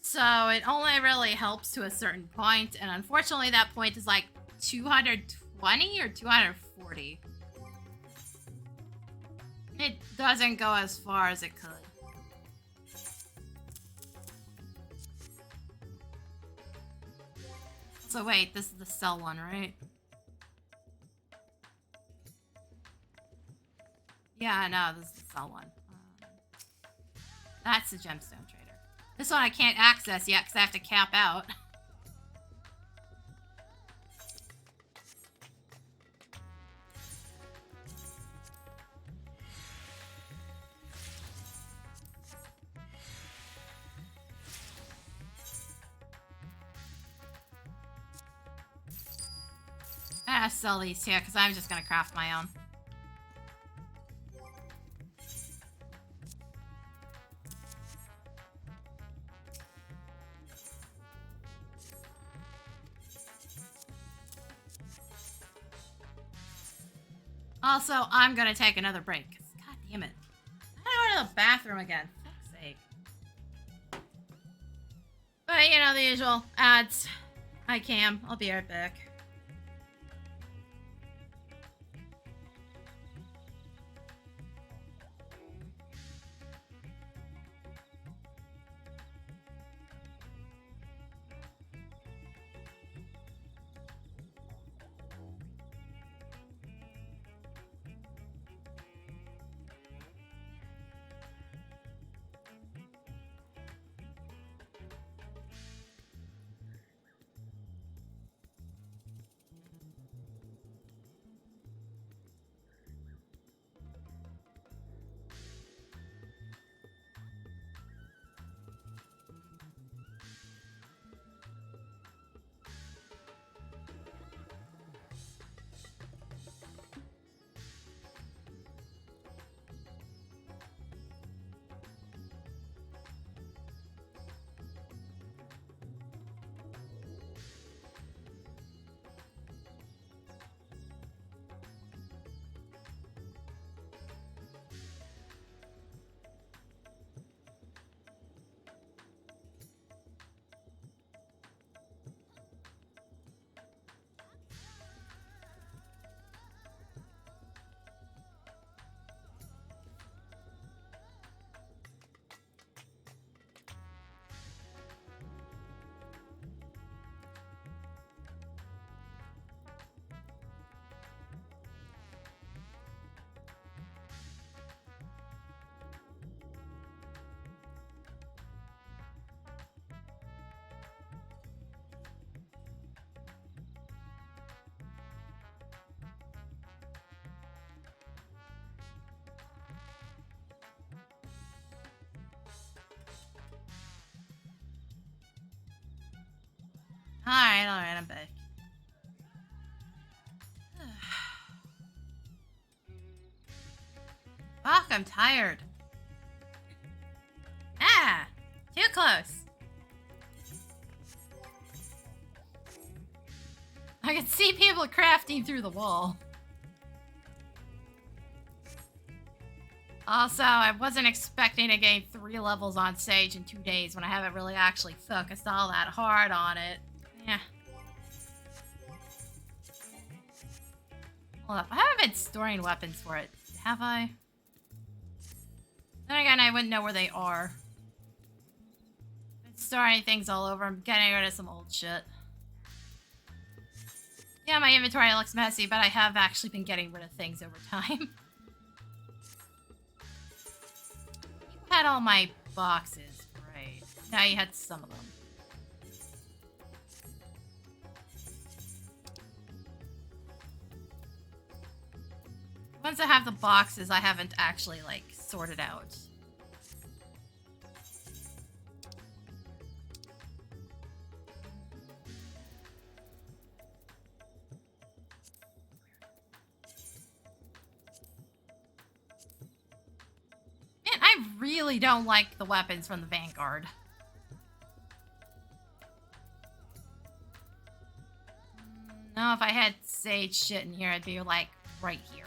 So it only really helps to a certain point, and unfortunately that point is like 220 or 240. It doesn't go as far as it could. So wait, this is the cell one, right? Yeah, no, this is the cell one. That's the gemstone trader. This one I can't access yet because I have to cap out. I gotta sell these here because I'm just gonna craft my own. Also, I'm gonna take another break. God damn it. I gotta go to the bathroom again. For fuck's sake. But But you know, the usual ads. Hi, Cam. I'll be right back. Alright, I'm back. Fuck, I'm tired. Ah! Too close. I can see people crafting through the wall. Also, I wasn't expecting to gain 3 levels on Sage in 2 days when I haven't really actually focused all that hard on it. Yeah. Hold up, I haven't been storing weapons for it, have I? Then again, I wouldn't know where they are. Been storing things all over. I'm getting rid of some old shit. Yeah, my inventory looks messy, but I have actually been getting rid of things over time. You had all my boxes, right? Now you had some of them. Once I have the boxes, I haven't actually, like, sorted out. Man, I really don't like the weapons from the Vanguard. No, if I had Sage shit in here, I'd be, like, right here.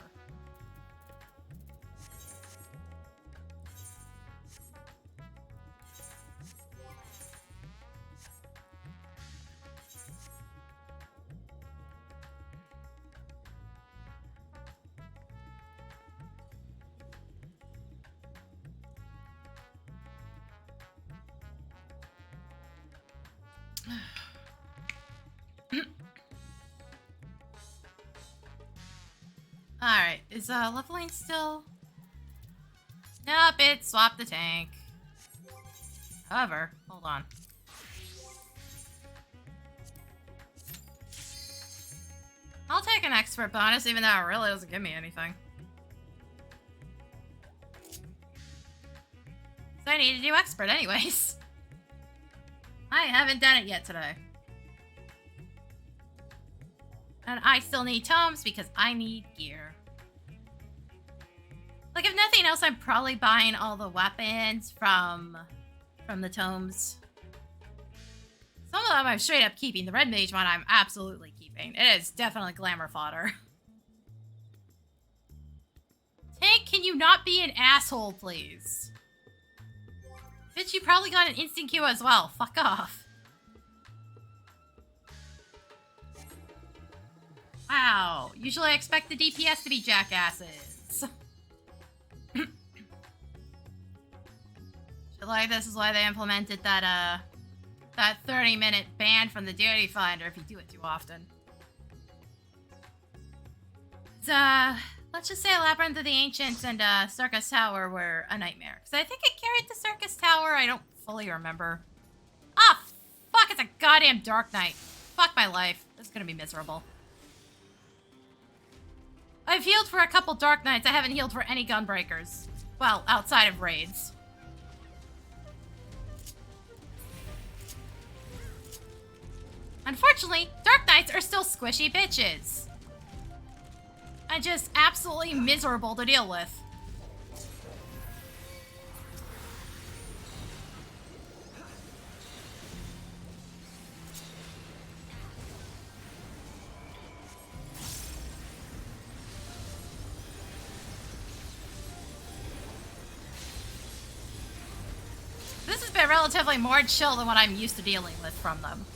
Alright, is leveling still? Nope, it swapped the tank. However, hold on. I'll take an expert bonus even though it really doesn't give me anything. So I need to do expert anyways. I haven't done it yet today. And I still need tomes because I need gear. Like, if nothing else, I'm probably buying all the weapons from the tomes. Some of them I'm straight up keeping. The red mage one I'm absolutely keeping. It is definitely glamour fodder. Tank, can you not be an asshole, please? Bitch, you probably got an instant queue as well. Fuck off. Wow. Usually I expect the DPS to be jackasses. Like, this is why they implemented that 30-minute ban from the duty finder if you do it too often. Let's just say Labyrinth of the Ancients and Circus Tower were a nightmare. Because I think it carried the Circus Tower. I don't fully remember. Ah, fuck, it's a goddamn Dark Knight. Fuck my life. This is gonna be miserable. I've healed for a couple Dark Knights. I haven't healed for any Gunbreakers. Well, outside of raids. Unfortunately, Dark Knights are still squishy bitches. And just absolutely miserable to deal with. This has been relatively more chill than what I'm used to dealing with from them.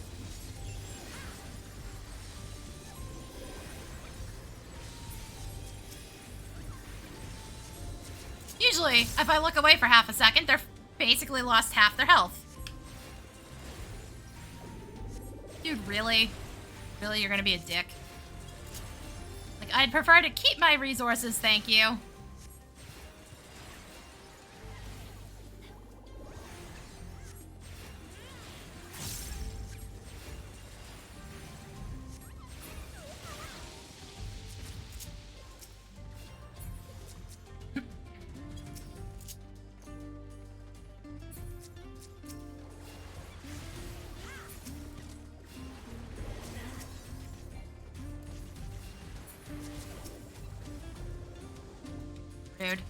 Usually, if I look away for half a second, they're basically lost half their health. Dude, really? Really, you're gonna be a dick? Like, I'd prefer to keep my resources, thank you. Rude.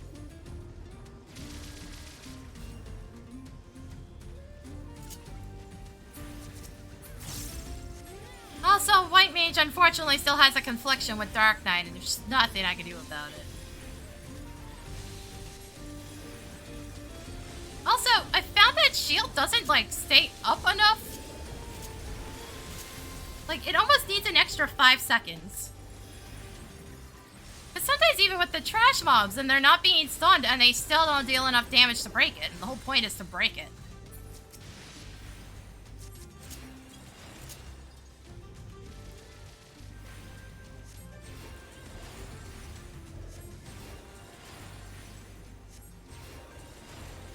Also, White Mage unfortunately still has a confliction with Dark Knight, and there's nothing I can do about it. Also, I found that shield doesn't, like, stay up enough. Like, it almost needs an extra 5 seconds. But sometimes even with the trash mobs, and they're not being stunned, and they still don't deal enough damage to break it. And the whole point is to break it.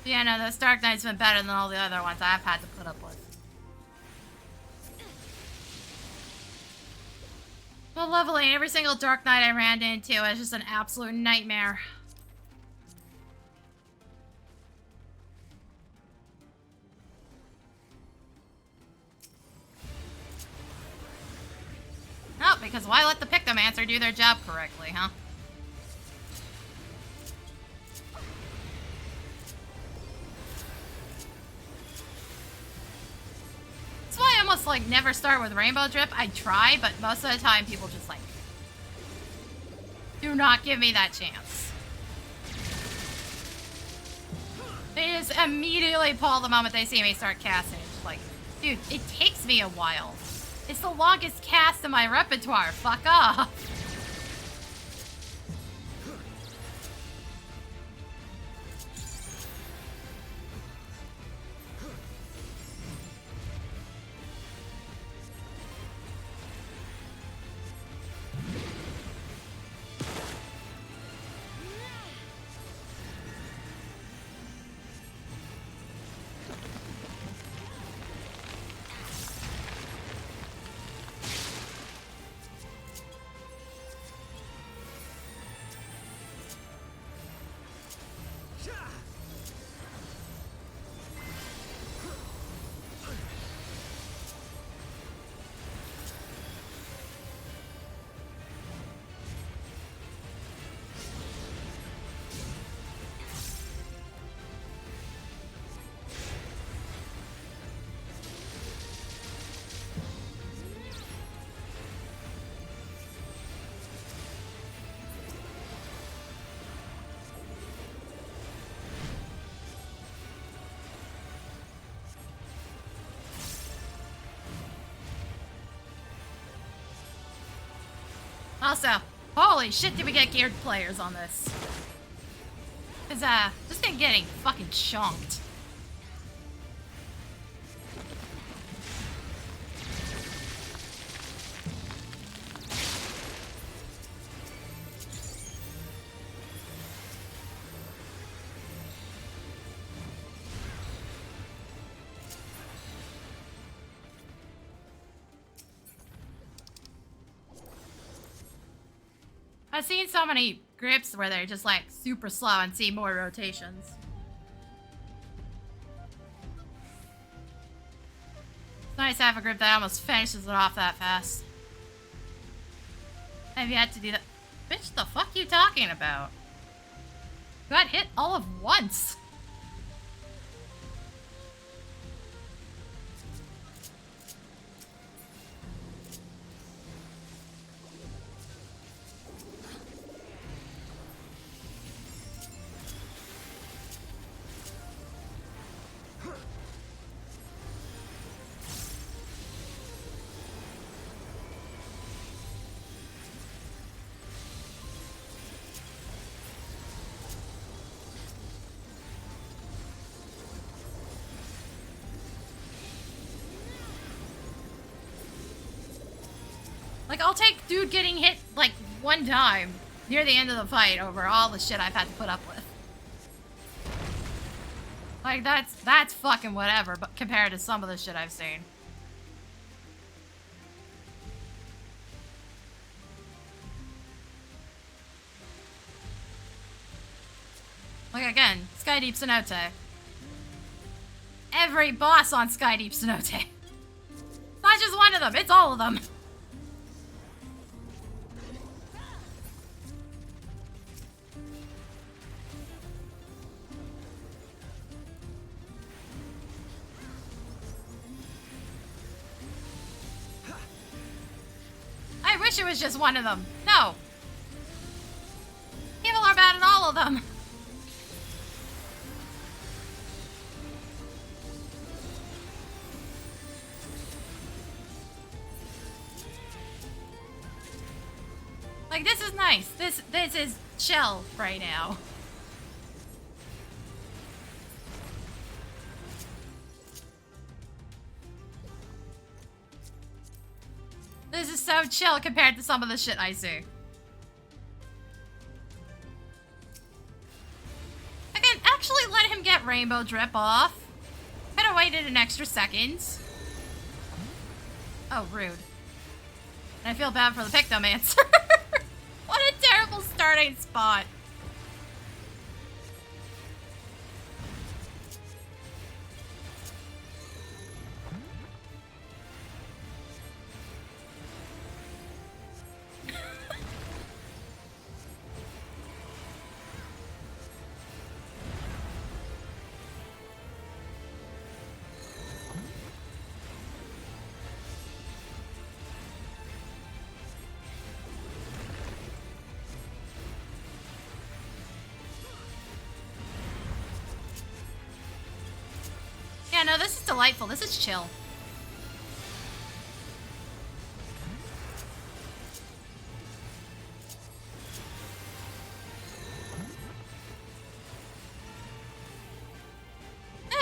Yeah, no, this Dark Knight's been better than all the other ones I've had to put up with. Well, leveling every single Dark Knight I ran into is just an absolute nightmare. Oh, because why let the Pictomancer do their job correctly, huh? That's why I almost, like, never start with Rainbow Drip. I try, but most of the time people just, like, do not give me that chance. They just immediately pull the moment they see me start casting. It's like, dude, it takes me a while. It's the longest cast in my repertoire. Fuck off. Also, holy shit, did we get geared players on this? Cause, this thing getting fucking chonked. I've seen so many grips where they're just like super slow and see more rotations. It's nice to have a grip that almost finishes it off that fast. I've yet to do that. Bitch, the fuck you talking about? Got hit all of once. Like, I'll take dude getting hit, like, one time near the end of the fight over all the shit I've had to put up with. Like, that's fucking whatever, but compared to some of the shit I've seen. Like, again, Skydeep Cenote. Every boss on Skydeep Cenote. It's not just one of them, it's all of them. I wish it was just one of them. No. People are bad at all of them. Like, this is nice. This is chill right now. This is so chill compared to some of the shit I see. I can actually let him get Rainbow Drip off. Could've waited an extra second. Oh, rude. And I feel bad for the Pictomancer. What a terrible starting spot. Yeah, no, this is delightful. This is chill.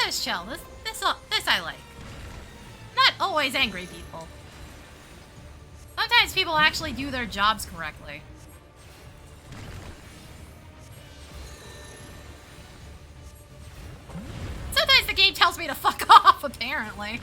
This is chill. This I like. Not always angry people. Sometimes people actually do their jobs correctly. Sometimes the game tells me to fuck off, apparently.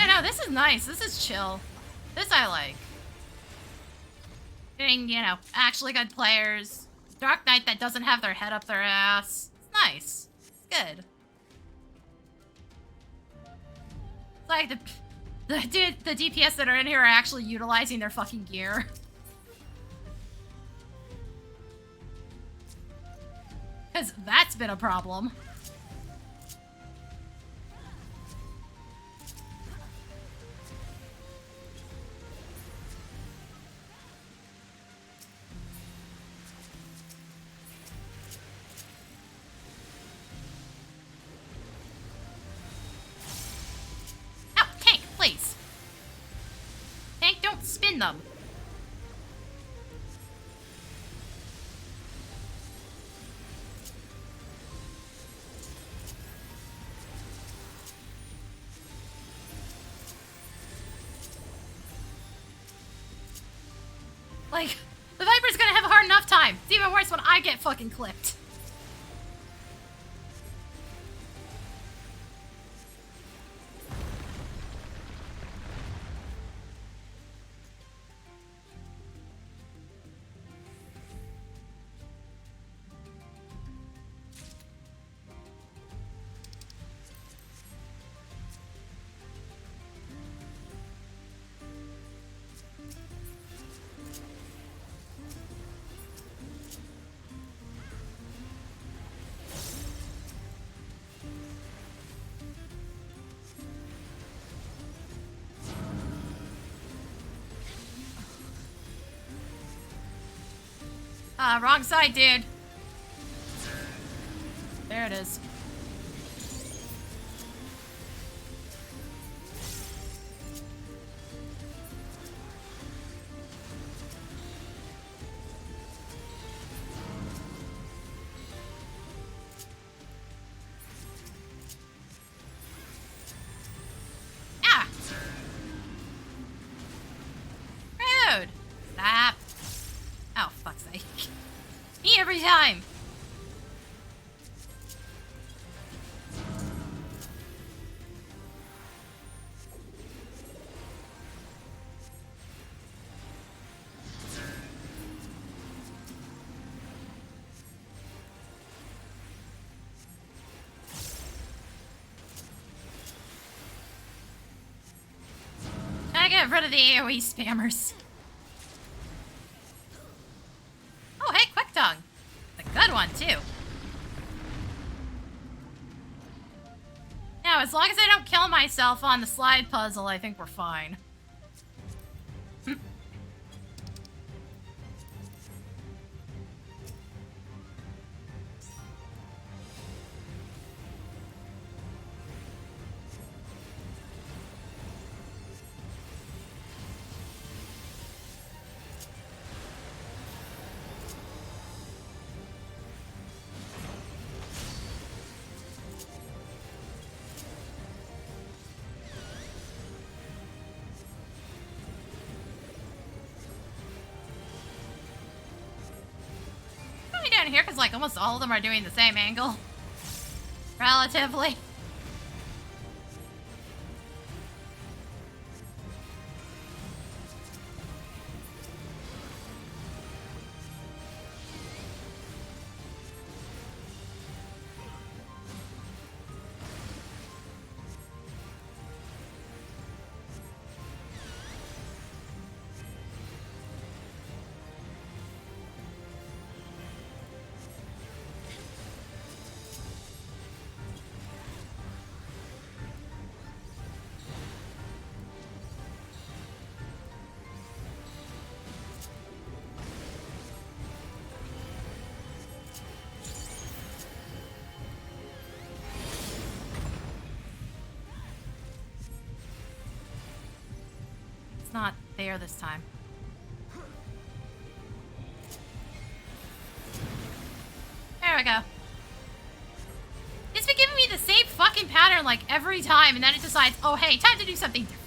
No, this is nice. This is chill. This I like. Getting, you know, actually good players. Dark Knight that doesn't have their head up their ass. It's nice. It's good. It's like the The DPS that are in here are actually utilizing their fucking gear. Because that's been a problem. Please. Tank, don't spin them. Like, the Viper's gonna have a hard enough time. It's even worse when I get fucking clipped. Wrong side, dude. There it is. Ah! Rude! Stop. Oh, fuck's sake. Me every time! Gotta get rid of the AoE spammers. Oh, hey, Quick Tongue. A good one, too. Now, as long as I don't kill myself on the slide puzzle, I think we're fine. Down here because like almost all of them are doing the same angle relatively. It's not there this time. There we go. It's been giving me the same fucking pattern like every time, and then it decides, oh hey, time to do something different.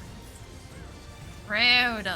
Rude.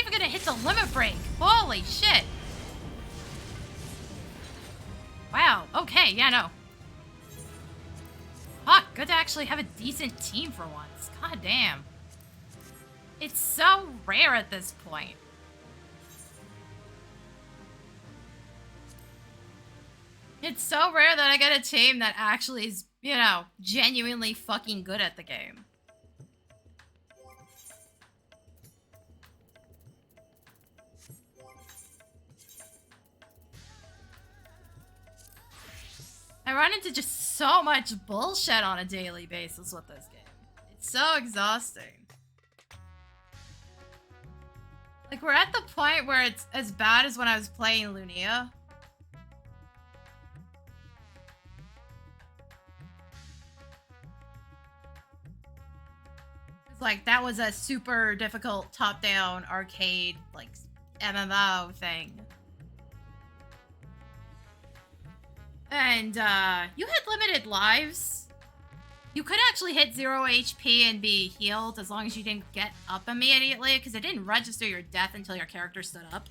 even gonna hit the limit break. Holy shit. Wow, okay, yeah, no. Fuck, good to actually have a decent team for once. God damn. It's so rare at this point. It's so rare that I get a team that actually is, you know, genuinely fucking good at the game. I run into just so much bullshit on a daily basis with this game. It's so exhausting. Like, we're at the point where it's as bad as when I was playing Lunia. It's like, that was a super difficult top-down arcade, like, MMO thing. And, you had limited lives. You could actually hit 0 HP and be healed as long as you didn't get up immediately, because it didn't register your death until your character stood up.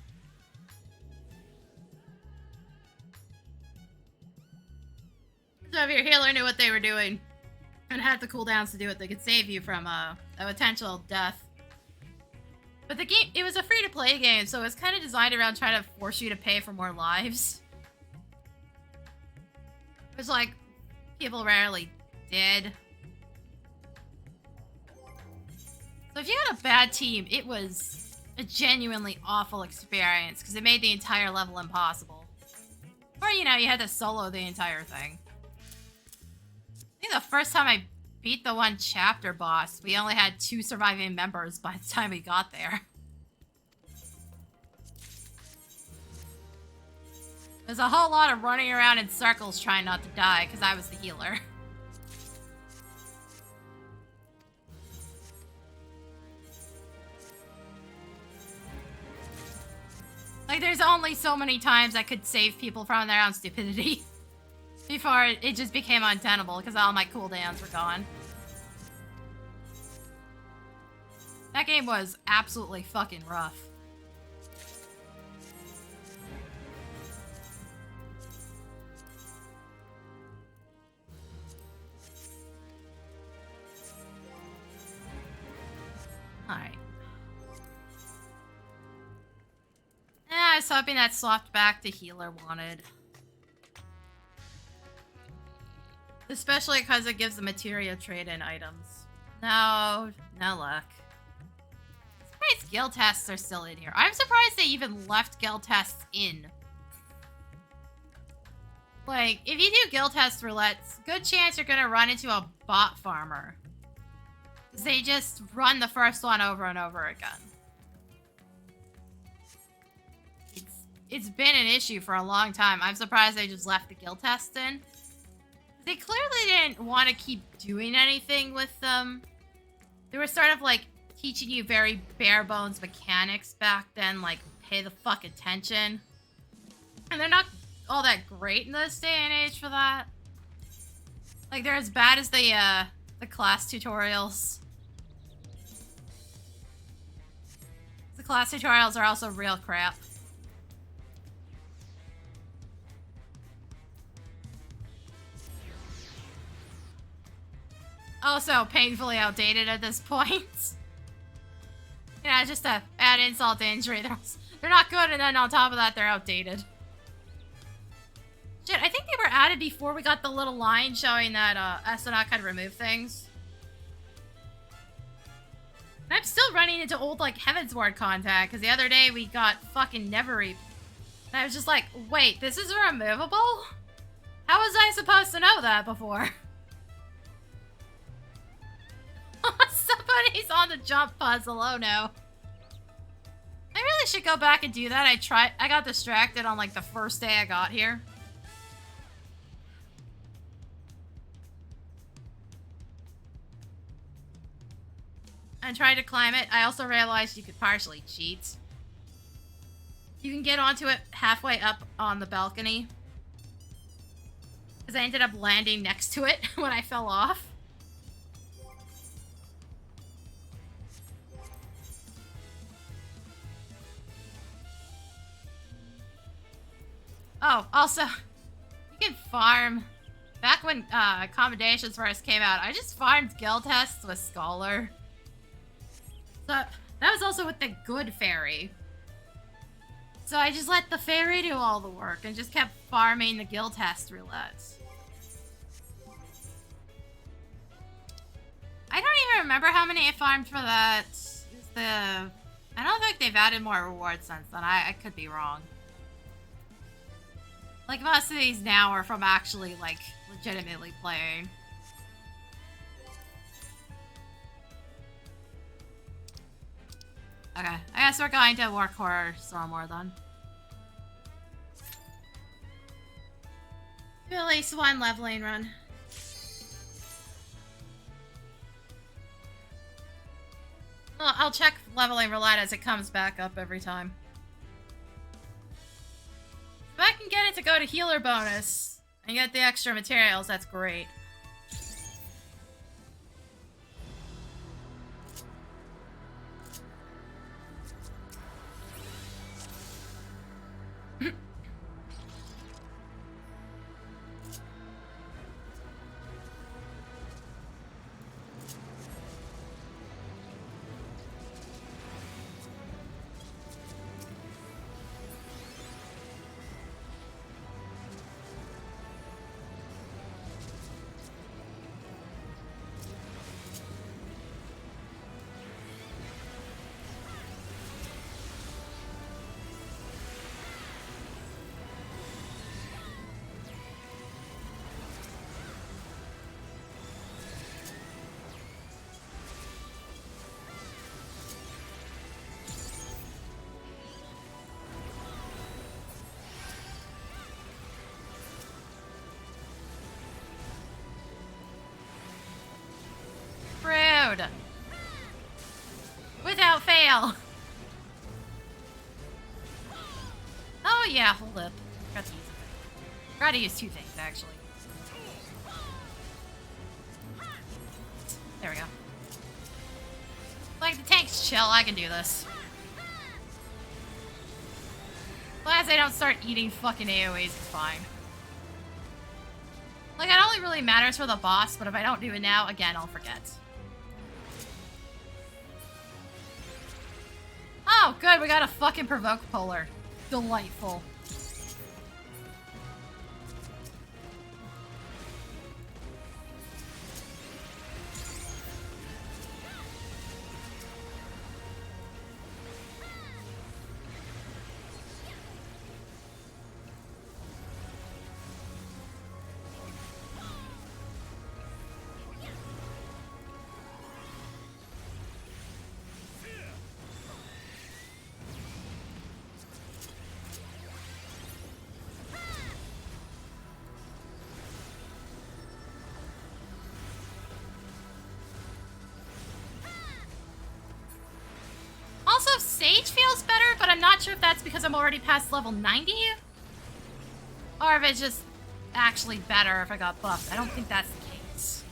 So if your healer knew what they were doing and had the cooldowns to do it, they could save you from a potential death. But the game, it was a free-to-play game, so it was kind of designed around trying to force you to pay for more lives. Which, like, people rarely did. So if you had a bad team, it was a genuinely awful experience, because it made the entire level impossible. Or, you know, you had to solo the entire thing. I think the first time I beat the one chapter boss, we only had 2 surviving members by the time we got there. There's a whole lot of running around in circles trying not to die, because I was the healer. Like, there's only so many times I could save people from their own stupidity before it just became untenable, because all my cooldowns were gone. That game was absolutely fucking rough. Alright. I was hoping that swapped back to healer wanted. Especially because it gives the materia trade-in items. No luck. I'm surprised guild tests are still in here. I'm surprised they even left guild tests in. Like, if you do guild test roulettes, good chance you're gonna run into a bot farmer. They just run the first one over and over again. It's been an issue for a long time. I'm surprised they just left the guild test in. They clearly didn't want to keep doing anything with them. They were sort of like teaching you very bare bones mechanics back then, like pay the fuck attention. And they're not all that great in this day and age for that. Like, they're as bad as the class tutorials. The class tutorials are also real crap. Also painfully outdated at this point. Yeah, just to add insult to injury. They're not good, and then on top of that, they're outdated. Shit, I think they were added before we got the little line showing that Essenok had removed things. And I'm still running into old, like, Heaven's Ward contact, because the other day we got fucking Neverreap. And I was just like, wait, this is removable? How was I supposed to know that before? Somebody's on the jump puzzle, oh no. I really should go back and do that. I got distracted on, like, the first day I got here. And tried to climb it. I also realized you could partially cheat. You can get onto it halfway up on the balcony. Because I ended up landing next to it when I fell off. Oh, also, you can farm. Back when accommodations first came out, I just farmed guild tests with Scholar. So that was also with the good fairy. So I just let the fairy do all the work and just kept farming the guild test roulettes. I don't even remember how many I farmed for that. I don't think they've added more rewards since then. I could be wrong. Like, most of these now are from actually, like, legitimately playing. Okay, I guess we're going to Worqor Zormor then. Do at least one leveling run. Well, I'll check Leveling Roulette as it comes back up every time. If I can get it to go to healer bonus and get the extra materials, that's great. Rude. Without fail. Oh yeah, hold up. Forgot to use it. Forgot to use two things, actually. There we go. Like, the tank's chill, I can do this. As long as they don't start eating fucking AoEs, it's fine. Like, it only really matters for the boss, but if I don't do it now, again, I'll forget. Oh, good, we got a fucking provoke polar. Delightful. Also, Sage feels better, but I'm not sure if that's because I'm already past level 90. Or if it's just actually better if I got buffed. I don't think that's the case.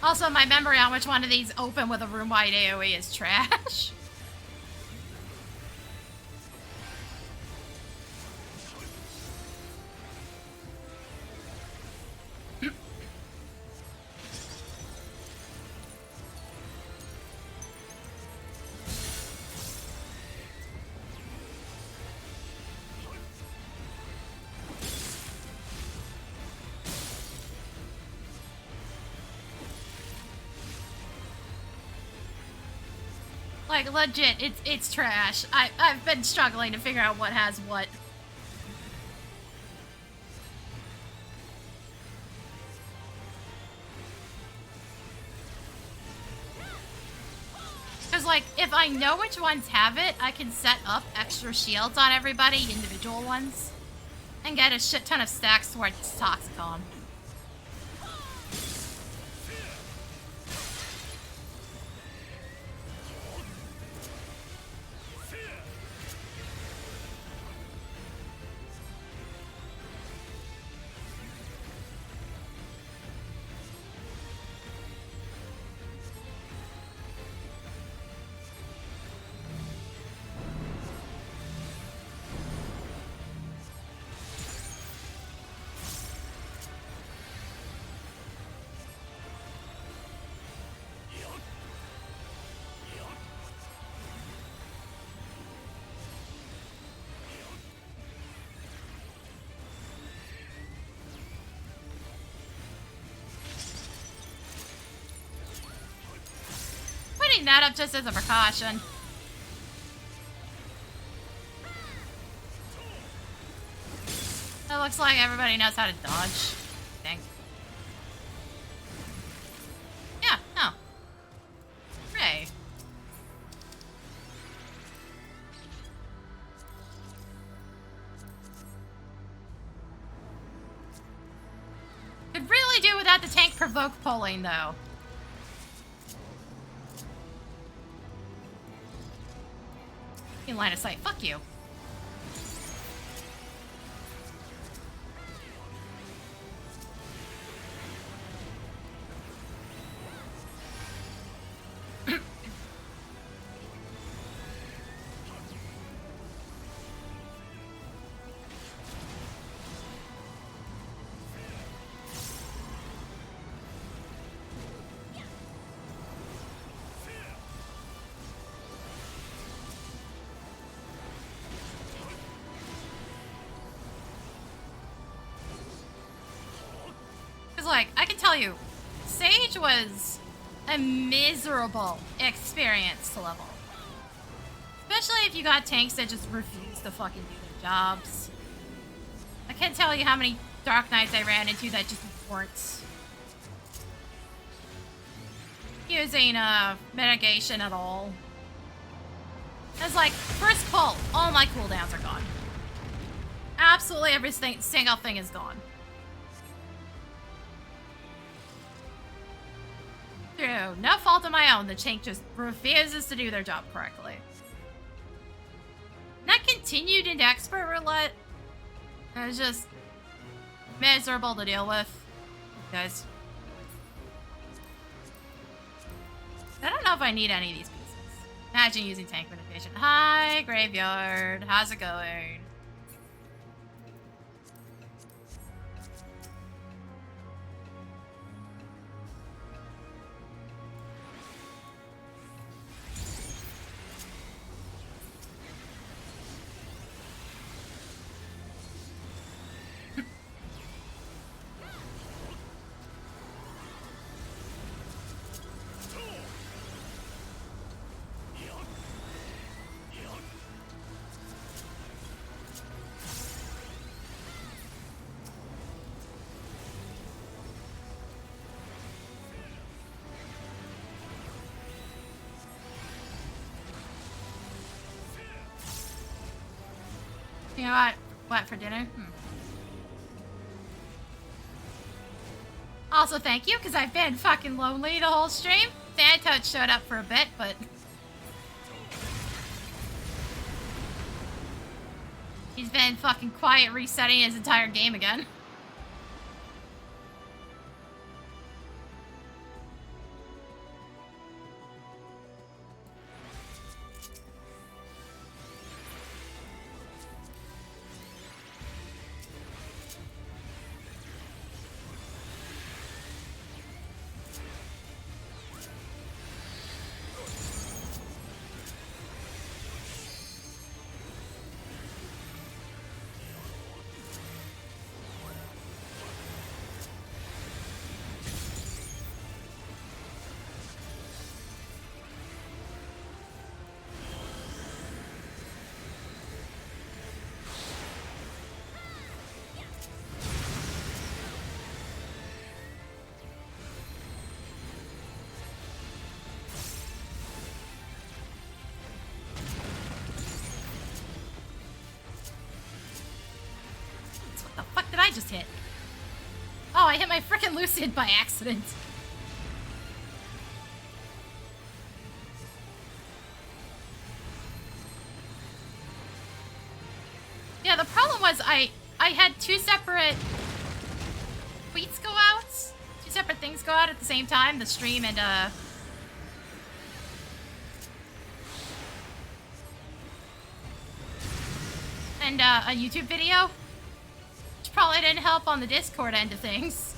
Also, my memory on which one of these open with a room-wide AoE is trash. Like, legit, it's trash. I've been struggling to figure out what has what. Because Because, like, if I know which ones have it, I can set up extra shields on everybody, individual ones, and get a shit ton of stacks towards Toxicon. Putting that up just as a precaution. It looks like everybody knows how to dodge. I think. Yeah, no. Hooray. Could really do without the tank provoke pulling, though. In line of sight. Fuck you. Like, I can tell you, Sage was a miserable experience to level. Especially if you got tanks that just refuse to fucking do their jobs. I can't tell you how many Dark Knights I ran into that just weren't using mitigation at all. It's like, first pull, all my cooldowns are gone. Absolutely every single thing is gone. Through no fault of my own, the tank just refuses to do their job correctly. And that continued into Expert Roulette. It was just miserable to deal with. Guys. I don't know if I need any of these pieces. Imagine using tank mitigation. Hi, Graveyard. How's it going? You know what for dinner? Also, thank you, because I've been fucking lonely the whole stream. Santoad showed up for a bit, but he's been fucking quiet, resetting his entire game again. just hit? Oh, I hit my frickin' Lucid by accident. Yeah, the problem was I had two separate tweets go out. Two separate things go out at the same time. The stream and a YouTube video. Which probably didn't help on the Discord end of things.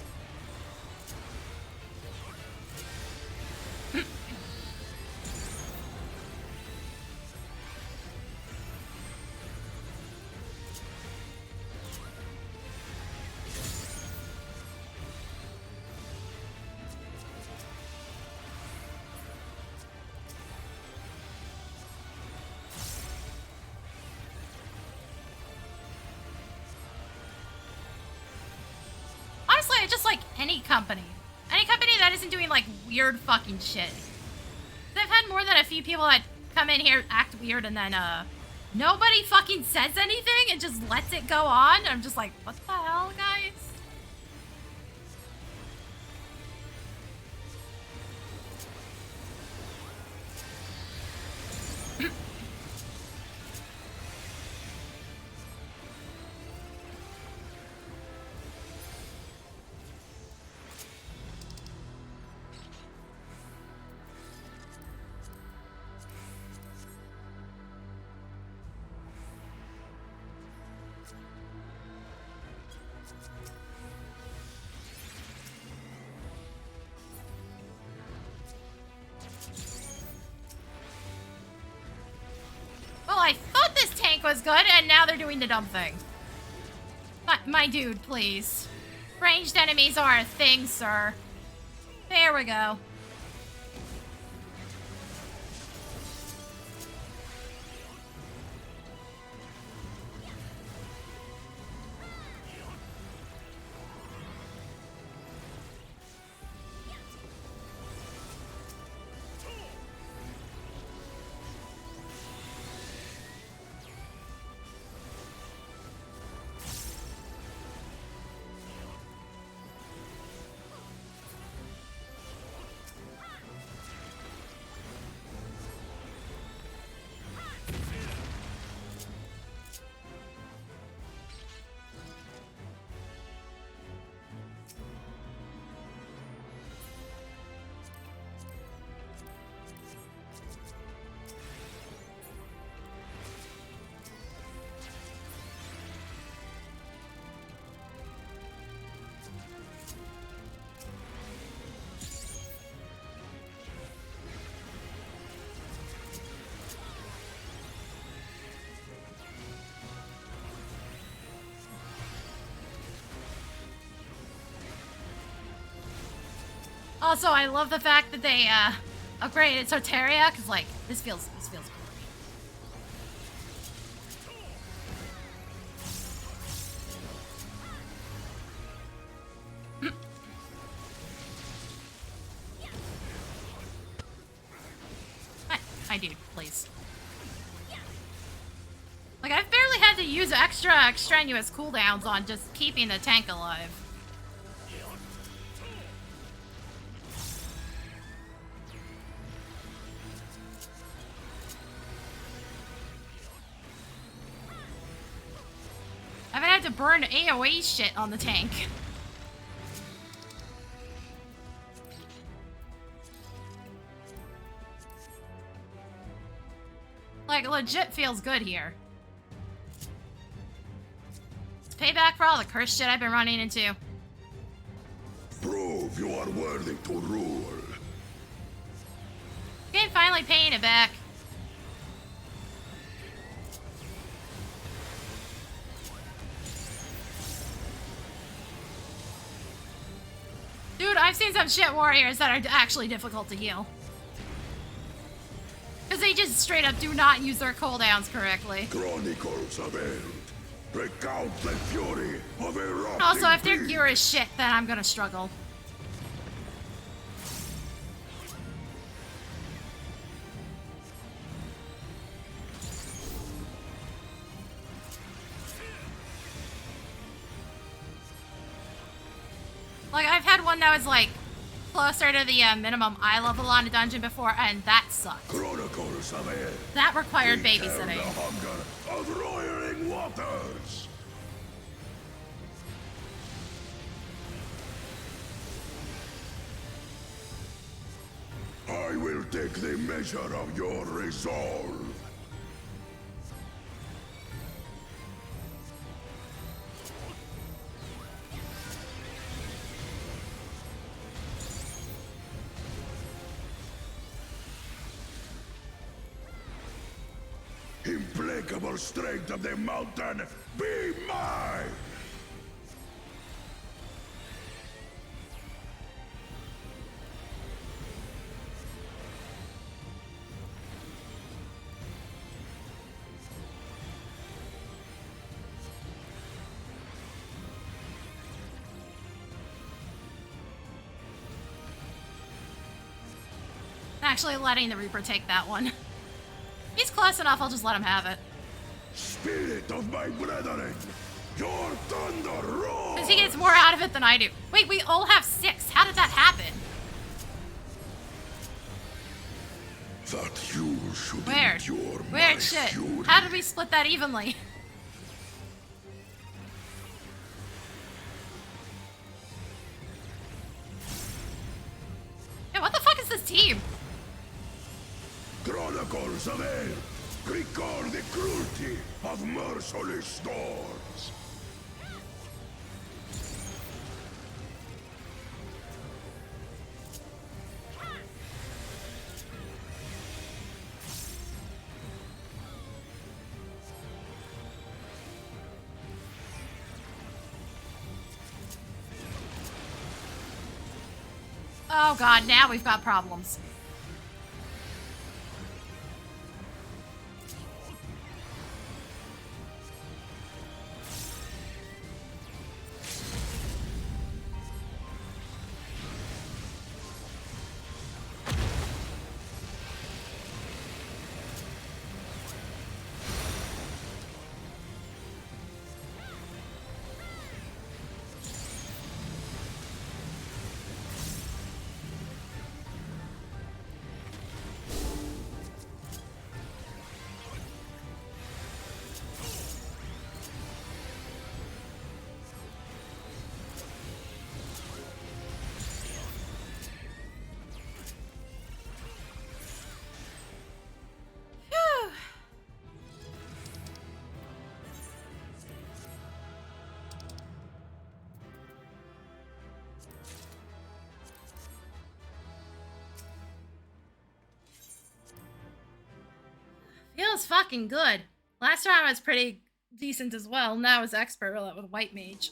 Honestly, I just like any company. Any company that isn't doing, like, weird fucking shit. I've had more than a few people that come in here, act weird, and then, nobody fucking says anything and just lets it go on. I'm just like, what the hell, guys? Well, I thought this tank was good, and now they're doing the dumb thing. But, my dude, please. Ranged enemies are a thing, sir. There we go. Also, I love the fact that they upgraded Soteria, because like this feels good. Hi, dude, please. Like, I've barely had to use extra extraneous cooldowns on just keeping the tank alive. I haven't had to burn AoE shit on the tank. Like, legit feels good here. It's payback for all the cursed shit I've been running into. Prove you are worthy to rule. Game finally paying it back. Dude, I've seen some shit warriors that are actually difficult to heal. Because they just straight up do not use their cooldowns correctly. Chronicles of Eld. Recount the fury of erupting Also, if their beast. gear is shit, then I'm gonna struggle. Like, I've had one that was, like, closer to the minimum eye level on a dungeon before, and that sucked. That required babysitting. The hunger of roiling waters. I will take the measure of your resolve. Implacable strength of the mountain, be mine! Actually letting the Reaper take that one. He's close enough, I'll just let him have it. Spirit of my brethren, your thunder roars! Because he gets more out of it than I do. Wait, we all have 6. How did that happen? That you should Weird. endure my Weird shit. fury. How did we split that evenly? Yeah, what the fuck is this team? Chronicles of Hell, record the cruelty of merciless storms. Oh god, now we've got problems. Feels fucking good. Last time I was pretty decent as well. Now I was expert roulette with white mage.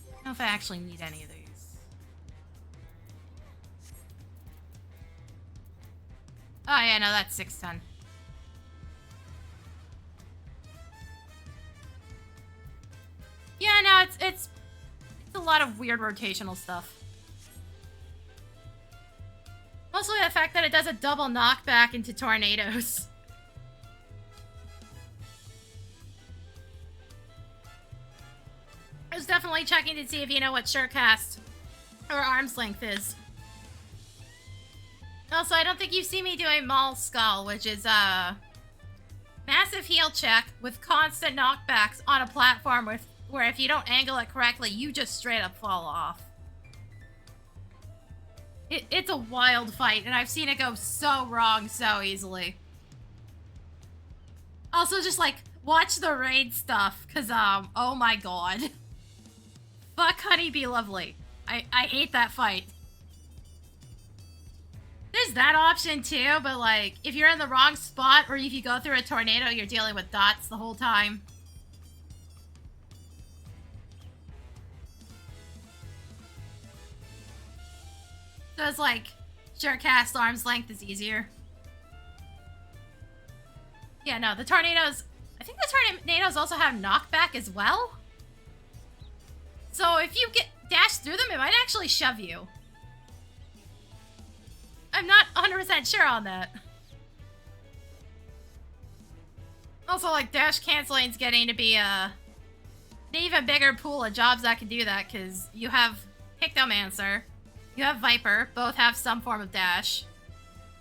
I don't know if I actually need any of these. Oh yeah, no, that's 610. Yeah, no, it's a lot of weird rotational stuff. Mostly the fact that it does a double knockback into tornadoes. I was definitely checking to see if you know what Surecast or Arm's Length is. Also, I don't think you've seen me doing Maul Skull, which is a massive heal check with constant knockbacks on a platform where if you don't angle it correctly, you just straight up fall off. It's a wild fight, and I've seen it go so wrong so easily. Also, just, like, watch the raid stuff, because, oh my god. Fuck Honey Be Lovely. I hate that fight. There's that option, too, but, like, if you're in the wrong spot, or if you go through a tornado, you're dealing with dots the whole time. So it's like, sure, cast Arm's Length is easier. Yeah, no, the tornadoes... I think the tornadoes also have knockback as well. So if you get dashed through them, it might actually shove you. I'm not 100% sure on that. Also, like, dash canceling's getting to be an even bigger pool of jobs that can do that, because you have Pictomancer, you have Viper, both have some form of dash.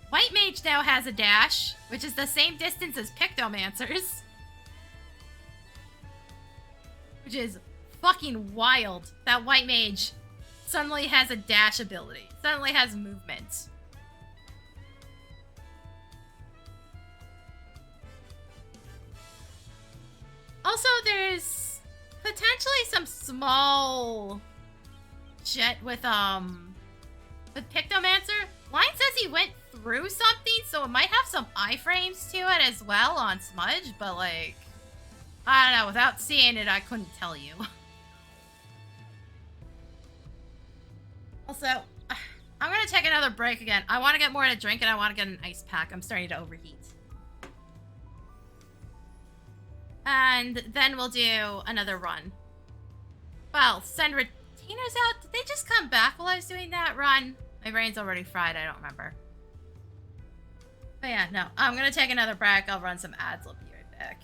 White Mage now has a dash, which is the same distance as Pictomancer's. Which is fucking wild that White Mage suddenly has a dash ability, suddenly has movement. Also, there's potentially some small jet with Pictomancer. Line says he went through something, so it might have some iframes to it as well on Smudge, but like, I don't know, without seeing it, I couldn't tell you. Also, I'm gonna take another break again. I want to get more to drink and I want to get an ice pack. I'm starting to overheat. And then we'll do another run. Well, send retainers out. Did they just come back while I was doing that run? My brain's already fried. I don't remember. But yeah, no. I'm going to take another break. I'll run some ads. I'll be right back.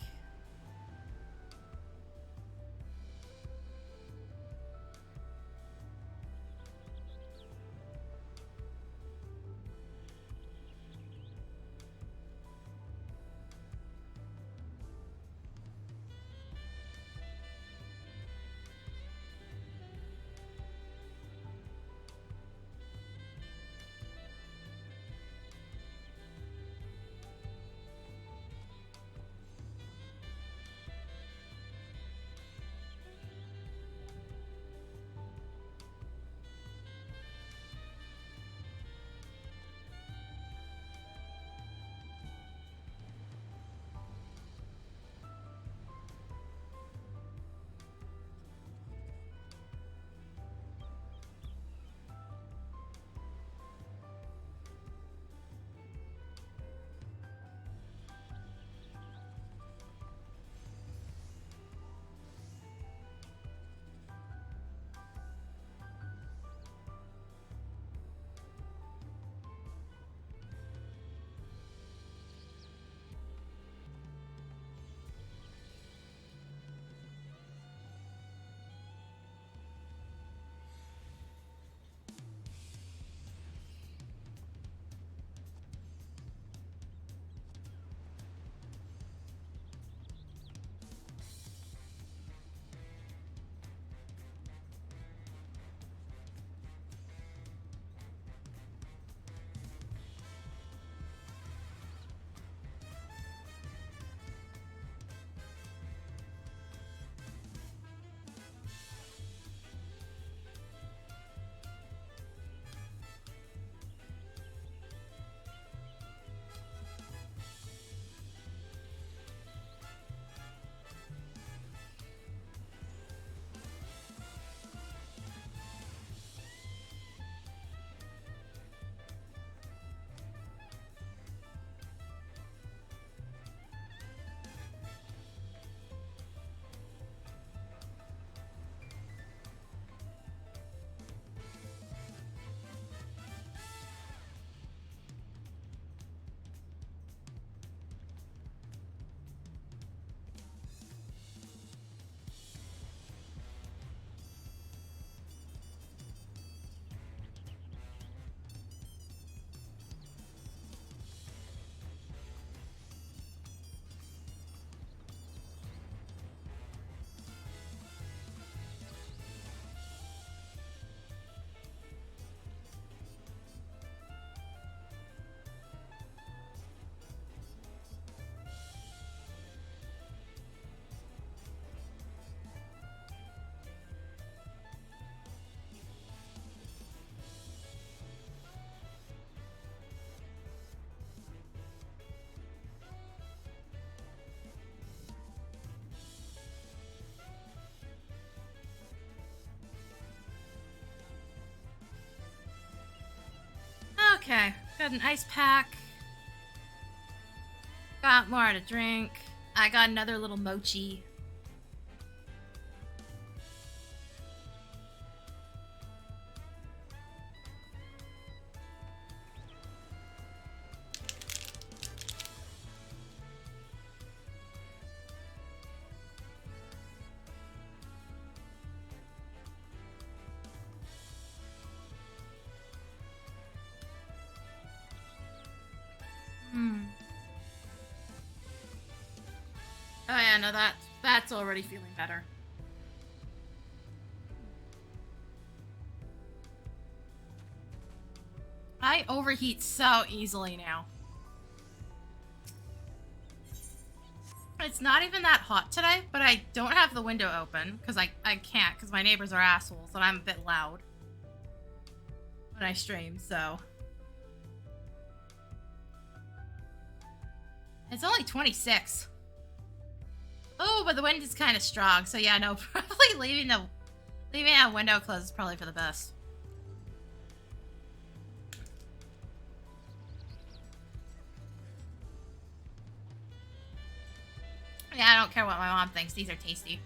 Okay, got an ice pack. Got more to drink. I got another little mochi. Oh yeah, no, that's already feeling better. I overheat so easily now. It's not even that hot today, but I don't have the window open because I can't because my neighbors are assholes and I'm a bit loud when I stream, so. It's only 26. Oh, but the wind is kind of strong, so yeah, no, probably leaving that window closed is probably for the best. Yeah, I don't care what my mom thinks. These are tasty.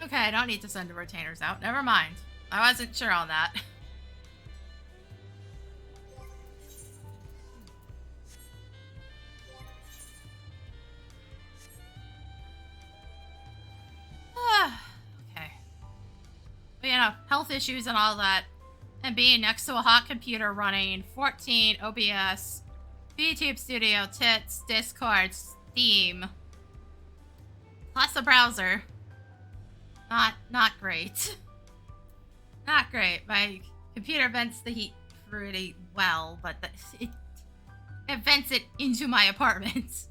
Okay, I don't need to send the retainers out. Never mind. I wasn't sure on that. Okay. But, you know, health issues and all that. And being next to a hot computer running 14 OBS, VTube Studio, Tits, Discord, Steam, plus a browser. Not great. Not great. My computer vents the heat pretty well, but it vents it into my apartment.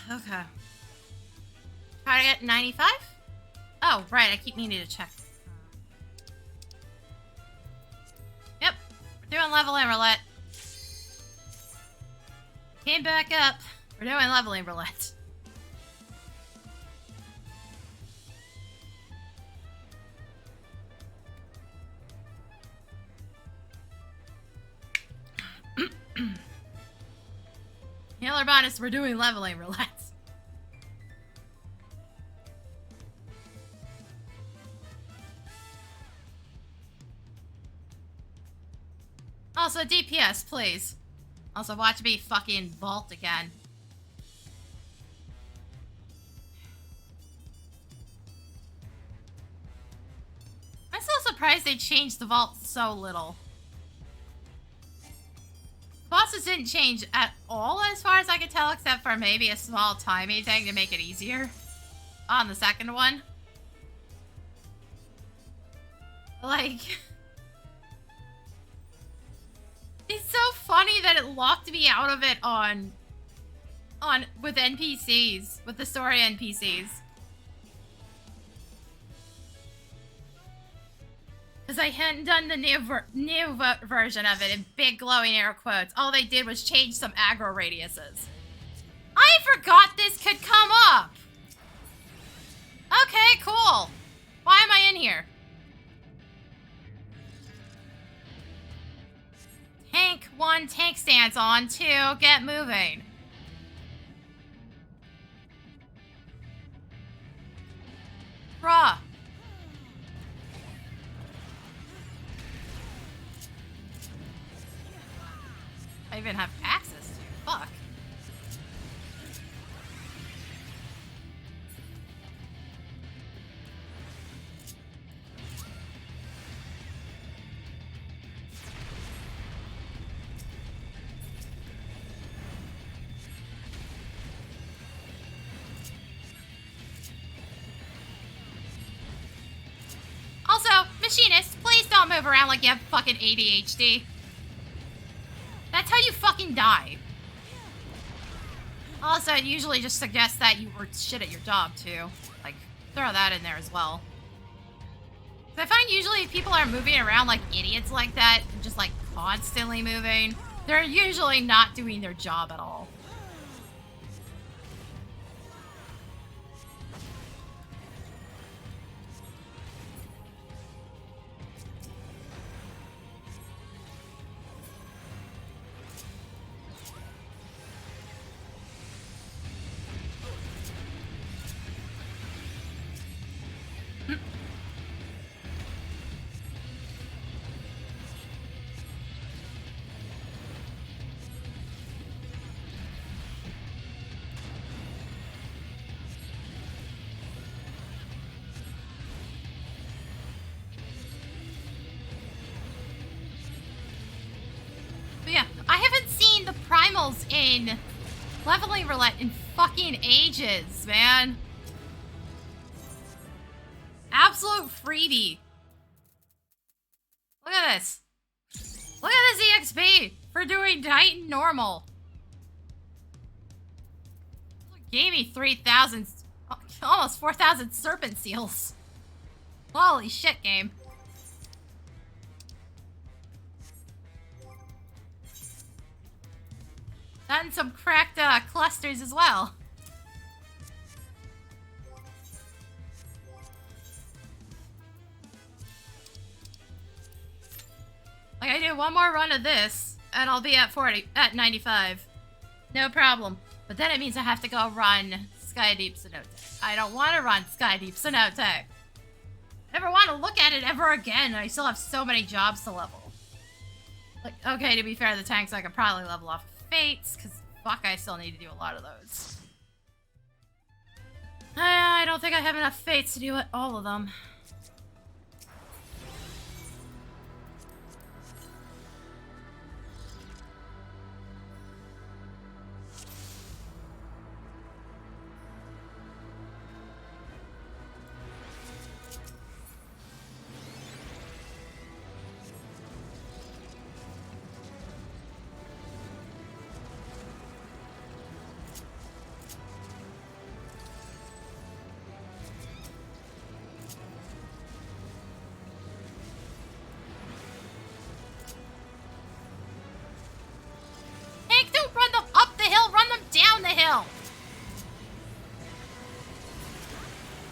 Okay. Try to get 95? Oh, right. I keep meaning to check. Yep. We're doing Leveling Roulette. Came back up. We're doing Leveling Roulette. Healer bonus, we're doing Leveling Roulette. Also, DPS, please. Also, watch me fucking vault again. I'm so surprised they changed the vault so little. Bosses didn't change at all as far as I could tell, except for maybe a small timing thing to make it easier on the second one. Like, it's so funny that it locked me out of it on with NPCs, with the story NPCs. Because I hadn't done the new version of it in big glowing air quotes. All they did was change some aggro radiuses. I forgot this could come up! Okay, cool. Why am I in here? Tank 1, tank stance on 2, get moving. Bruh. I even have access to. Fuck. Also, machinists, please don't move around like you have fucking ADHD. That's how you fucking die. Also, it usually just suggests that you were shit at your job, too. Like, throw that in there as well. 'Cause I find usually if people are moving around like idiots like that, and just like constantly moving, they're usually not doing their job at all. primals in Leveling Roulette in fucking ages, man. Absolute freebie. Look at this. Look at this EXP for doing Titan normal. Gave me 3,000, almost 4,000 serpent seals. Holy shit, game. And some cracked clusters as well. Like, I do one more run of this, and I'll be at 95. No problem. But then it means I have to go run Skydeep Cenote. I don't want to run Skydeep Cenote. Never want to look at it ever again. I still have so many jobs to level. Like, okay, to be fair, the tanks I could probably level off Fates, because fuck, I still need to do a lot of those. I don't think I have enough Fates to do all of them.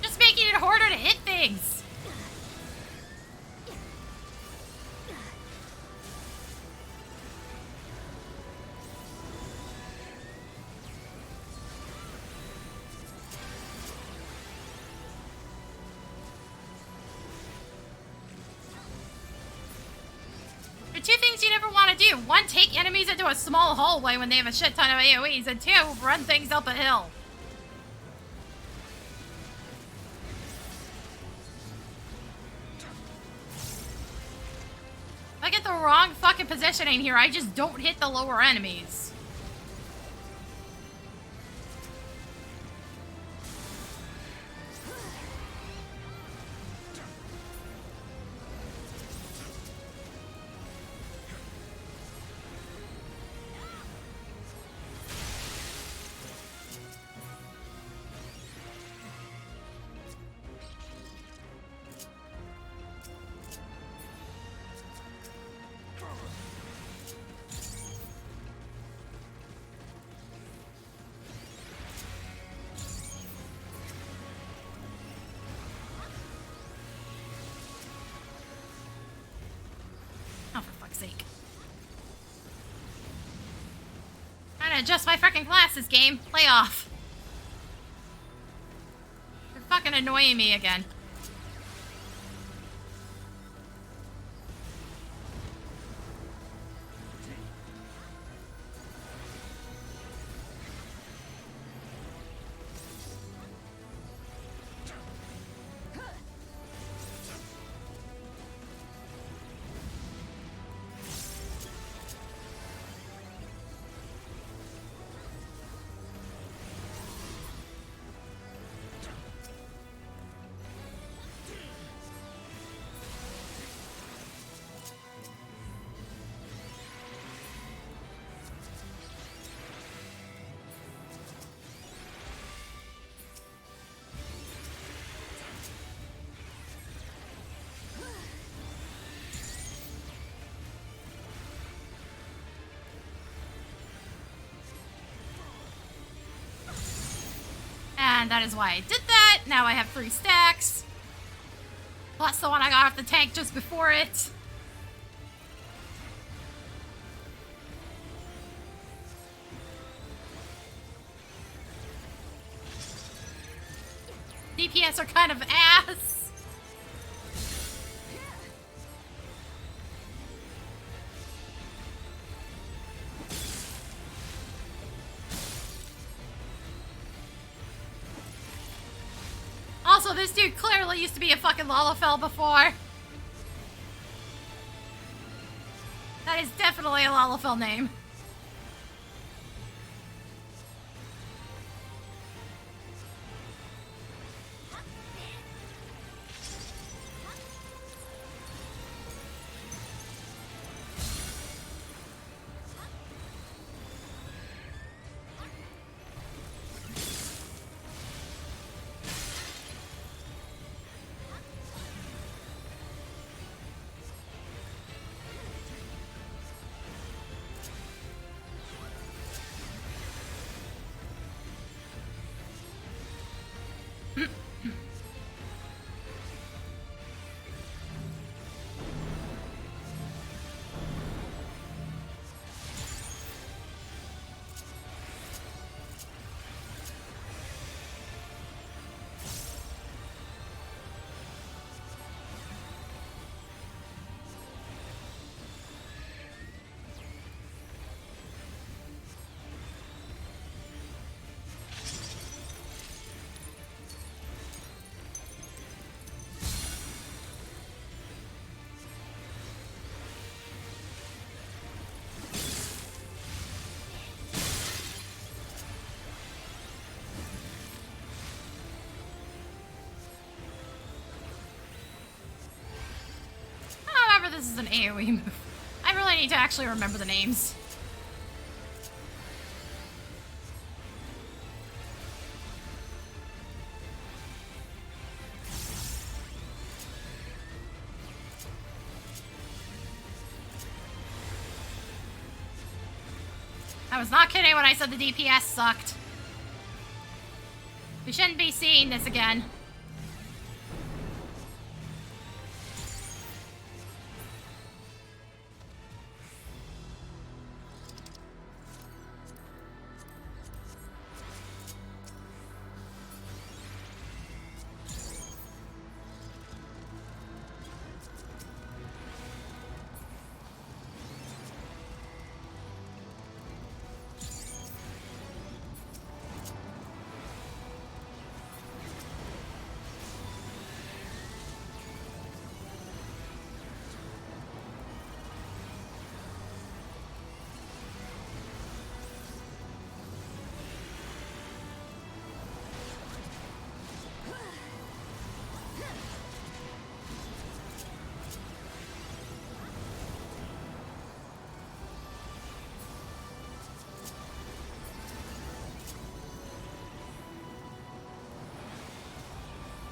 Just making it harder to hit things. There are two things you never want to do. One, take enemies into a small hallway when they have a shit ton of AoEs, and two, run things up a hill. If I get the wrong fucking positioning here, I just don't hit the lower enemies. Sake. Trying to adjust my freaking glasses, game. Play off. You're fucking annoying me again. And that is why I did that. Now I have 3 stacks. Plus the one I got off the tank just before it. DPS are kind of ass. Also, this dude clearly used to be a fucking Lalafell before. That is definitely a Lalafell name. this is an AoE move. I really need to actually remember the names. I was not kidding when I said the DPS sucked. We shouldn't be seeing this again.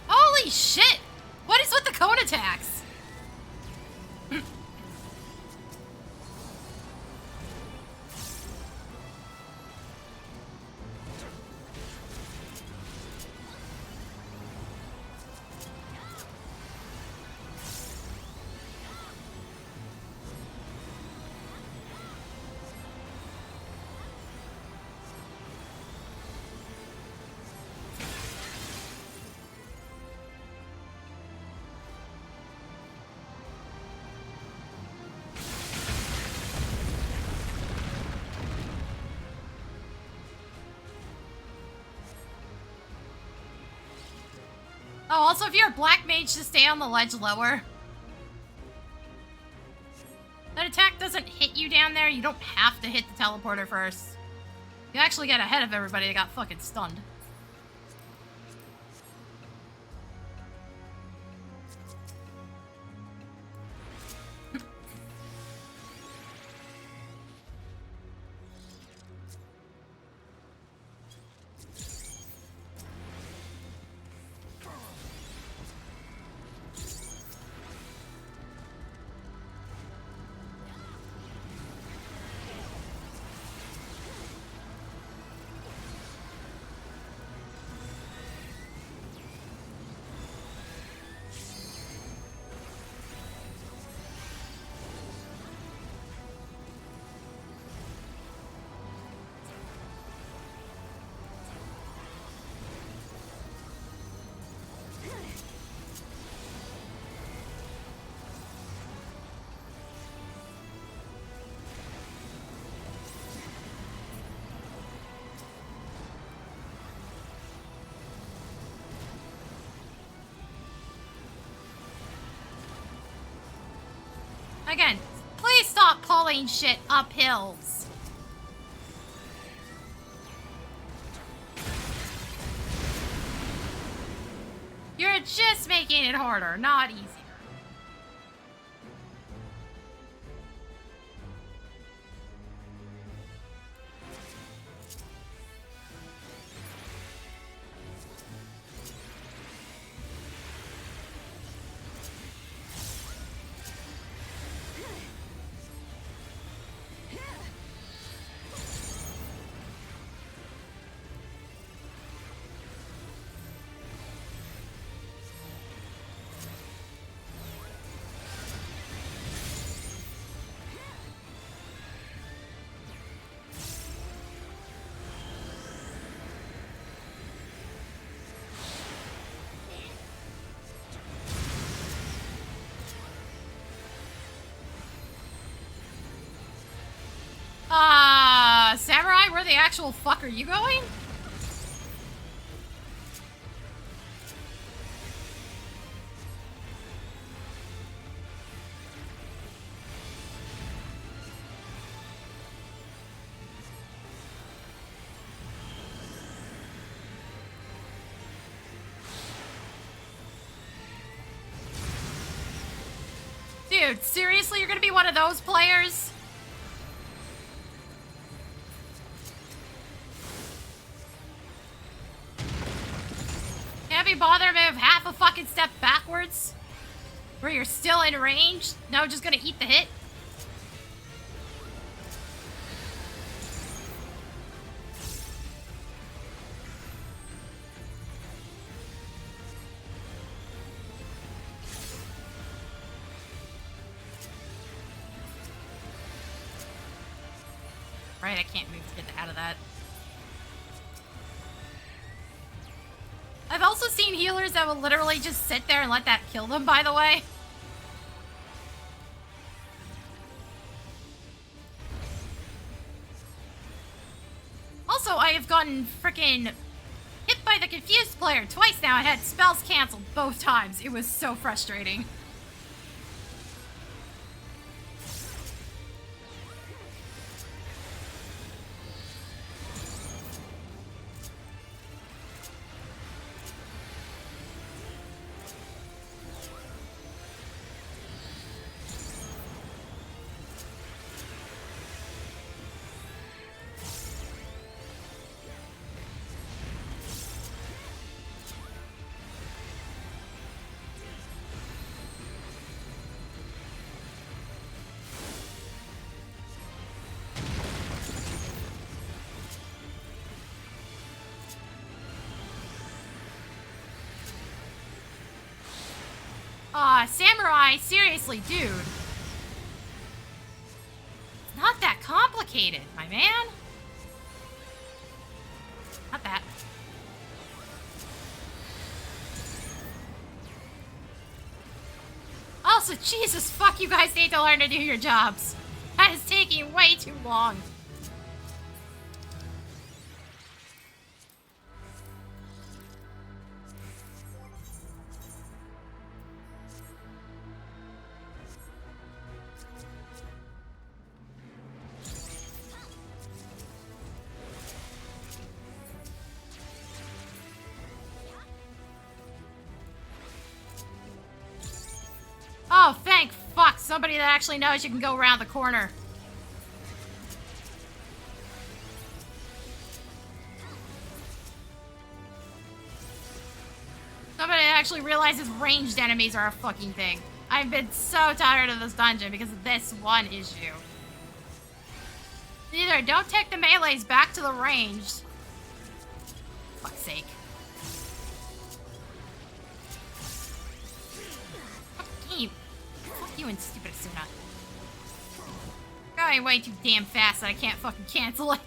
Holy shit! What is with the cone attacks? Oh, also, if you're a black mage, just stay on the ledge lower. That attack doesn't hit you down there. You don't have to hit the teleporter first. You actually get ahead of everybody that got fucking stunned. Again, please stop pulling shit up hills. You're just making it harder, not easier. Samurai, where the actual fuck are you going? Dude, Dude, seriously, you're gonna be one of those players? Can't be bothered to move half a fucking step backwards? Where you're still in range? No, just gonna eat the hit? Right, I can't move to get out of that. I've also seen healers that will literally just sit there and let that kill them, by the way. Also, I have gotten freaking hit by the confused player twice now. I had spells canceled both times. It was so frustrating. Samurai, seriously, dude. It's not that complicated, my man. Not that. Also, Jesus, fuck, you guys need to learn to do your jobs. That is taking way too long. Oh, thank fuck. Somebody that actually knows you can go around the corner. Somebody that actually realizes ranged enemies are a fucking thing. I've been so tired of this dungeon because of this one issue. Either don't take the melees back to the ranged. Fuck's sake. Fuck you and stupid Asuna. Going way too damn fast that I can't fucking cancel it.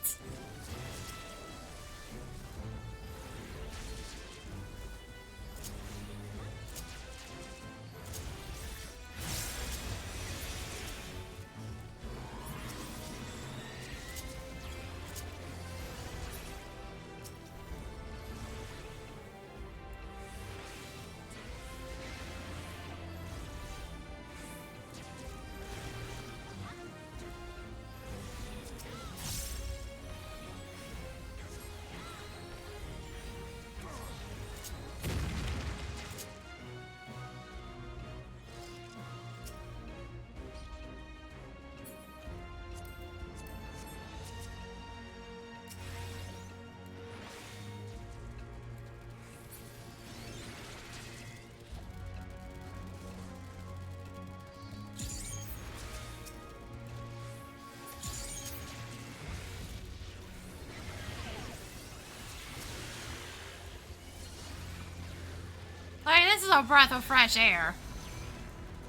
Like, this is a breath of fresh air.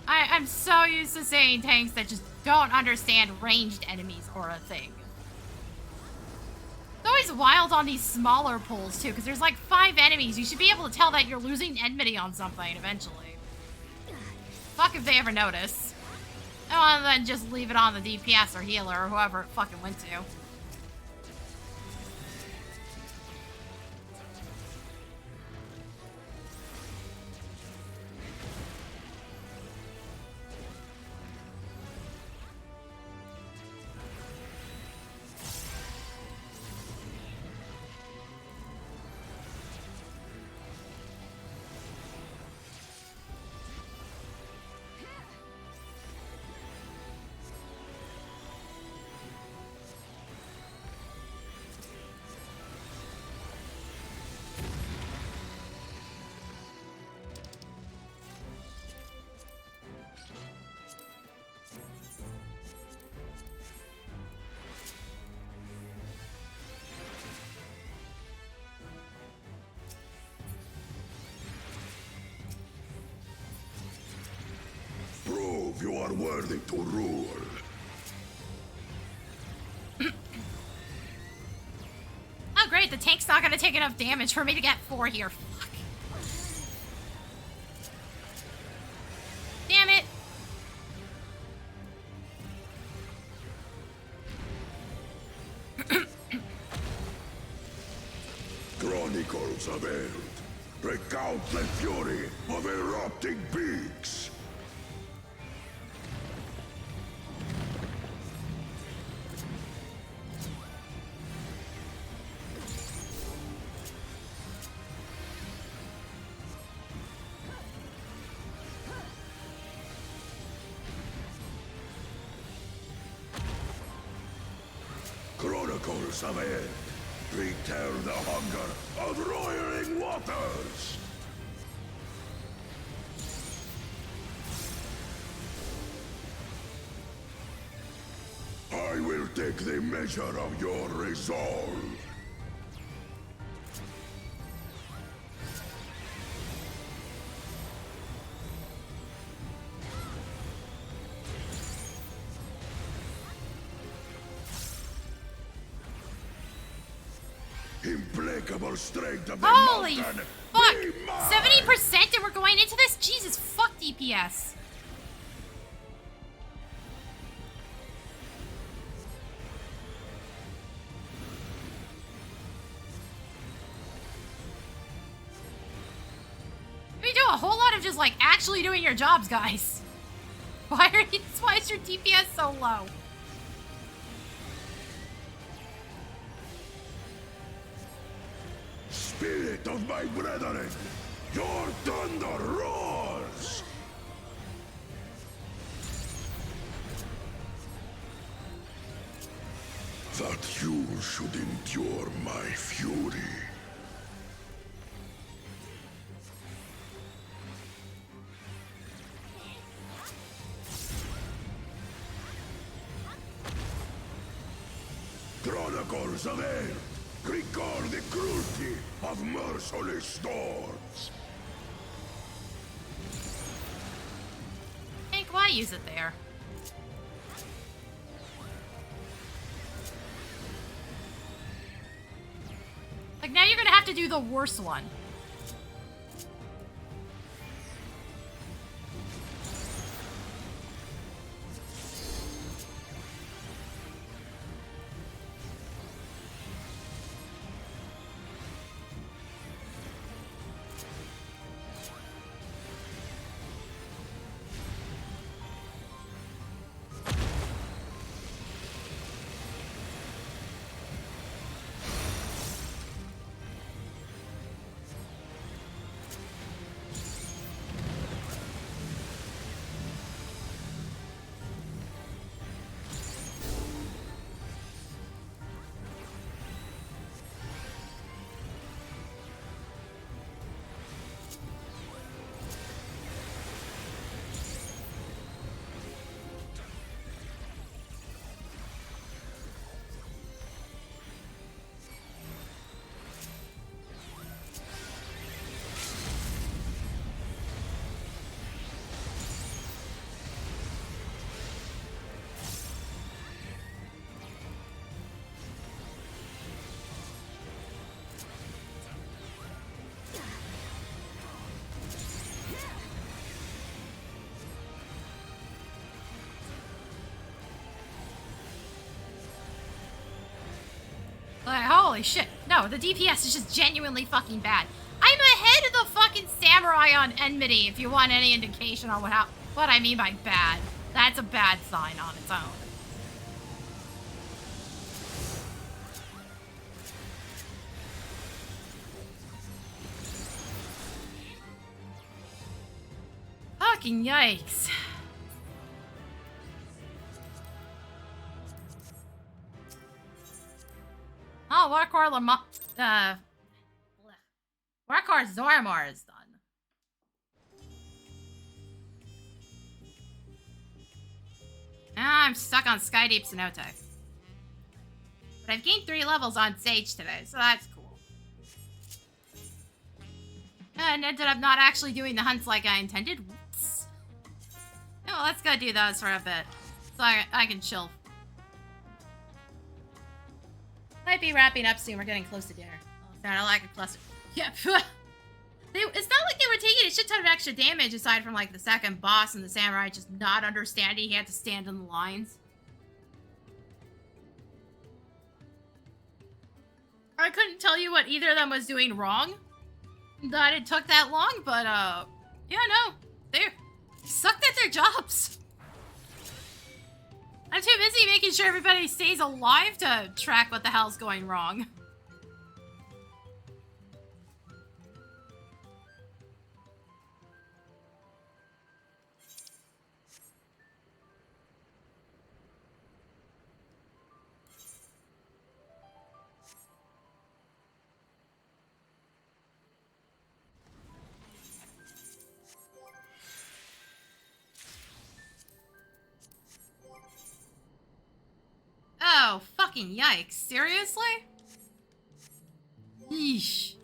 I'm so used to seeing tanks that just don't understand ranged enemies or a thing. It's always wild on these smaller pulls, too, because there's like 5 enemies. You should be able to tell that you're losing enmity on something eventually. Fuck if they ever notice. And then just leave it on the DPS or healer or whoever it fucking went to. you are worthy to rule. Oh great, the tank's not gonna take enough damage for me to get 4 here. Fuck. Damn it. Chronicles of Eld. Recount the fury of erupting beaks. Chronicles of Eld. Retell the hunger of roiling waters! I will take the measure of your resolve. Implacable strength of the Holy mountain. fuck! 70% and we're going into this? Jesus fuck DPS. We do a whole lot of just like actually doing your jobs, guys. Why is your DPS so low? Spirit of my brethren, your thunder roars! That you should endure my fury. Chronicles of Eld. Record the cruelty of merciless storms. Hank, why use it there? Like, now you're gonna have to do the worst one. Like, holy shit. No, the DPS is just genuinely fucking bad. I'm ahead of the fucking samurai on Enmity, if you want any indication on what I mean by bad. That's a bad sign on its own. Fucking yikes. Oh, Worqor Zormor is done. Now I'm stuck on Skydeep Cenote. But I've gained 3 levels on Sage today, so that's cool. And ended up not actually doing the hunts like I intended. Whoops. Oh, let's go do those for a bit. So I can chill. Might be wrapping up soon. We're getting close to dinner. Oh, sorry, I like a cluster. Yep. It's not like they were taking a shit ton of extra damage aside from like the second boss and the samurai just not understanding he had to stand in the lines. I couldn't tell you what either of them was doing wrong. That it took that long, but yeah, no. They sucked at their jobs. I'm too busy making sure everybody stays alive to track what the hell's going wrong. Oh, fucking yikes. Seriously? Yeesh.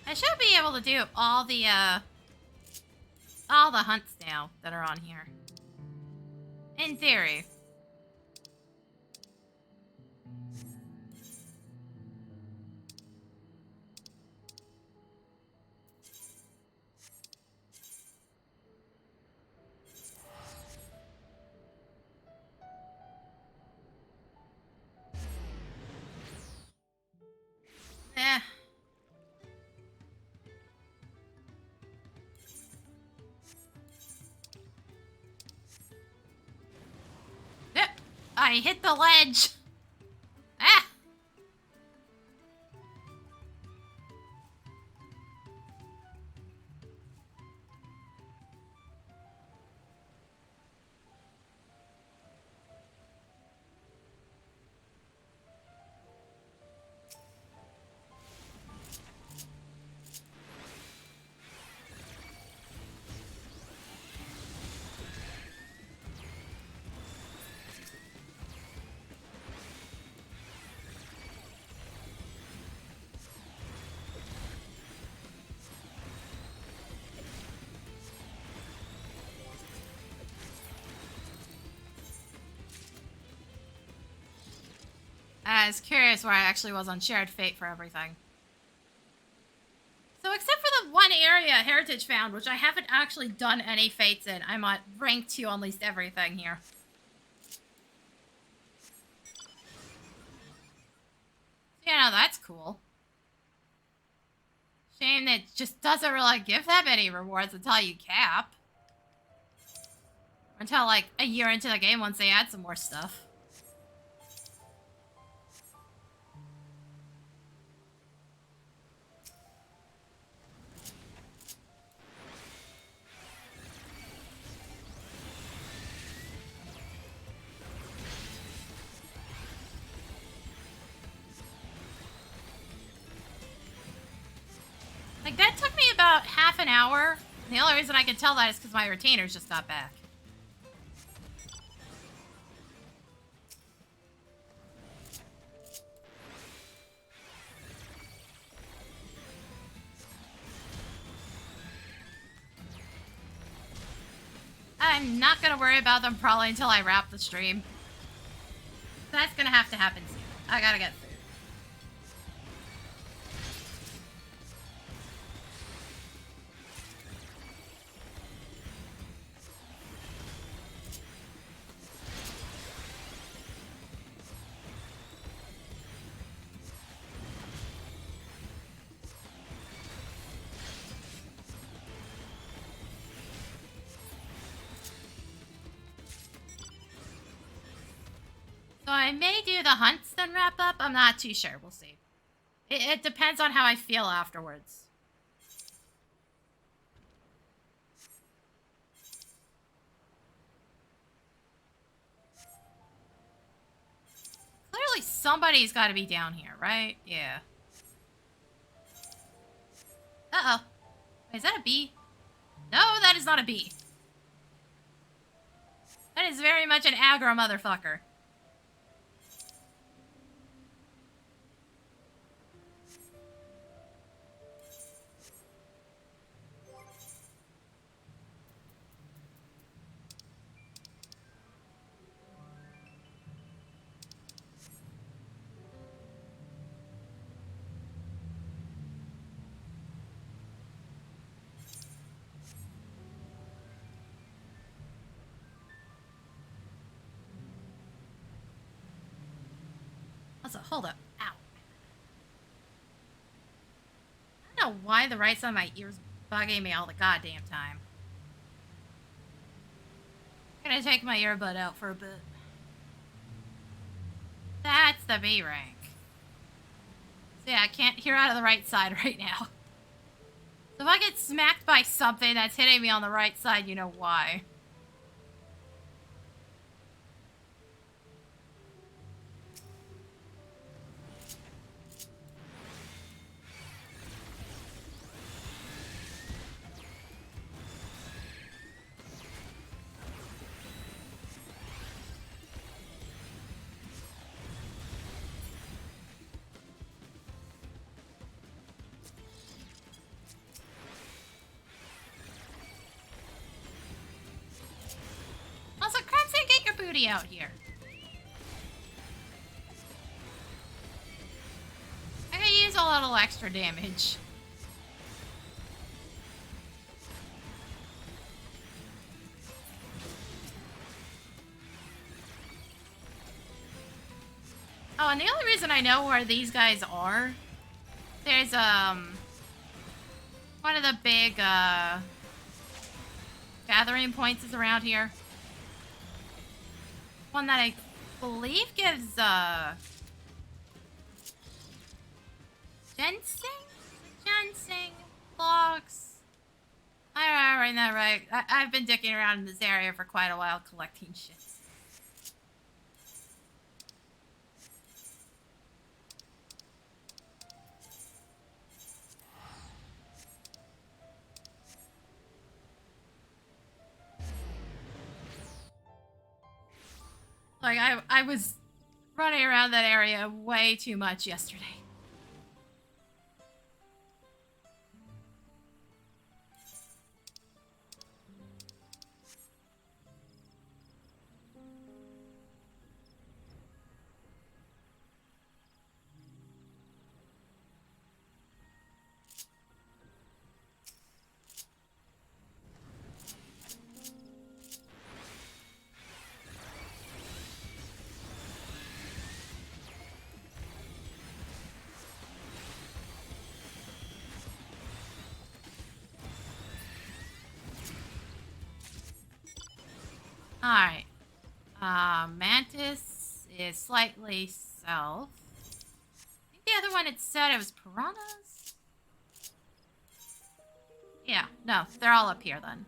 I should be able to do all the hunts now that are on here. In theory. Eh. Yep. I hit the ledge. Ah. I was curious where I actually was on shared fate for everything. So except for the one area Heritage found, which I haven't actually done any fates in, I'm at rank 2 on at least everything here. Yeah, no, that's cool. Shame that it just doesn't really give that many rewards until you cap. Until like a year into the game once they add some more stuff. Like, that took me about half an hour. The only reason I can tell that is because my retainers just got back. I'm not going to worry about them probably until I wrap the stream. That's going to have to happen soon. I gotta get food. I may do the hunts then wrap up. I'm not too sure. We'll see. It depends on how I feel afterwards. Clearly somebody's got to be down here, right? Yeah. Uh-oh. Is that a bee? No, that is not a bee. That is very much an aggro motherfucker. Also, hold up. Ow. I don't know why the right side of my ear's bugging me all the goddamn time. I'm gonna take my earbud out for a bit. That's the B rank. So yeah, I can't hear out of the right side right now. So if I get smacked by something that's hitting me on the right side, you know why. Also, Crimson, get your booty out here. I could use a little extra damage. Oh, and the only reason I know where these guys are, there's one of the big gathering points is around here. One that I believe gives ginseng blocks. I know, right? I've been dicking around in this area for quite a while collecting shit. Like, I was running around that area way too much yesterday. Alright. Mantis is slightly south. I think the other one had said it was piranhas? Yeah, no, they're all up here then.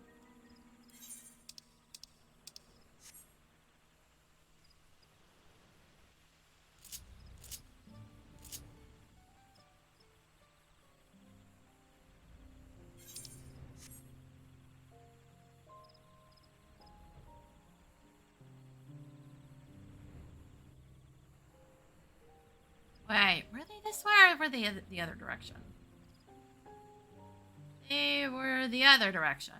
Wait, were they this way or were they the other direction? They were the other direction.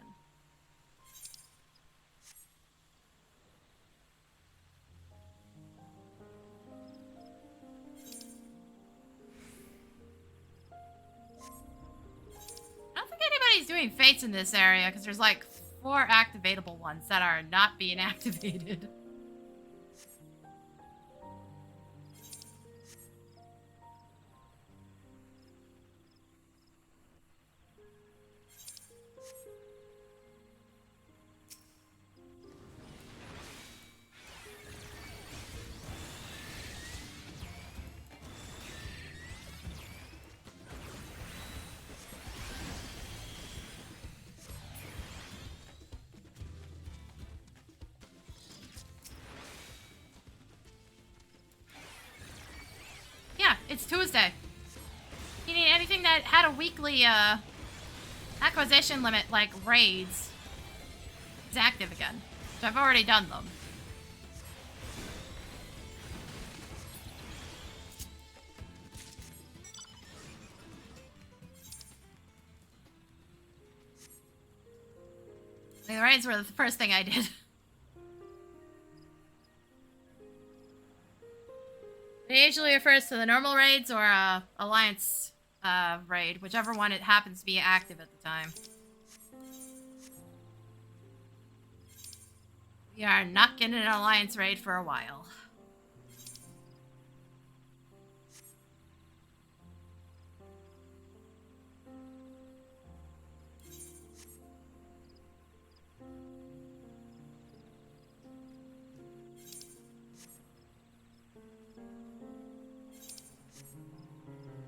I don't think anybody's doing fates in this area because there's like 4 activatable ones that are not being activated. It's Tuesday. You need anything that had a weekly acquisition limit, like raids, is active again. So I've already done them. The raids were the first thing I did. It usually refers to the normal raids or alliance raid, whichever one it happens to be active at the time. We are not getting an alliance raid for a while.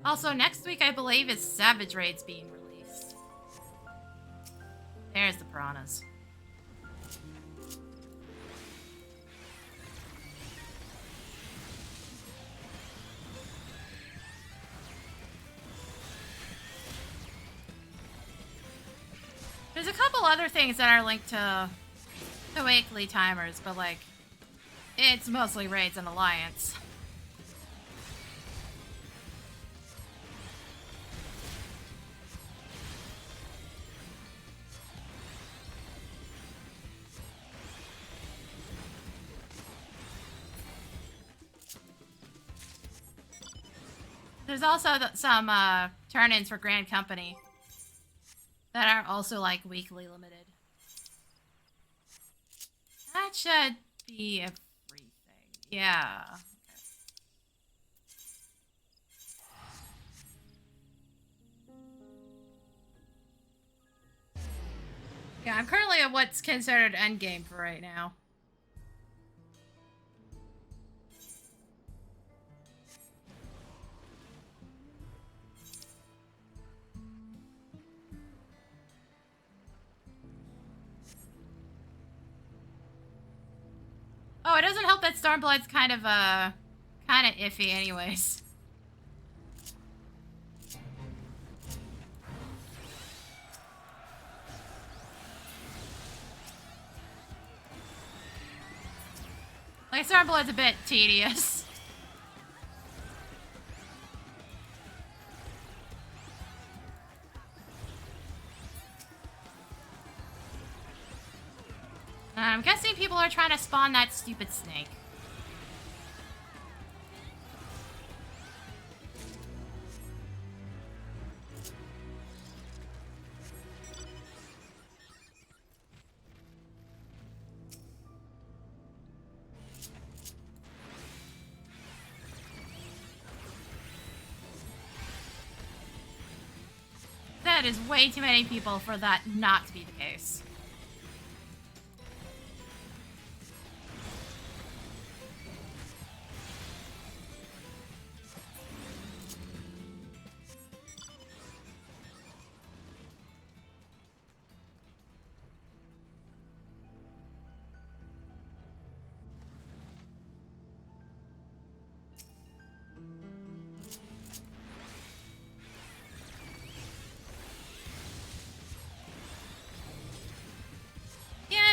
Also, next week, I believe, is Savage Raids being released. There's the piranhas. There's a couple other things that are linked to the weekly timers, but, like, it's mostly raids and alliance. There's also some turn-ins for Grand Company that are also, like, weekly limited. That should be everything. Yeah. Okay. Yeah, I'm currently at what's considered endgame for right now. Oh, it doesn't help that Stormblood's kind of iffy anyways. Like, Stormblood's a bit tedious. I'm guessing people are trying to spawn that stupid snake. That is way too many people for that not to be the case.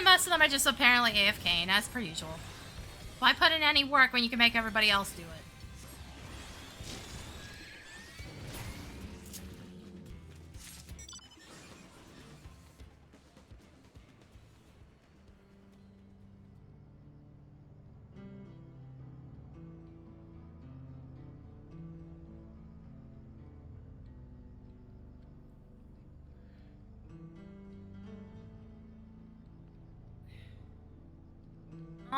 Most of them are just apparently AFKing, as per usual. Why put in any work when you can make everybody else do it?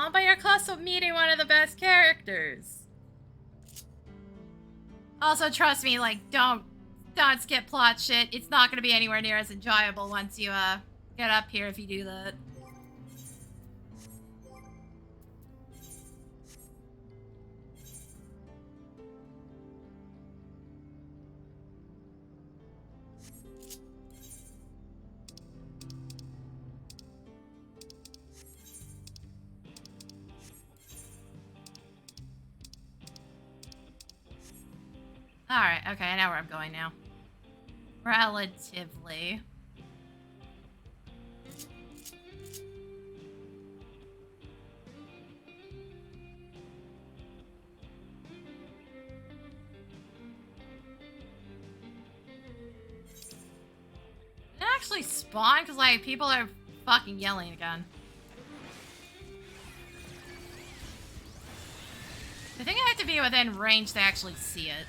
Oh, but you're close to meeting one of the best characters. Also, trust me, like, don't skip plot shit. It's not gonna be anywhere near as enjoyable once you, get up here if you do that. Alright, okay, I know where I'm going now. Relatively. Did it actually spawn? Because, like, people are fucking yelling again. I think I have to be within range to actually see it.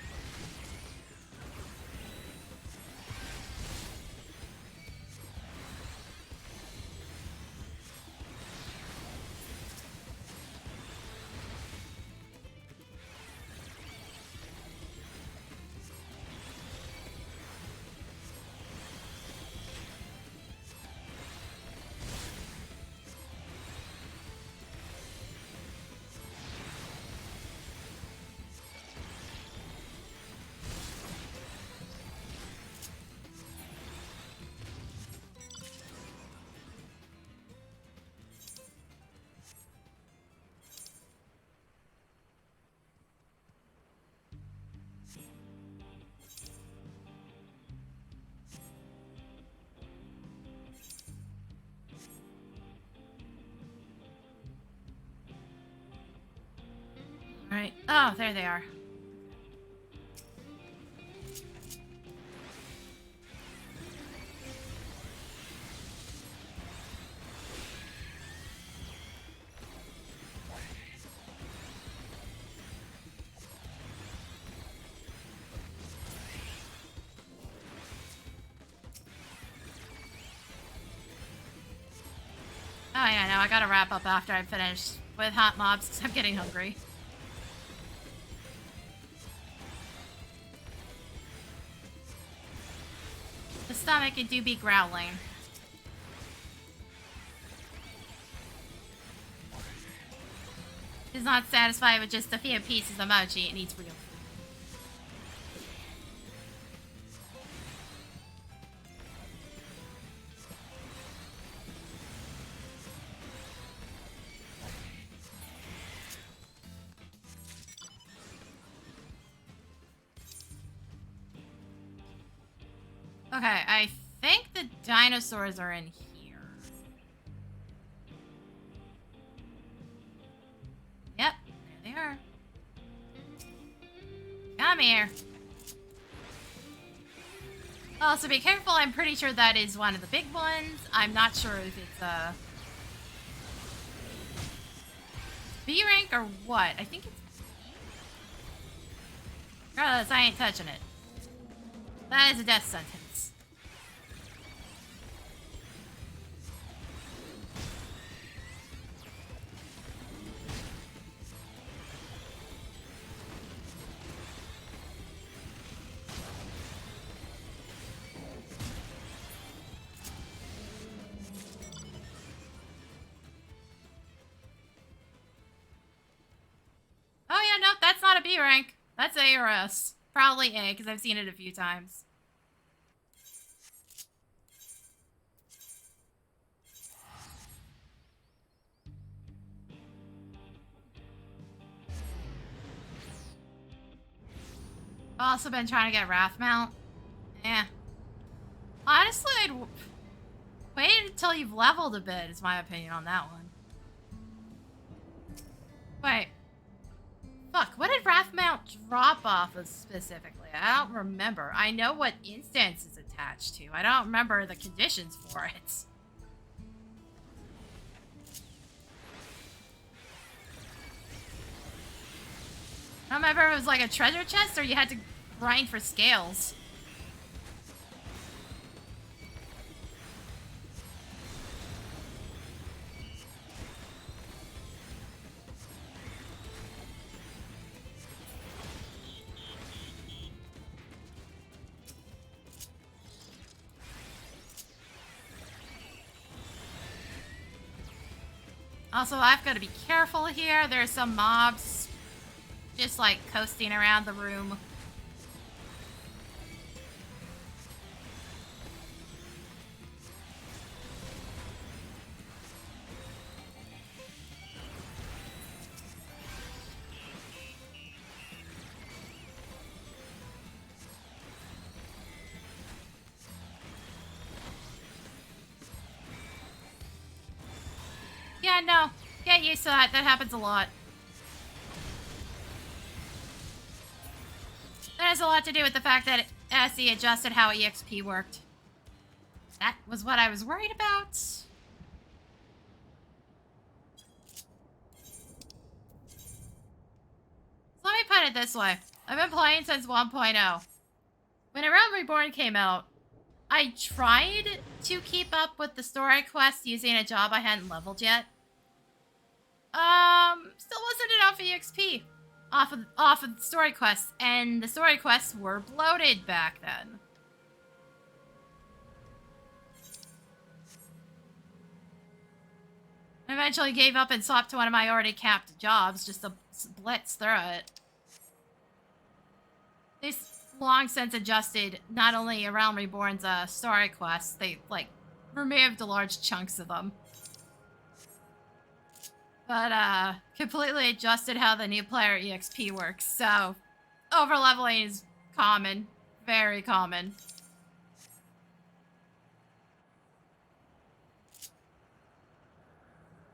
Alright. Oh, there they are. Oh yeah, no, I gotta wrap up after I finish with hot mobs because I'm getting hungry. The stomach, it do be growling. It's not satisfied with just a few pieces of mochi, it needs real food. Okay, I think the dinosaurs are in here. Yep, there they are. Come here. Also, be careful, I'm pretty sure that is one of the big ones. I'm not sure if it's a B rank or what. I think it's regardless, I ain't touching it. That is a death sentence. Oh yeah, no, that's not a B rank. That's A or S. Probably A, because I've seen it a few times. I've also been trying to get Wrath Mount. Eh. Honestly, I'd wait until you've leveled a bit, is my opinion on that one. Wait. Fuck, what did Wrath Mount drop off of specifically? I don't remember. I know what instance it's attached to. I don't remember the conditions for it. I don't remember if it was like a treasure chest or you had to grind for scales. Also, I've got to be careful here. There's some mobs just like coasting around the room. Yeah, no. Get used to that. That happens a lot. That has a lot to do with the fact that SE adjusted how EXP worked. That was what I was worried about. Let me put it this way. I've been playing since 1.0. When A Realm Reborn came out, I tried to keep up with the story quest using a job I hadn't leveled yet. Still wasn't enough EXP off of the story quests, and the story quests were bloated back then. I eventually gave up and swapped to one of my already capped jobs just to blitz through it. They've long since adjusted not only A Realm Reborn's story quests, they, like, removed large chunks of them. But, completely adjusted how the new player EXP works, so overleveling is common. Very common.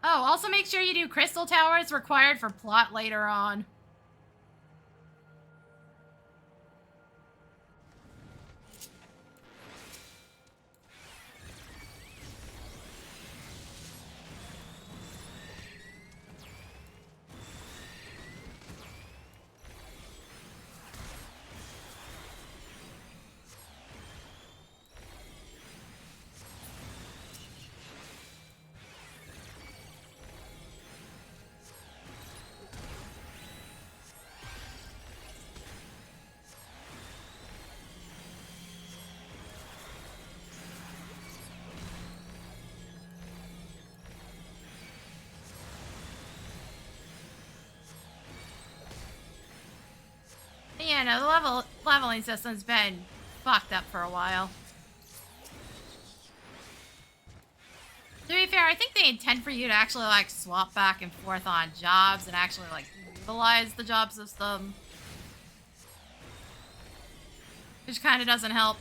Oh, also make sure you do Crystal Towers required for plot later on. Yeah, no, the leveling system's been fucked up for a while. To be fair, I think they intend for you to actually, like, swap back and forth on jobs and actually, like, utilize the job system. Which kind of doesn't help.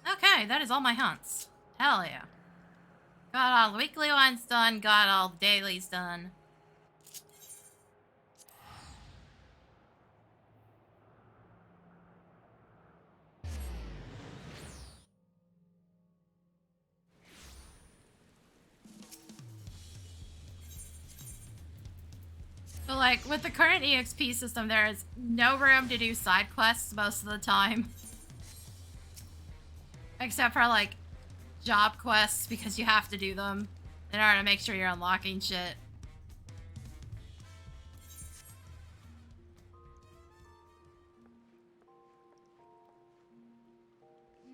Okay, that is all my hunts. Hell yeah. Got all the weekly ones done, got all the dailies done. But like, with the current EXP system, there is no room to do side quests most of the time. Except for, like, job quests, because you have to do them in order to make sure you're unlocking shit.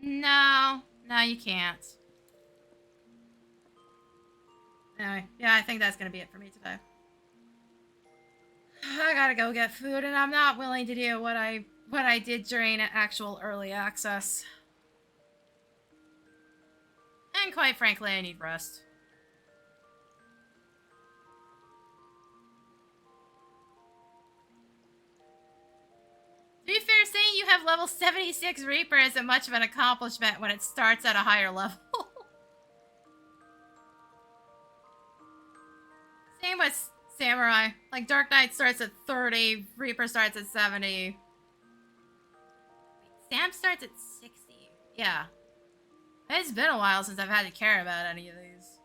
No, you can't. Anyway, yeah, I think that's gonna be it for me today. I gotta go get food, and I'm not willing to do what I did during actual early access. And quite frankly, I need rest. To be fair, saying you have level 76 Reaper isn't much of an accomplishment when it starts at a higher level. Same with Samurai. Like, Dark Knight starts at 30, Reaper starts at 70. Wait, Sam starts at 60. Yeah. It's been a while since I've had to care about any of these.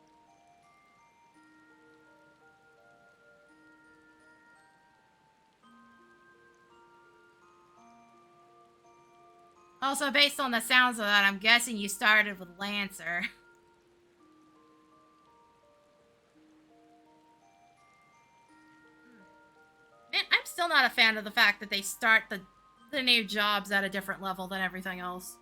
Also, based on the sounds of that, I'm guessing you started with Lancer. And I'm still not a fan of the fact that they start the new jobs at a different level than everything else.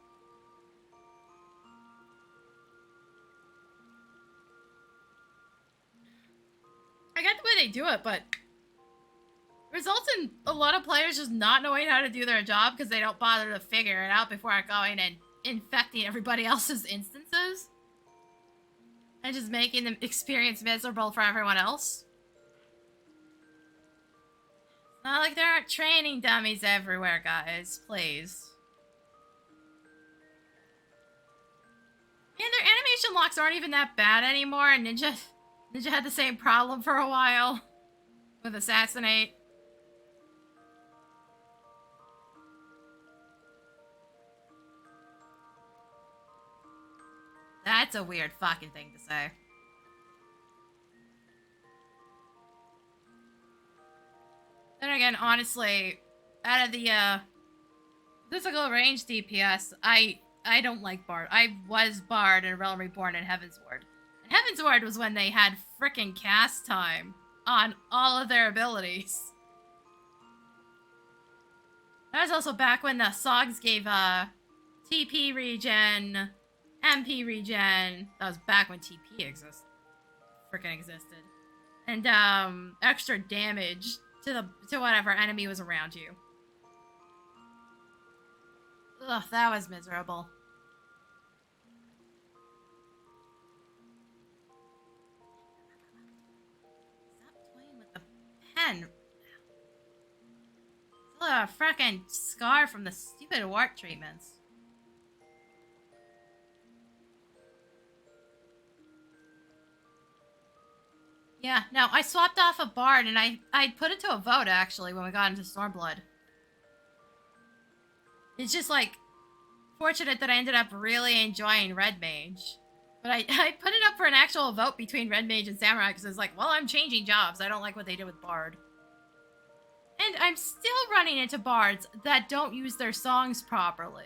I get the way they do it, but it results in a lot of players just not knowing how to do their job because they don't bother to figure it out before going and infecting everybody else's instances. And just making the experience miserable for everyone else. Not like there aren't training dummies everywhere, guys. Please. And their animation locks aren't even that bad anymore, and Ninja had the same problem for a while with Assassinate. That's a weird fucking thing to say. Then again, honestly, out of the physical range DPS, I don't like Bard. I was Bard in Realm Reborn and Heavensward. And Heavensward was when they had frickin' cast time on all of their abilities. That was also back when the Sogs gave TP regen, MP regen. That was back when TP frickin' existed. And extra damage to whatever enemy was around you. Ugh, that was miserable. Stop toying with the pen. Still a frickin' scar from the stupid wart treatments. Yeah, no, I swapped off a Bard and I put it to a vote actually when we got into Stormblood. It's just like fortunate that I ended up really enjoying Red Mage. But I put it up for an actual vote between Red Mage and Samurai because it's like, well, I'm changing jobs. I don't like what they did with Bard. And I'm still running into Bards that don't use their songs properly.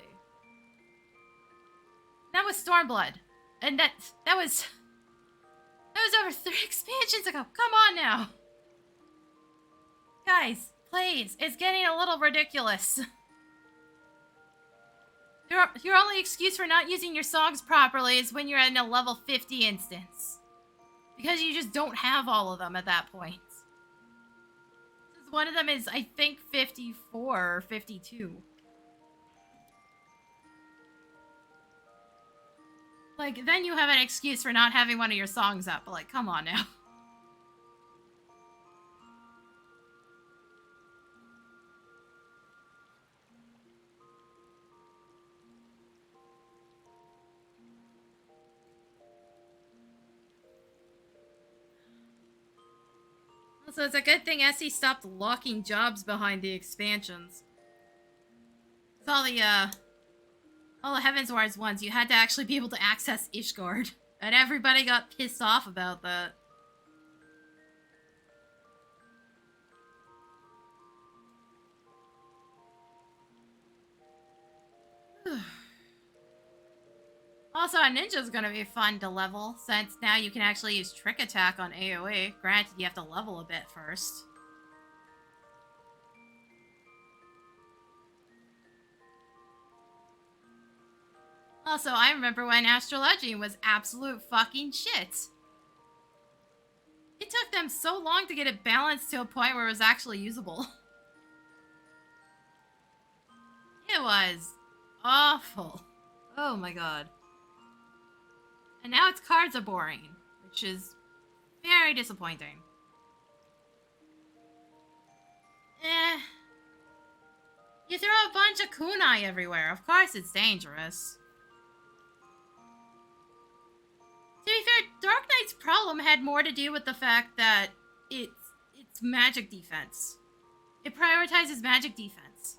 That was Stormblood. And that was over 3 expansions ago. Come on now. Guys, please. It's getting a little ridiculous. Your only excuse for not using your songs properly is when you're in a level 50 instance. Because you just don't have all of them at that point. Since one of them is, I think, 54 or 52. Like, then you have an excuse for not having one of your songs up. But, like, come on now. Also, it's a good thing SE stopped locking jobs behind the expansions. All the Heavensward ones, you had to actually be able to access Ishgard. And everybody got pissed off about that. Also, a ninja's gonna be fun to level, since now you can actually use Trick Attack on AoE. Granted, you have to level a bit first. Also, I remember when Astrology was absolute fucking shit. It took them so long to get it balanced to a point where it was actually usable. It was awful. Oh my god. And now its cards are boring, which is very disappointing. You throw a bunch of kunai everywhere. Of course it's dangerous. To be fair, Dark Knight's problem had more to do with the fact that it's magic defense. It prioritizes magic defense.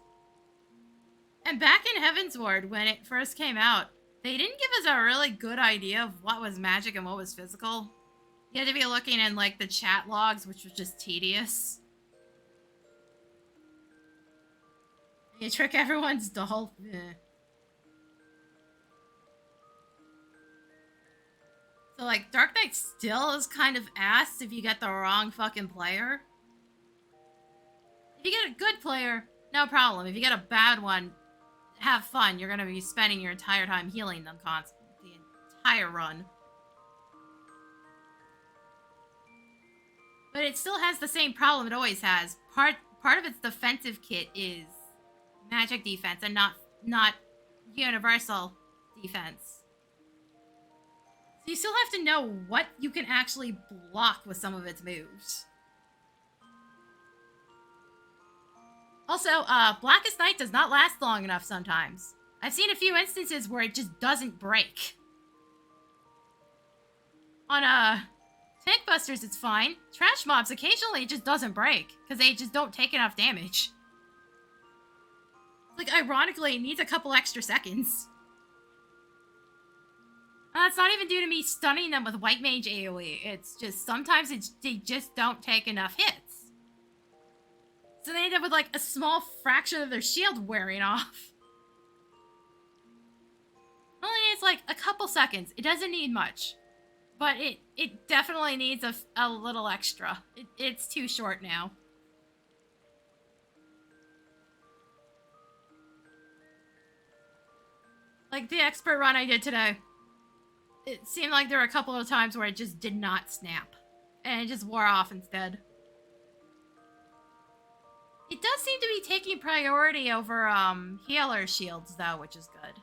And back in Heavensward, when it first came out, they didn't give us a really good idea of what was magic and what was physical. You had to be looking in, like, the chat logs, which was just tedious. You trick everyone's doll. Eh. So, like, Dark Knight still is kind of ass if you get the wrong fucking player. If you get a good player, no problem. If you get a bad one, have fun. You're gonna be spending your entire time healing them constantly. The entire run. But it still has the same problem it always has. Part of its defensive kit is magic defense and not universal defense. So you still have to know what you can actually block with some of its moves. Also, Blackest Night does not last long enough sometimes. I've seen a few instances where it just doesn't break. On, Tank Busters, it's fine. Trash Mobs, occasionally it just doesn't break, because they just don't take enough damage. Like, ironically, it needs a couple extra seconds. It's not even due to me stunning them with White Mage AoE. It's just, sometimes they just don't take enough hits. So they end up with, like, a small fraction of their shield wearing off. Only needs, like, a couple seconds. It doesn't need much. But it definitely needs a little extra. It's too short now. Like the expert run I did today. It seemed like there were a couple of times where it just did not snap. And it just wore off instead. It does seem to be taking priority over healer shields though, which is good.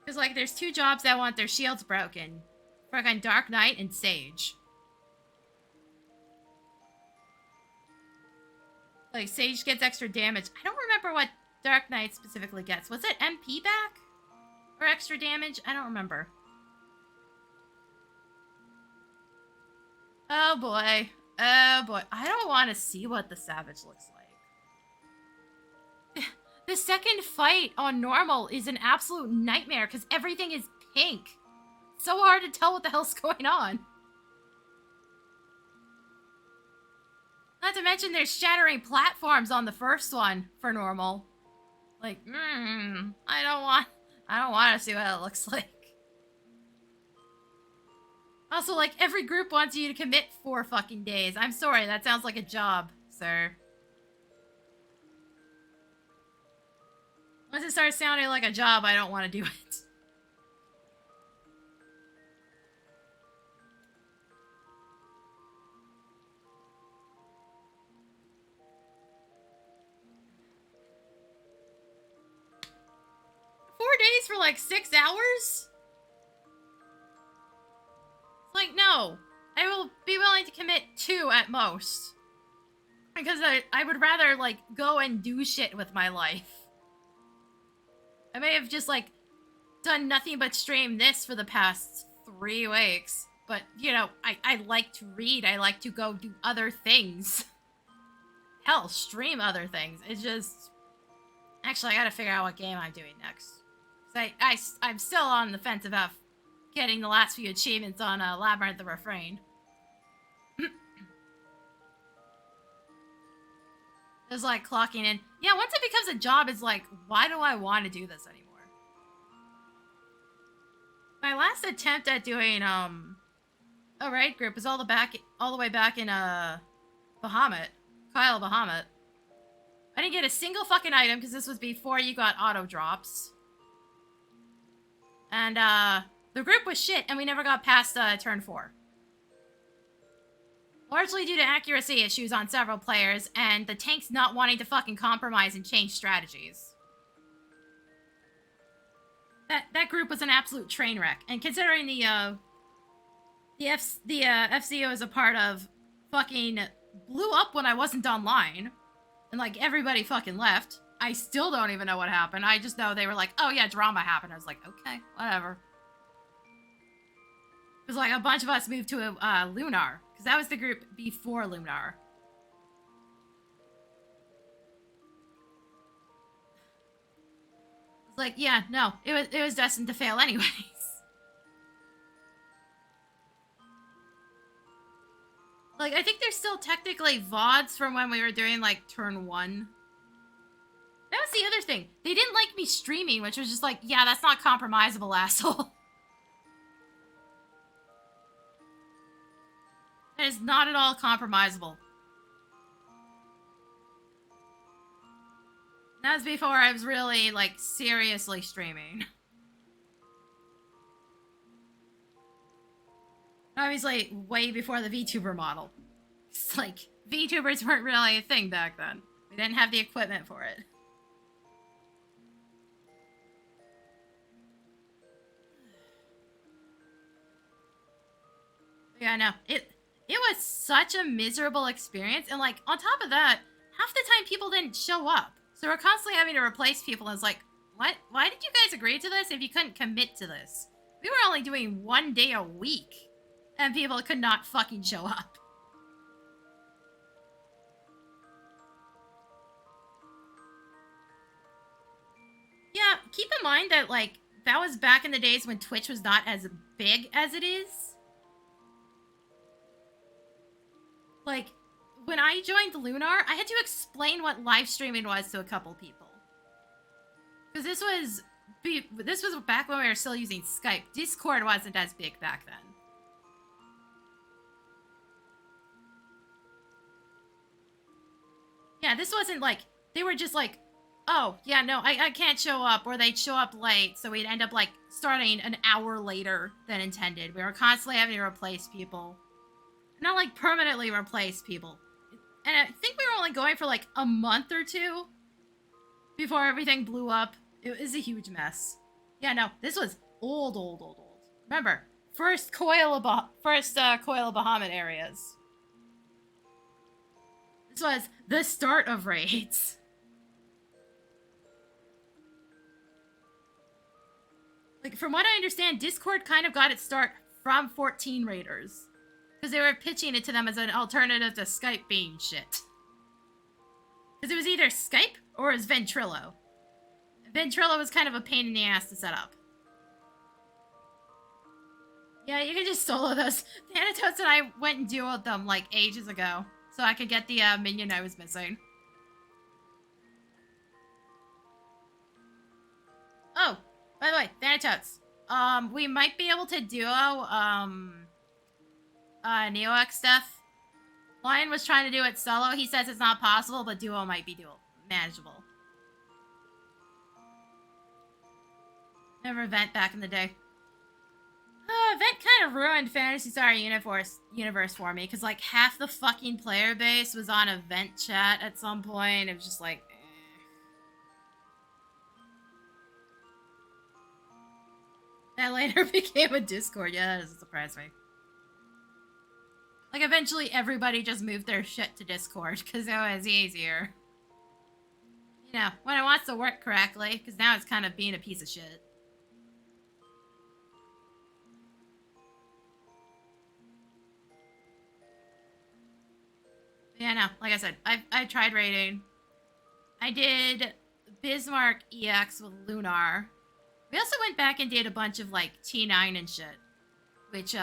Because, like, there's two jobs that want their shields broken. Fucking Dark Knight and Sage. Like, Sage gets extra damage. I don't remember what Dark Knight specifically gets. Was it MP back? Or extra damage? I don't remember. Oh, boy. Oh, boy. I don't want to see what the Savage looks like. The second fight on normal is an absolute nightmare because everything is pink. It's so hard to tell what the hell's going on. Not to mention there's shattering platforms on the first one for normal. Like, I don't want to see what it looks like. Also, like, every group wants you to commit 4 fucking days. I'm sorry, that sounds like a job, sir. Once it starts sounding like a job, I don't want to do it. Days for like 6 hours? Like, no. I will be willing to commit 2 at most. Because I would rather, like, go and do shit with my life. I may have just, like, done nothing but stream this for the past 3 weeks. But, you know, I like to read. I like to go do other things. Hell, stream other things. It's just... Actually, I gotta figure out what game I'm doing next. I'm still on the fence about getting the last few achievements on Labyrinth the Refrain. It's like clocking in. Yeah, once it becomes a job, it's like, why do I want to do this anymore? My last attempt at doing a raid group was all the way back in Bahamut, Kyle Bahamut. I didn't get a single fucking item because this was before you got auto drops. And, the group was shit, and we never got past, turn 4. Largely due to accuracy issues on several players, and the tanks not wanting to fucking compromise and change strategies. That group was an absolute train wreck, and considering the FCO is a part of fucking blew up when I wasn't online, and, like, everybody fucking left. I still don't even know what happened. I just know they were like, oh yeah, drama happened. I was like, okay, whatever. It was like a bunch of us moved to Lunar, because that was the group before Lunar. It's like, yeah, no, it was destined to fail anyways. Like, I think there's still technically VODs from when we were doing, like, turn 1. That was the other thing. They didn't like me streaming, which was just like, yeah, that's not compromisable, asshole. That is not at all compromisable. That was before I was really, like, seriously streaming. Obviously, way before the VTuber model. It's like, VTubers weren't really a thing back then. We didn't have the equipment for it. Yeah, no. It was such a miserable experience, and like on top of that, half the time people didn't show up. So we're constantly having to replace people, and it's like, what? Why did you guys agree to this if you couldn't commit to this? We were only doing 1 day a week, and people could not fucking show up. Yeah, keep in mind that, like, that was back in the days when Twitch was not as big as it is. Like, when I joined Lunar, I had to explain what live streaming was to a couple people. Because this was back when we were still using Skype. Discord wasn't as big back then. Yeah, this wasn't like, they were just like, oh, yeah, no, I can't show up, or they'd show up late, so we'd end up, like, starting an hour later than intended. We were constantly having to replace people. Not, like, permanently replace people. And I think we were only going for, like, a month or two before everything blew up. It was a huge mess. Yeah, no, this was old. Remember, first Coil of Bahamut areas. This was the start of raids. Like, from what I understand, Discord kind of got its start from 14 Raiders. Because they were pitching it to them as an alternative to Skype being shit. Because it was either Skype or it was Ventrilo. Ventrilo was kind of a pain in the ass to set up. Yeah, you can just solo those. Thanatos and I went and duoed them, like, ages ago. So I could get the minion I was missing. Oh, by the way, Thanatos. We might be able to duo, Neox stuff. Lion was trying to do it solo. He says it's not possible, but duo might be manageable. Never Vent back in the day. Vent kind of ruined Fantasy Star universe for me, because like half the fucking player base was on a Vent chat at some point. It was just like, That later became a Discord. Yeah, that doesn't surprise me. Like, eventually everybody just moved their shit to Discord, because it was easier. You know, when it wants to work correctly, because now it's kind of being a piece of shit. Yeah, no, like I said, I tried raiding. I did Bismarck EX with Lunar. We also went back and did a bunch of, like, T9 and shit. Which,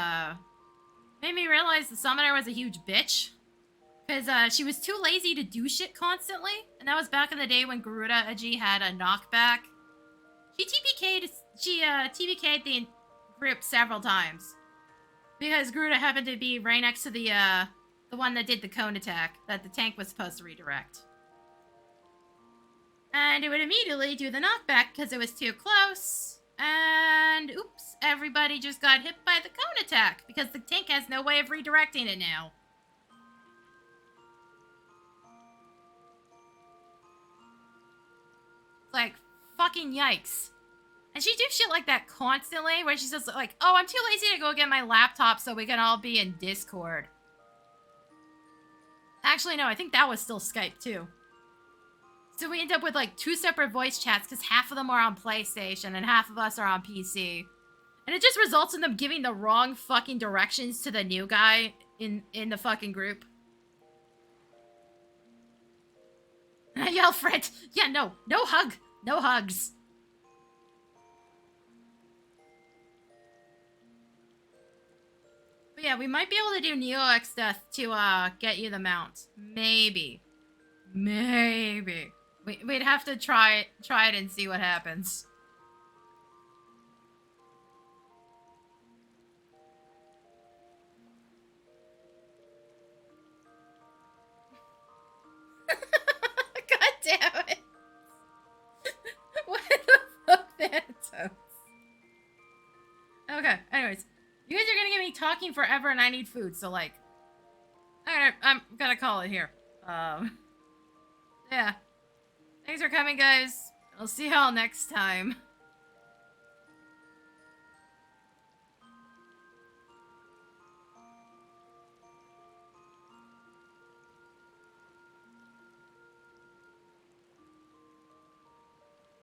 made me realize the summoner was a huge bitch. Because, she was too lazy to do shit constantly. And that was back in the day when Garuda Aji had a knockback. She TBK'd the group several times. Because Garuda happened to be right next to the one that did the cone attack that the tank was supposed to redirect. And it would immediately do the knockback because it was too close. And oops, everybody just got hit by the cone attack because the tank has no way of redirecting it now. Like, fucking yikes. And she do shit like that constantly, where she's just like, oh, I'm too lazy to go get my laptop so we can all be in Discord. Actually, no, I think that was still Skype, too. So we end up with, like, 2 separate voice chats, because half of them are on PlayStation, and half of us are on PC. And it just results in them giving the wrong fucking directions to the new guy in the fucking group. And I yell, Fred, yeah, no hug, no hugs. But yeah, we might be able to do NeoX stuff to get you the mount. Maybe. We'd have to try it and see what happens. God damn it. What the fuck, Thanatos? Okay, anyways. You guys are gonna get me talking forever and I need food, so like... I'm gonna call it here. Yeah. Thanks for coming, guys. I'll see y'all next time.